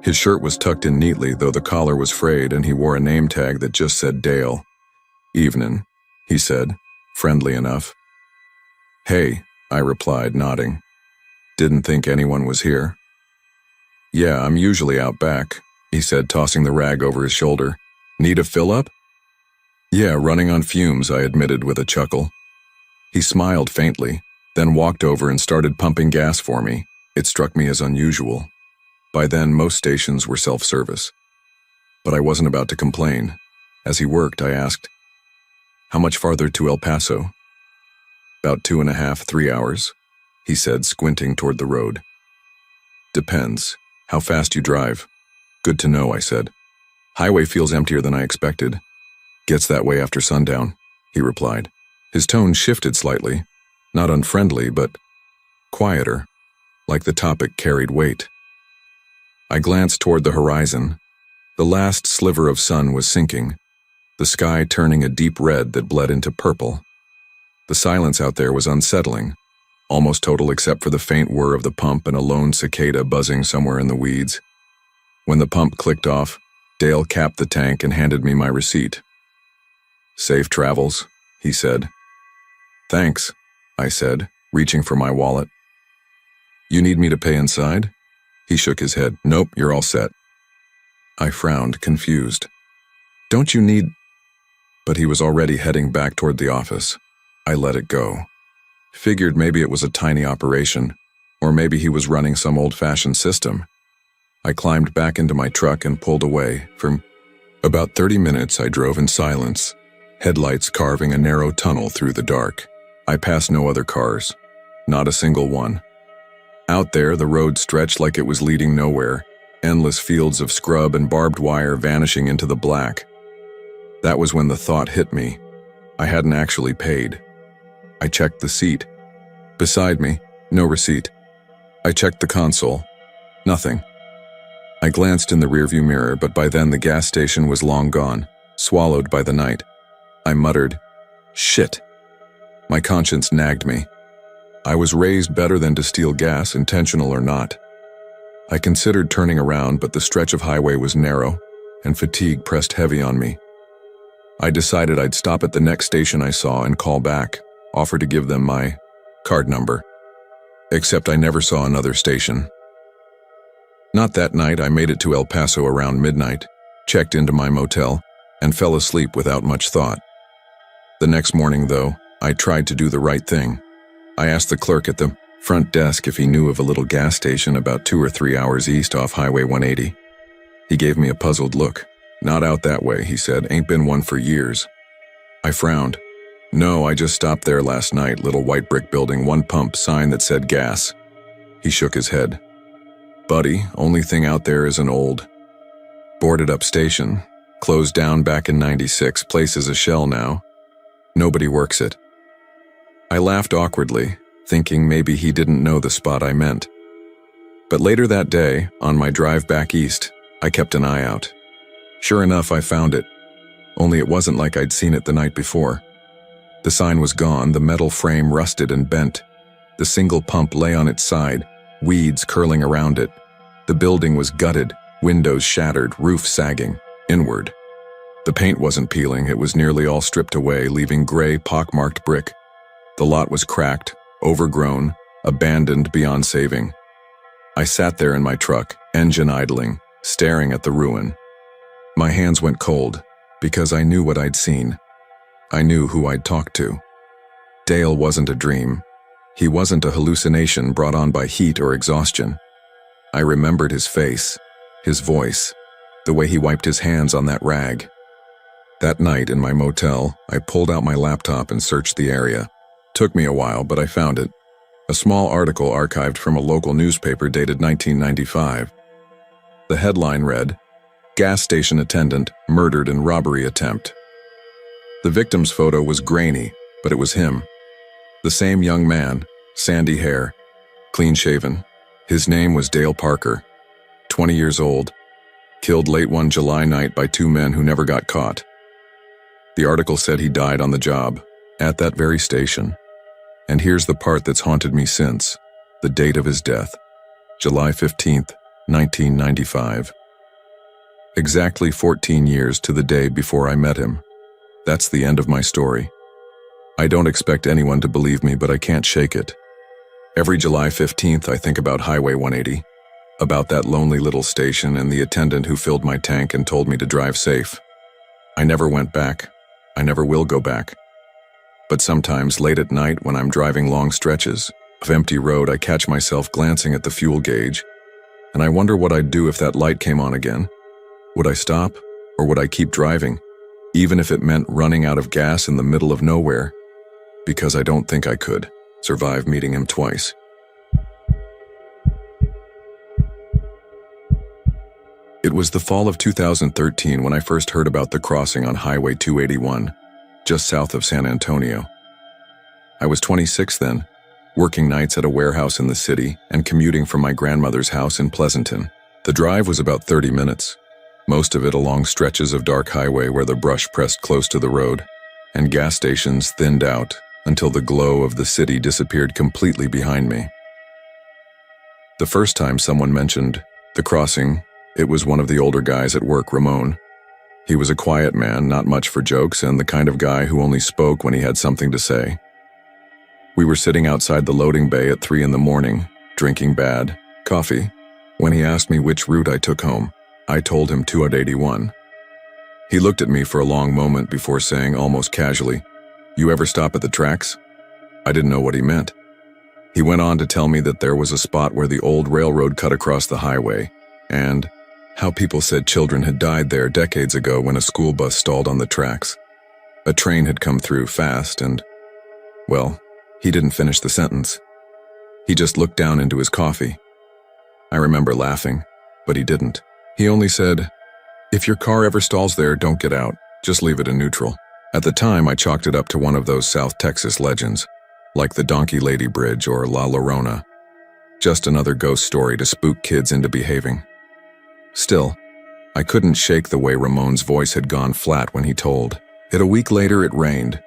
His shirt was tucked in neatly, though the collar was frayed, and he wore a name tag that just said Dale. "Evenin'," he said, friendly enough. "Hey," I replied, nodding. "Didn't think anyone was here." "Yeah, I'm usually out back," he said, tossing the rag over his shoulder. "Need a fill-up?" "Yeah, running on fumes," I admitted with a chuckle. He smiled faintly, then walked over and started pumping gas for me. It struck me as unusual. By then, most stations were self-service. But I wasn't about to complain. As he worked, I asked, "How much farther to El Paso?" "About 2.5, 3 hours," he said, squinting toward the road. "Depends. How fast you drive." "Good to know," I said. "Highway feels emptier than I expected." "Gets that way after sundown," he replied. His tone shifted slightly, not unfriendly, but quieter, like the topic carried weight. I glanced toward the horizon. The last sliver of sun was sinking, the sky turning a deep red that bled into purple. The silence out there was unsettling, almost total except for the faint whir of the pump and a lone cicada buzzing somewhere in the weeds. When the pump clicked off, Dale capped the tank and handed me my receipt. "Safe travels," he said. "Thanks," I said, reaching for my wallet. "You need me to pay inside?" He shook his head. "Nope, you're all set." I frowned, confused. "Don't you need—" But he was already heading back toward the office. I let it go. Figured maybe it was a tiny operation, or maybe he was running some old-fashioned system. I climbed back into my truck and pulled away. For about 30 minutes I drove in silence, headlights carving a narrow tunnel through the dark. I passed no other cars, not a single one. Out there, the road stretched like it was leading nowhere, endless fields of scrub and barbed wire vanishing into the black. That was when the thought hit me. I hadn't actually paid. I checked the seat. Beside me, no receipt. I checked the console. Nothing. I glanced in the rearview mirror, but by then the gas station was long gone, swallowed by the night. I muttered, "Shit." My conscience nagged me. I was raised better than to steal gas, intentional or not. I considered turning around, but the stretch of highway was narrow, and fatigue pressed heavy on me. I decided I'd stop at the next station I saw and call back, offer to give them my card number. Except I never saw another station. Not that night. I made it to El Paso around midnight, checked into my motel, and fell asleep without much thought. The next morning, though, I tried to do the right thing. I asked the clerk at the front desk if he knew of a little gas station about 2 or 3 hours east off Highway 180. He gave me a puzzled look. "Not out that way," he said. "Ain't been one for years." I frowned. "No, I just stopped there last night. Little white brick building, one pump, sign that said gas." He shook his head. "Buddy, only thing out there is an old, boarded up station. Closed down back in '96. Place is a shell now. Nobody works it." I laughed awkwardly, thinking maybe he didn't know the spot I meant. But later that day, on my drive back east, I kept an eye out. Sure enough, I found it. Only it wasn't like I'd seen it the night before. The sign was gone, the metal frame rusted and bent. The single pump lay on its side, weeds curling around it. The building was gutted, windows shattered, roof sagging, inward. The paint wasn't peeling, it was nearly all stripped away, leaving gray, pockmarked brick. The lot was cracked, overgrown, abandoned beyond saving. I sat there in my truck, engine idling, staring at the ruin. My hands went cold, because I knew what I'd seen. I knew who I'd talked to. Dale wasn't a dream. He wasn't a hallucination brought on by heat or exhaustion. I remembered his face, his voice, the way he wiped his hands on that rag. That night in my motel, I pulled out my laptop and searched the area. Took me a while, but I found it. A small article archived from a local newspaper dated 1995. The headline read, "Gas station attendant murdered in robbery attempt." The victim's photo was grainy, but it was him. The same young man, sandy hair, clean-shaven. His name was Dale Parker, 20 years old, killed late one July night by two men who never got caught. The article said he died on the job, at that very station. And here's the part that's haunted me since, the date of his death, July 15th, 1995. Exactly 14 years to the day before I met him. That's the end of my story. I don't expect anyone to believe me, but I can't shake it. Every July 15th, I think about Highway 180, about that lonely little station and the attendant who filled my tank and told me to drive safe. I never went back. I never will go back. But sometimes, late at night, when I'm driving long stretches of empty road, I catch myself glancing at the fuel gauge, and I wonder what I'd do if that light came on again. Would I stop, or would I keep driving, even if it meant running out of gas in the middle of nowhere? Because I don't think I could survive meeting him twice. It was the fall of 2013 when I first heard about the crossing on Highway 281, just south of San Antonio. I was 26 then, working nights at a warehouse in the city and commuting from my grandmother's house in Pleasanton. The drive was about 30 minutes, most of it along stretches of dark highway where the brush pressed close to the road, and gas stations thinned out until the glow of the city disappeared completely behind me. The first time someone mentioned the crossing, it was one of the older guys at work, Ramon. He was a quiet man, not much for jokes, and the kind of guy who only spoke when he had something to say. We were sitting outside the loading bay at 3 a.m, drinking bad coffee, when he asked me which route I took home. I told him 281. He looked at me for a long moment before saying almost casually, "You ever stop at the tracks?" I didn't know what he meant. He went on to tell me that there was a spot where the old railroad cut across the highway, and how people said children had died there decades ago when a school bus stalled on the tracks. A train had come through fast and, well, he didn't finish the sentence. He just looked down into his coffee. I remember laughing, but he didn't. He only said, "If your car ever stalls there, don't get out. Just leave it in neutral." At the time, I chalked it up to one of those South Texas legends, like the Donkey Lady Bridge or La Llorona. Just another ghost story to spook kids into behaving. Still, I couldn't shake the way Ramon's voice had gone flat when he told it. A week later, it rained.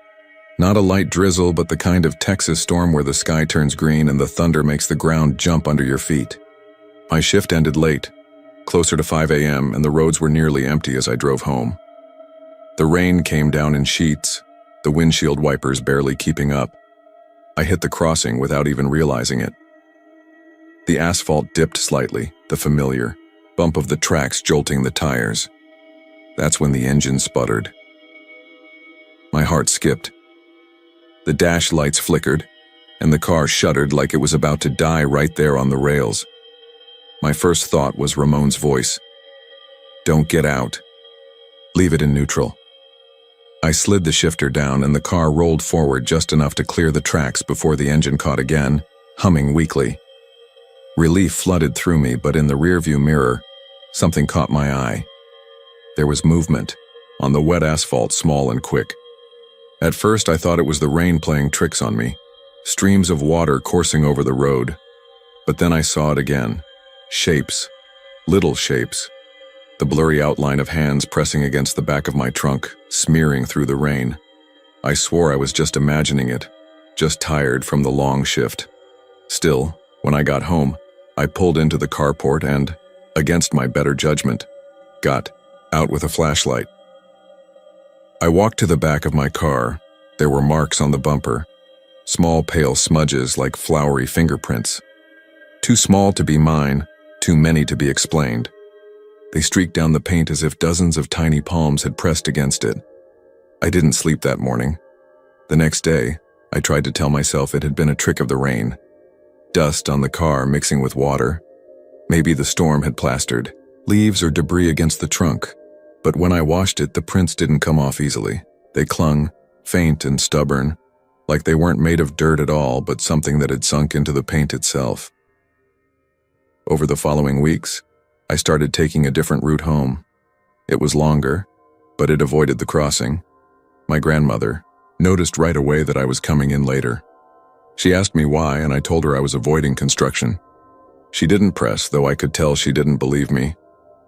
Not a light drizzle, but the kind of Texas storm where the sky turns green and the thunder makes the ground jump under your feet. My shift ended late, closer to 5 a.m., and the roads were nearly empty as I drove home. The rain came down in sheets, the windshield wipers barely keeping up. I hit the crossing without even realizing it. The asphalt dipped slightly, the familiar bump of the tracks jolting the tires. That's when the engine sputtered. My heart skipped. The dash lights flickered, and the car shuddered like it was about to die right there on the rails. My first thought was Ramon's voice. "Don't get out. Leave it in neutral." I slid the shifter down and the car rolled forward just enough to clear the tracks before the engine caught again, humming weakly. Relief flooded through me, but in the rearview mirror, something caught my eye. There was movement, on the wet asphalt, small and quick. At first I thought it was the rain playing tricks on me, streams of water coursing over the road. But then I saw it again, Shapes. Little shapes. The blurry outline of hands pressing against the back of my trunk, smearing through the rain. I swore I was just imagining it, just tired from the long shift. Still, when I got home, I pulled into the carport and, against my better judgment, got out with a flashlight. I walked to the back of my car. There were marks on the bumper, small pale smudges like flowery fingerprints. Too small to be mine, too many to be explained. They streaked down the paint as if dozens of tiny palms had pressed against it. I didn't sleep that morning. The next day, I tried to tell myself it had been a trick of the rain. Dust on the car mixing with water. Maybe the storm had plastered leaves or debris against the trunk. But when I washed it, the prints didn't come off easily. They clung, faint and stubborn, like they weren't made of dirt at all, but something that had sunk into the paint itself. Over the following weeks, I started taking a different route home. It was longer, but it avoided the crossing. My grandmother noticed right away that I was coming in later. She asked me why, and I told her I was avoiding construction. She didn't press, though I could tell she didn't believe me.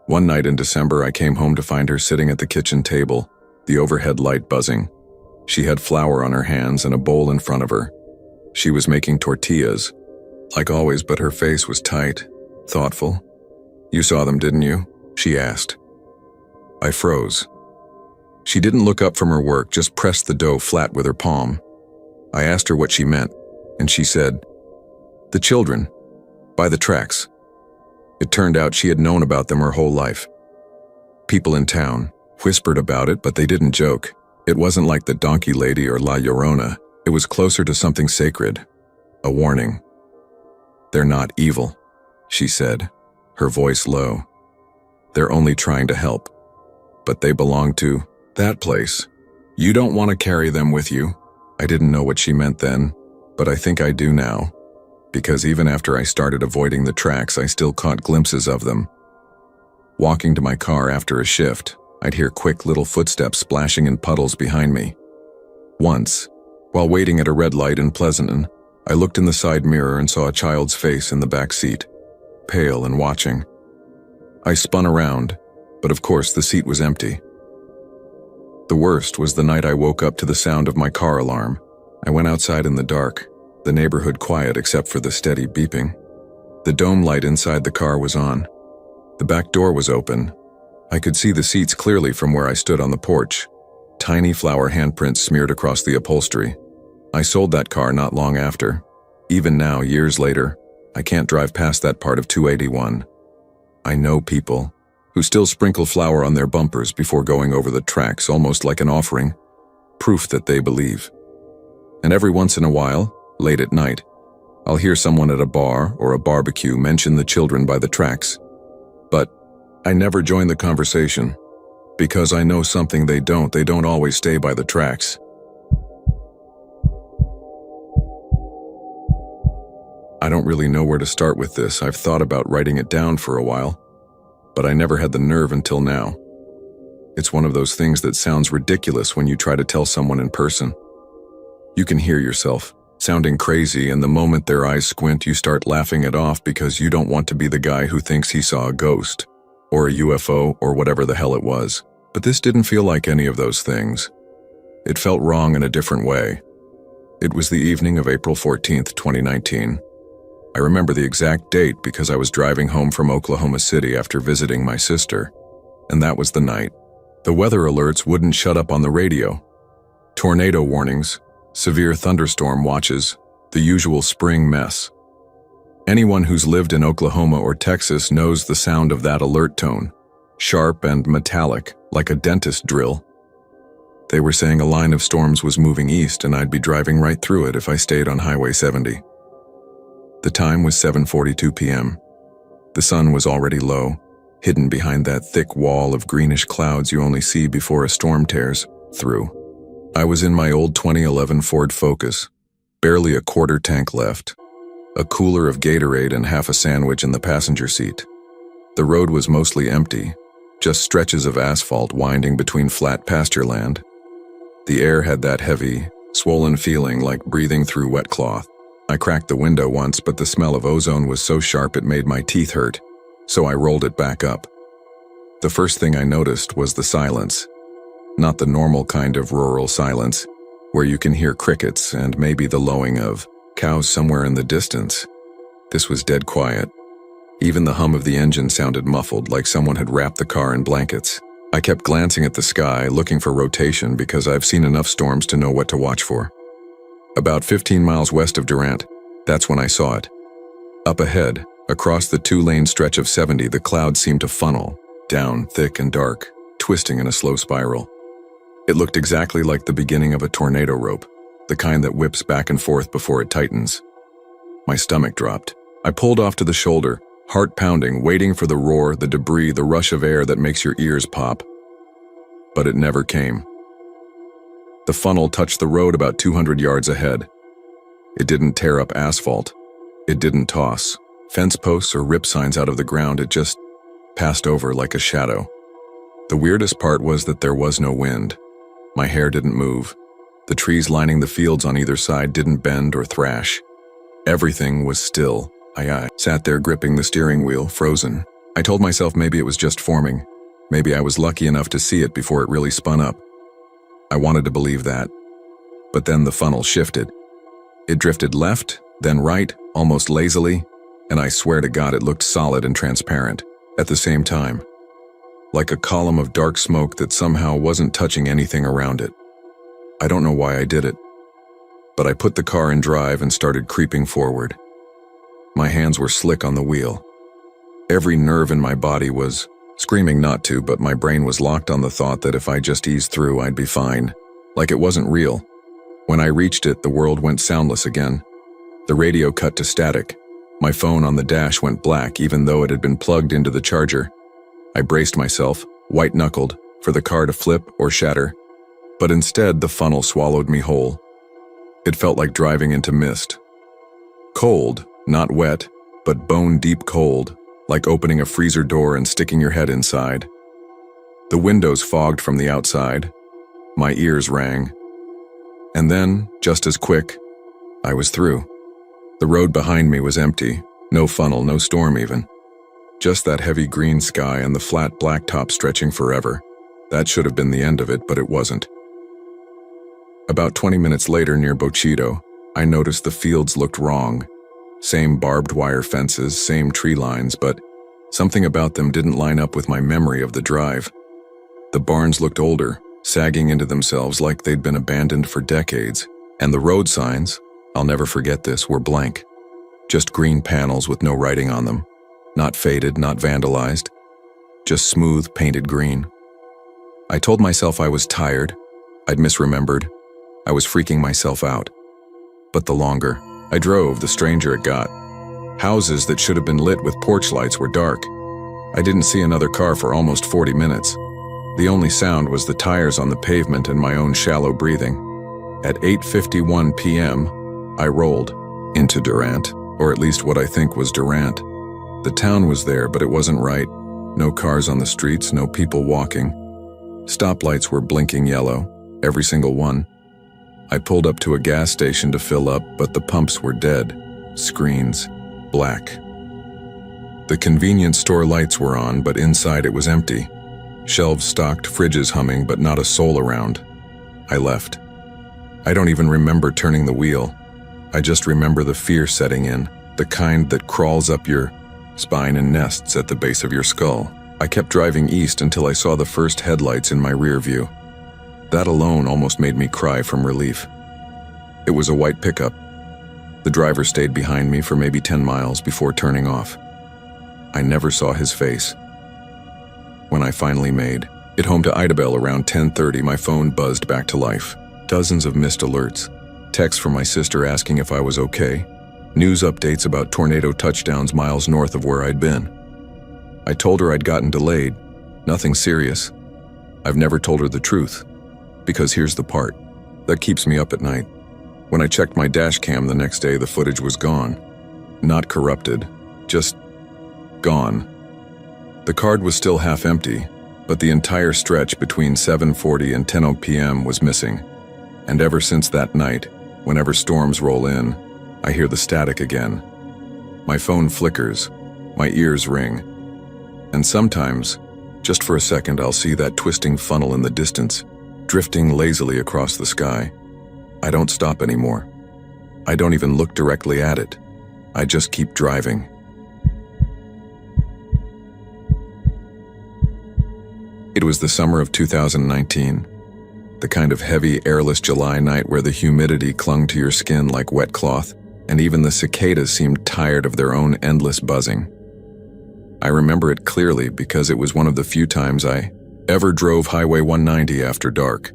One night in December, I came home to find her sitting at the kitchen table, the overhead light buzzing. She had flour on her hands and a bowl in front of her. She was making tortillas, like always, but her face was tight, thoughtful. "You saw them, didn't you?" she asked. I froze. She didn't look up from her work, just pressed the dough flat with her palm. I asked her what she meant, and she said, "The children, by the tracks." It turned out she had known about them her whole life. People in town whispered about it, but they didn't joke. It wasn't like the Donkey Lady or La Llorona. It was closer to something sacred, a warning. "They're not evil," she said, her voice low. "They're only trying to help. But they belong to that place. You don't want to carry them with you." I didn't know what she meant then, but I think I do now. Because even after I started avoiding the tracks, I still caught glimpses of them. Walking to my car after a shift, I'd hear quick little footsteps splashing in puddles behind me. Once, while waiting at a red light in Pleasanton, I looked in the side mirror and saw a child's face in the back seat, pale and watching. I spun around, but of course the seat was empty. The worst was the night I woke up to the sound of my car alarm. I went outside in the dark, the neighborhood quiet except for the steady beeping. The dome light inside the car was on. The back door was open. I could see the seats clearly from where I stood on the porch. Tiny flower handprints smeared across the upholstery. I sold that car not long after. Even now, years later, I can't drive past that part of 281. I know people who still sprinkle flour on their bumpers before going over the tracks, almost like an offering, proof that they believe. And every once in a while, late at night, I'll hear someone at a bar or a barbecue mention the children by the tracks. But I never join the conversation, because I know something they don't always stay by the tracks. I don't really know where to start with this. I've thought about writing it down for a while, but I never had the nerve until now. It's one of those things that sounds ridiculous when you try to tell someone in person. You can hear yourself sounding crazy, and the moment their eyes squint, you start laughing it off because you don't want to be the guy who thinks he saw a ghost, or a UFO, or whatever the hell it was. But this didn't feel like any of those things. It felt wrong in a different way. It was the evening of April 14th, 2019. I remember the exact date because I was driving home from Oklahoma City after visiting my sister, and that was the night. The weather alerts wouldn't shut up on the radio. Tornado warnings, severe thunderstorm watches, the usual spring mess. Anyone who's lived in Oklahoma or Texas knows the sound of that alert tone, sharp and metallic, like a dentist drill. They were saying a line of storms was moving east and I'd be driving right through it if I stayed on Highway 70. The time was 7:42 p.m. The sun was already low, hidden behind that thick wall of greenish clouds you only see before a storm tears through. I was in my old 2011 Ford Focus, barely a quarter tank left, a cooler of Gatorade and half a sandwich in the passenger seat. The road was mostly empty, just stretches of asphalt winding between flat pasture land. The air had that heavy, swollen feeling like breathing through wet cloth. I cracked the window once, but the smell of ozone was so sharp it made my teeth hurt. so I rolled it back up. The first thing I noticed was the silence. Not the normal kind of rural silence, where you can hear crickets and maybe the lowing of cows somewhere in the distance. This was dead quiet. Even the hum of the engine sounded muffled, like someone had wrapped the car in blankets. I kept glancing at the sky, looking for rotation because I've seen enough storms to know what to watch for. About 15 miles west of Durant, that's when I saw it. Up ahead, across the two-lane stretch of 70, the clouds seemed to funnel, down, thick and dark, twisting in a slow spiral. It looked exactly like the beginning of a tornado rope, the kind that whips back and forth before it tightens. My stomach dropped. I pulled off to the shoulder, heart pounding, waiting for the roar, the debris, the rush of air that makes your ears pop. But it never came. The funnel touched the road about 200 yards ahead. It didn't tear up asphalt. It didn't toss fence posts or rip signs out of the ground. It just passed over like a shadow. The weirdest part was that there was no wind. My hair didn't move. The trees lining the fields on either side didn't bend or thrash. Everything was still. I sat there gripping the steering wheel, frozen. I told myself maybe it was just forming. Maybe I was lucky enough to see it before it really spun up. I wanted to believe that. But then the funnel shifted. It drifted left, then right, almost lazily, and I swear to God it looked solid and transparent at the same time. Like a column of dark smoke that somehow wasn't touching anything around it. I don't know why I did it, but I put the car in drive and started creeping forward. My hands were slick on the wheel. Every nerve in my body was screaming not to, but my brain was locked on the thought that if I just eased through, I'd be fine. Like it wasn't real. When I reached it, the world went soundless again. The radio cut to static. My phone on the dash went black, even though it had been plugged into the charger. I braced myself, white-knuckled, for the car to flip or shatter. But instead, the funnel swallowed me whole. It felt like driving into mist. Cold. Not wet, but bone-deep cold, like opening a freezer door and sticking your head inside. The windows fogged from the outside. My ears rang. And then, just as quick, I was through. The road behind me was empty, no funnel, no storm even. Just that heavy green sky and the flat blacktop stretching forever. That should have been the end of it, but it wasn't. About 20 minutes later near Bochito, I noticed the fields looked wrong. Same barbed wire fences, same tree lines, but something about them didn't line up with my memory of the drive. The barns looked older, sagging into themselves like they'd been abandoned for decades, and the road signs, I'll never forget this, were blank. Just green panels with no writing on them. Not faded, not vandalized. Just smooth, painted green. I told myself I was tired. I'd misremembered. I was freaking myself out. But the longer I drove, the stranger it got. Houses that should have been lit with porch lights were dark. I didn't see another car for almost 40 minutes. The only sound was the tires on the pavement and my own shallow breathing. At 8:51 p.m., I rolled into Durant, or at least what I think was Durant. The town was there, but it wasn't right. No cars on the streets, no people walking. Stoplights were blinking yellow, every single one. I pulled up to a gas station to fill up, but the pumps were dead. Screens, black. The convenience store lights were on, but inside it was empty. Shelves stocked, fridges humming, but not a soul around. I left. I don't even remember turning the wheel. I just remember the fear setting in, the kind that crawls up your spine and nests at the base of your skull. I kept driving east until I saw the first headlights in my rear view. That alone almost made me cry from relief. It was a white pickup. The driver stayed behind me for maybe 10 miles before turning off. I never saw his face. When I finally made it home to Idabel around 10:30, my phone buzzed back to life. Dozens of missed alerts. Texts from my sister asking if I was okay. News updates about tornado touchdowns miles north of where I'd been. I told her I'd gotten delayed. Nothing serious. I've never told her the truth. Because here's the part that keeps me up at night. When I checked my dash cam the next day, the footage was gone. Not corrupted, just gone. The card was still half empty, but the entire stretch between 7:40 and 10:00 p.m. was missing. And ever since that night, whenever storms roll in, I hear the static again. My phone flickers, my ears ring, And sometimes, just for a second, I'll see that twisting funnel in the distance, drifting lazily across the sky. I don't stop anymore. I don't even look directly at it. I just keep driving. It was the summer of 2019, the kind of heavy, airless July night where the humidity clung to your skin like wet cloth, and even the cicadas seemed tired of their own endless buzzing. I remember it clearly because it was one of the few times I ever drove Highway 190 after dark.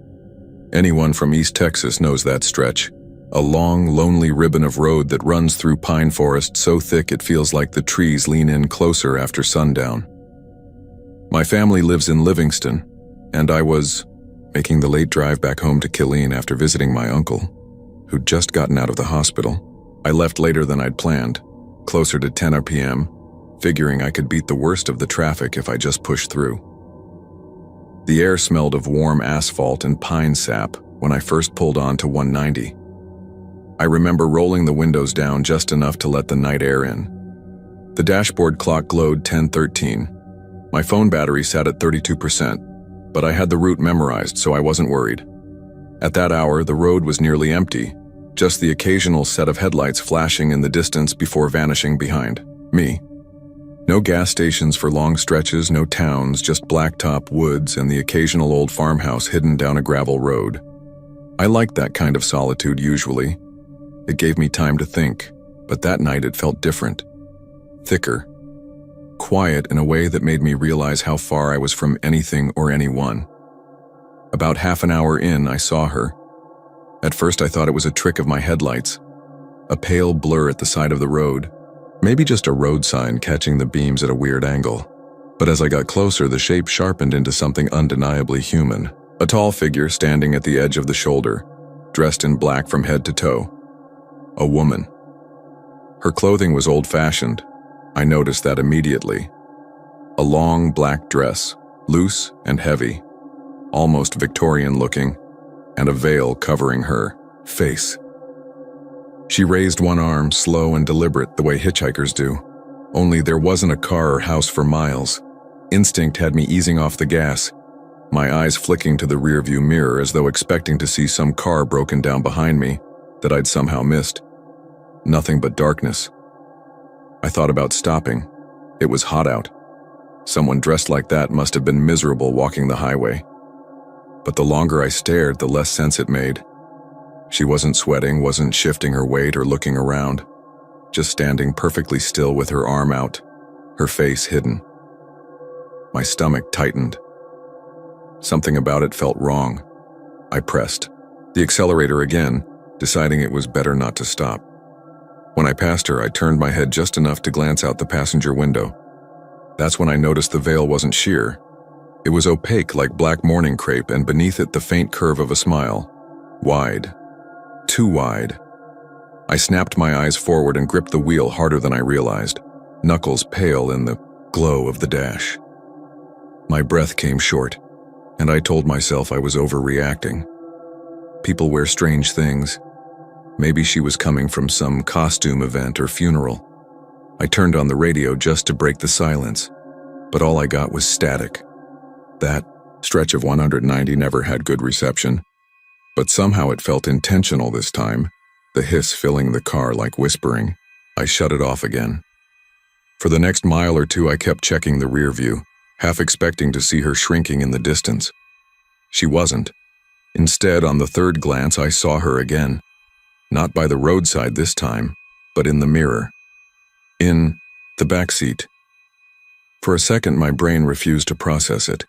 Anyone from East Texas knows that stretch, a long, lonely ribbon of road that runs through pine forest so thick it feels like the trees lean in closer after sundown. My family lives in Livingston, and I was making the late drive back home to Killeen after visiting my uncle, who'd just gotten out of the hospital. I left later than I'd planned, closer to 10 p.m., figuring I could beat the worst of the traffic if I just pushed through. The air smelled of warm asphalt and pine sap when I first pulled on to 190. I remember rolling the windows down just enough to let the night air in. The dashboard clock glowed 10:13. My phone battery sat at 32%, but I had the route memorized, so I wasn't worried. At that hour, the road was nearly empty, just the occasional set of headlights flashing in the distance before vanishing behind me. No gas stations for long stretches, no towns, just blacktop woods and the occasional old farmhouse hidden down a gravel road. I liked that kind of solitude usually. It gave me time to think, but that night it felt different. Thicker. Quiet in a way that made me realize how far I was from anything or anyone. About half an hour in, I saw her. At first I thought it was a trick of my headlights. A pale blur at the side of the road. Maybe just a road sign catching the beams at a weird angle. But as I got closer, the shape sharpened into something undeniably human. A tall figure standing at the edge of the shoulder, dressed in black from head to toe. A woman. Her clothing was old-fashioned. I noticed that immediately. A long black dress, loose and heavy, almost Victorian-looking, and a veil covering her face. She raised one arm, slow and deliberate, the way hitchhikers do. Only there wasn't a car or house for miles. Instinct had me easing off the gas, my eyes flicking to the rearview mirror as though expecting to see some car broken down behind me that I'd somehow missed. Nothing but darkness. I thought about stopping. It was hot out. Someone dressed like that must have been miserable walking the highway. But the longer I stared, the less sense it made. She wasn't sweating, wasn't shifting her weight or looking around, just standing perfectly still with her arm out, her face hidden. My stomach tightened. Something about it felt wrong. I pressed the accelerator again, deciding it was better not to stop. When I passed her, I turned my head just enough to glance out the passenger window. That's when I noticed the veil wasn't sheer. It was opaque like black mourning crepe, and beneath it the faint curve of a smile. Wide. Too wide. I snapped my eyes forward and gripped the wheel harder than I realized, knuckles pale in the glow of the dash. My breath came short, and I told myself I was overreacting. People wear strange things. Maybe she was coming from some costume event or funeral. I turned on the radio just to break the silence, but all I got was static. That stretch of 190 never had good reception, but somehow it felt intentional this time, the hiss filling the car like whispering. I shut it off again. For the next mile or two, I kept checking the rear view, half expecting to see her shrinking in the distance. She wasn't. Instead, on the third glance, I saw her again. Not by the roadside this time, but in the mirror. In the back seat. For a second, my brain refused to process it.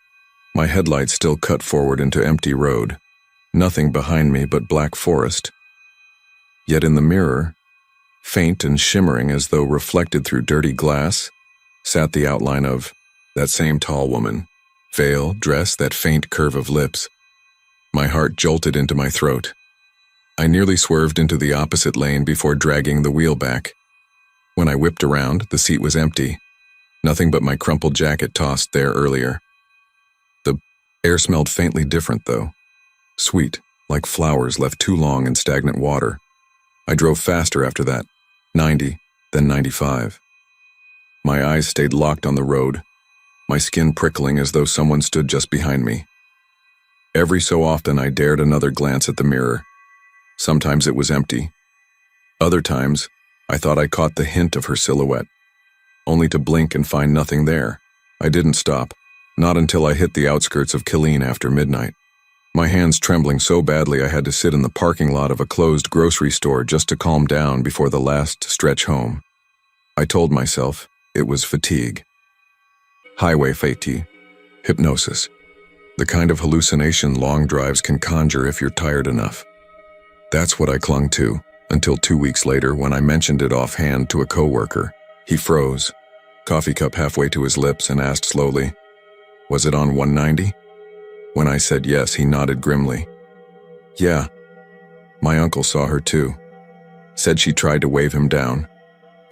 My headlights still cut forward into empty road. Nothing behind me but black forest. Yet in the mirror, faint and shimmering as though reflected through dirty glass, sat the outline of that same tall woman. Veil, dress, that faint curve of lips. My heart jolted into my throat. I nearly swerved into the opposite lane before dragging the wheel back. When I whipped around, the seat was empty. Nothing but my crumpled jacket tossed there earlier. The air smelled faintly different, though. Sweet, like flowers left too long in stagnant water. I drove faster after that, 90, then 95. My eyes stayed locked on the road. my skin prickling as though someone stood just behind me. Every so often I dared another glance at the mirror. Sometimes it was empty. Other times, I thought I caught the hint of her silhouette, only to blink and find nothing there. I didn't stop, not until I hit the outskirts of Killeen after midnight. My hands trembling so badly I had to sit in the parking lot of a closed grocery store just to calm down before the last stretch home. I told myself it was fatigue. Highway fatigue. Hypnosis. The kind of hallucination long drives can conjure if you're tired enough. That's what I clung to, until 2 weeks later when I mentioned it offhand to a coworker. He froze, coffee cup halfway to his lips, and asked slowly, "Was it on 190? When I said yes, he nodded grimly. "Yeah. My uncle saw her too. Said she tried to wave him down,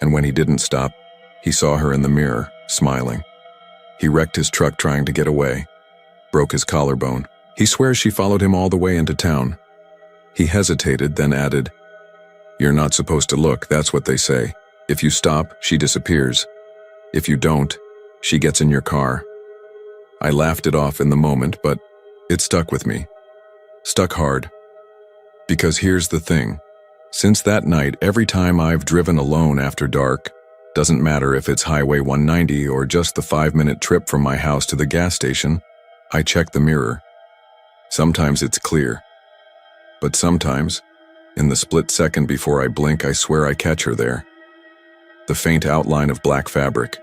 and when he didn't stop, he saw her in the mirror, smiling. He wrecked his truck trying to get away. Broke his collarbone. He swears she followed him all the way into town." He hesitated, then added, "You're not supposed to look, that's what they say. If you stop, she disappears. If you don't, she gets in your car." I laughed it off in the moment, but it stuck with me. Stuck hard. Because here's the thing. Since that night, every time I've driven alone after dark, doesn't matter if it's Highway 190 or just the 5-minute trip from my house to the gas station, I check the mirror. Sometimes it's clear. But sometimes, in the split second before I blink, I swear I catch her there. The faint outline of black fabric.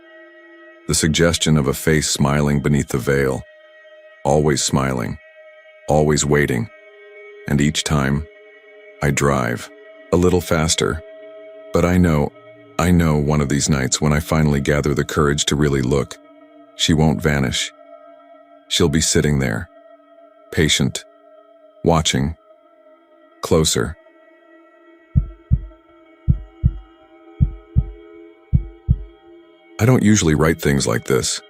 The suggestion of a face smiling beneath the veil. Always smiling. Always waiting. And each time, I drive. A little faster. But I know one of these nights when I finally gather the courage to really look, she won't vanish. She'll be sitting there. Patient. Watching. Closer. I don't usually write things like this.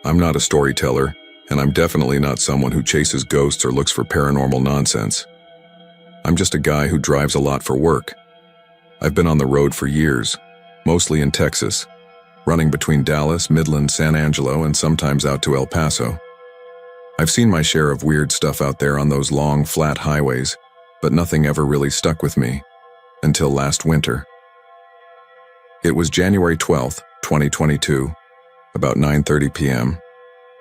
I'm not a storyteller, and I'm definitely not someone who chases ghosts or looks for paranormal nonsense. I'm just a guy who drives a lot for work. I've been on the road for years, mostly in Texas, running between Dallas, Midland, San Angelo, and sometimes out to El Paso. I've seen my share of weird stuff out there on those long, flat highways, but nothing ever really stuck with me, until last winter. It was January 12th, 2022, about 9:30 p.m.,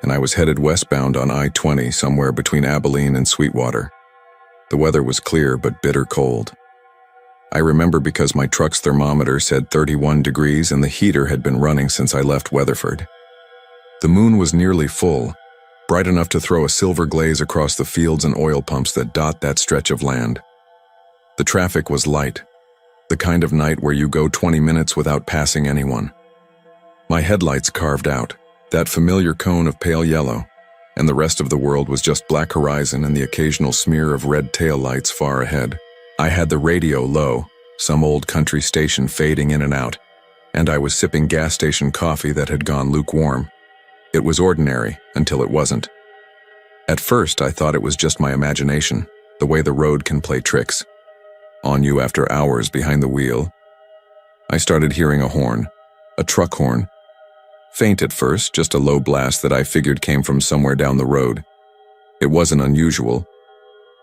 and I was headed westbound on I-20 somewhere between Abilene and Sweetwater. The weather was clear but bitter cold. I remember because my truck's thermometer said 31 degrees and the heater had been running since I left Weatherford. The moon was nearly full, bright enough to throw a silver glaze across the fields and oil pumps that dot that stretch of land. The traffic was light, the kind of night where you go 20 minutes without passing anyone. My headlights carved out, that familiar cone of pale yellow, and the rest of the world was just black horizon and the occasional smear of red taillights far ahead. I had the radio low, some old country station fading in and out, and I was sipping gas station coffee that had gone lukewarm. It was ordinary until it wasn't. At first, I thought it was just my imagination, the way the road can play tricks on you after hours behind the wheel. I started hearing a horn, a truck horn. Faint at first, just a low blast that I figured came from somewhere down the road. It wasn't unusual.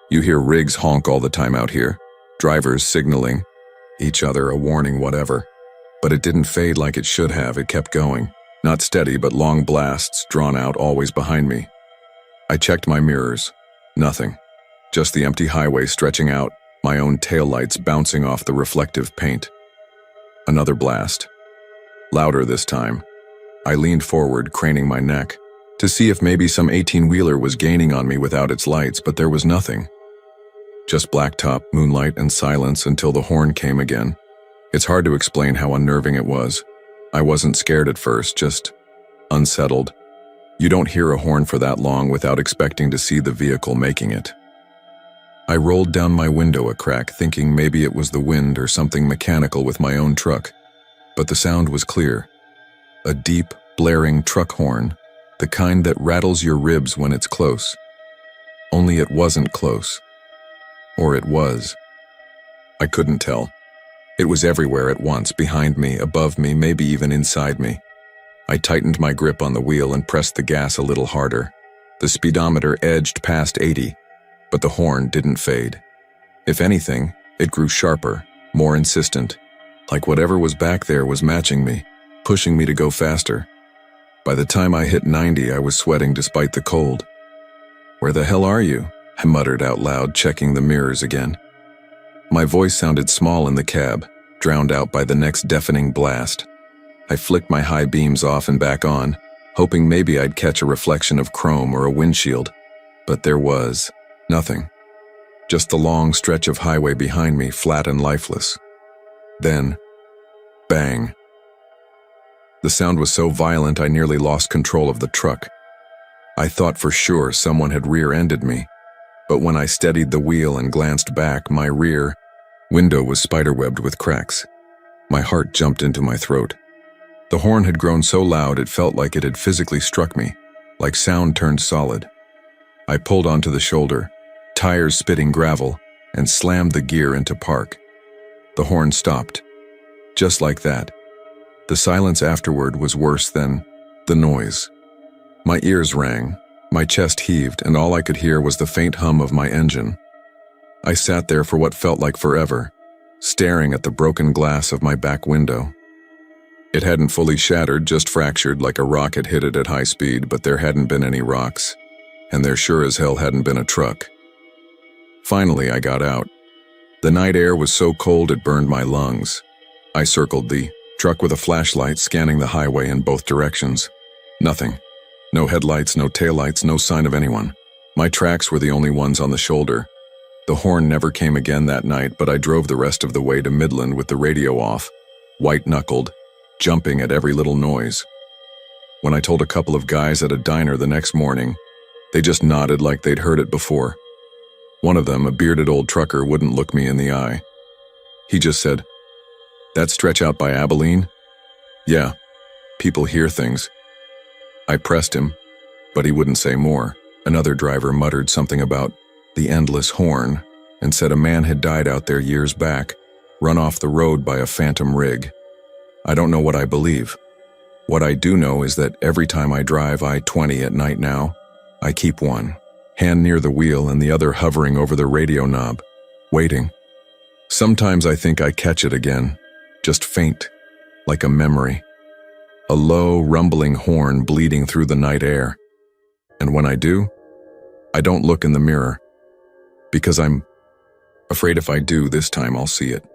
You hear rigs honk all the time out here, drivers signaling each other, a warning, whatever. But it didn't fade like it should have, it kept going. Not steady, but long blasts, drawn out, always behind me. I checked my mirrors. Nothing. Just the empty highway stretching out, my own taillights bouncing off the reflective paint. Another blast. Louder this time. I leaned forward, craning my neck, to see if maybe some 18-wheeler was gaining on me without its lights, but there was nothing. Just blacktop, moonlight, and silence until the horn came again. It's hard to explain how unnerving it was. I wasn't scared at first, just unsettled. You don't hear a horn for that long without expecting to see the vehicle making it. I rolled down my window a crack, thinking maybe it was the wind or something mechanical with my own truck. But the sound was clear. A deep, blaring truck horn, the kind that rattles your ribs when it's close. Only it wasn't close. Or it was. I couldn't tell. It was everywhere at once, behind me, above me, maybe even inside me. I tightened my grip on the wheel and pressed the gas a little harder. The speedometer edged past 80, but the horn didn't fade. If anything, it grew sharper, more insistent, like whatever was back there was matching me, pushing me to go faster. By the time I hit 90, I was sweating despite the cold. "Where the hell are you?" I muttered out loud, checking the mirrors again. My voice sounded small in the cab, drowned out by the next deafening blast. I flicked my high beams off and back on, hoping maybe I'd catch a reflection of chrome or a windshield. But there was nothing. Just the long stretch of highway behind me, flat and lifeless. Then, bang. The sound was so violent I nearly lost control of the truck. I thought for sure someone had rear-ended me, but when I steadied the wheel and glanced back, my rear window was spiderwebbed with cracks. My heart jumped into my throat. The horn had grown so loud it felt like it had physically struck me, like sound turned solid. I pulled onto the shoulder, tires spitting gravel, and slammed the gear into park. The horn stopped. Just like that. The silence afterward was worse than the noise. My ears rang, my chest heaved, and all I could hear was the faint hum of my engine. I sat there for what felt like forever, staring at the broken glass of my back window. It hadn't fully shattered, just fractured like a rock had hit it at high speed, but there hadn't been any rocks, and there sure as hell hadn't been a truck. Finally, I got out. The night air was so cold it burned my lungs. I circled the truck with a flashlight, scanning the highway in both directions. Nothing. No headlights, no taillights, no sign of anyone. My tracks were the only ones on the shoulder. The horn never came again that night, but I drove the rest of the way to Midland with the radio off, white-knuckled, jumping at every little noise. When I told a couple of guys at a diner the next morning, they just nodded like they'd heard it before. One of them, a bearded old trucker, wouldn't look me in the eye. He just said, "That stretch out by Abilene? Yeah, people hear things." I pressed him, but he wouldn't say more. Another driver muttered something about the endless horn and said a man had died out there years back, run off the road by a phantom rig. I don't know what I believe. What I do know is that every time I drive I-20 at night now, I keep one hand near the wheel and the other hovering over the radio knob, waiting. Sometimes I think I catch it again, just faint, like a memory. A low, rumbling horn bleeding through the night air. And when I do, I don't look in the mirror, because I'm afraid if I do, this time I'll see it.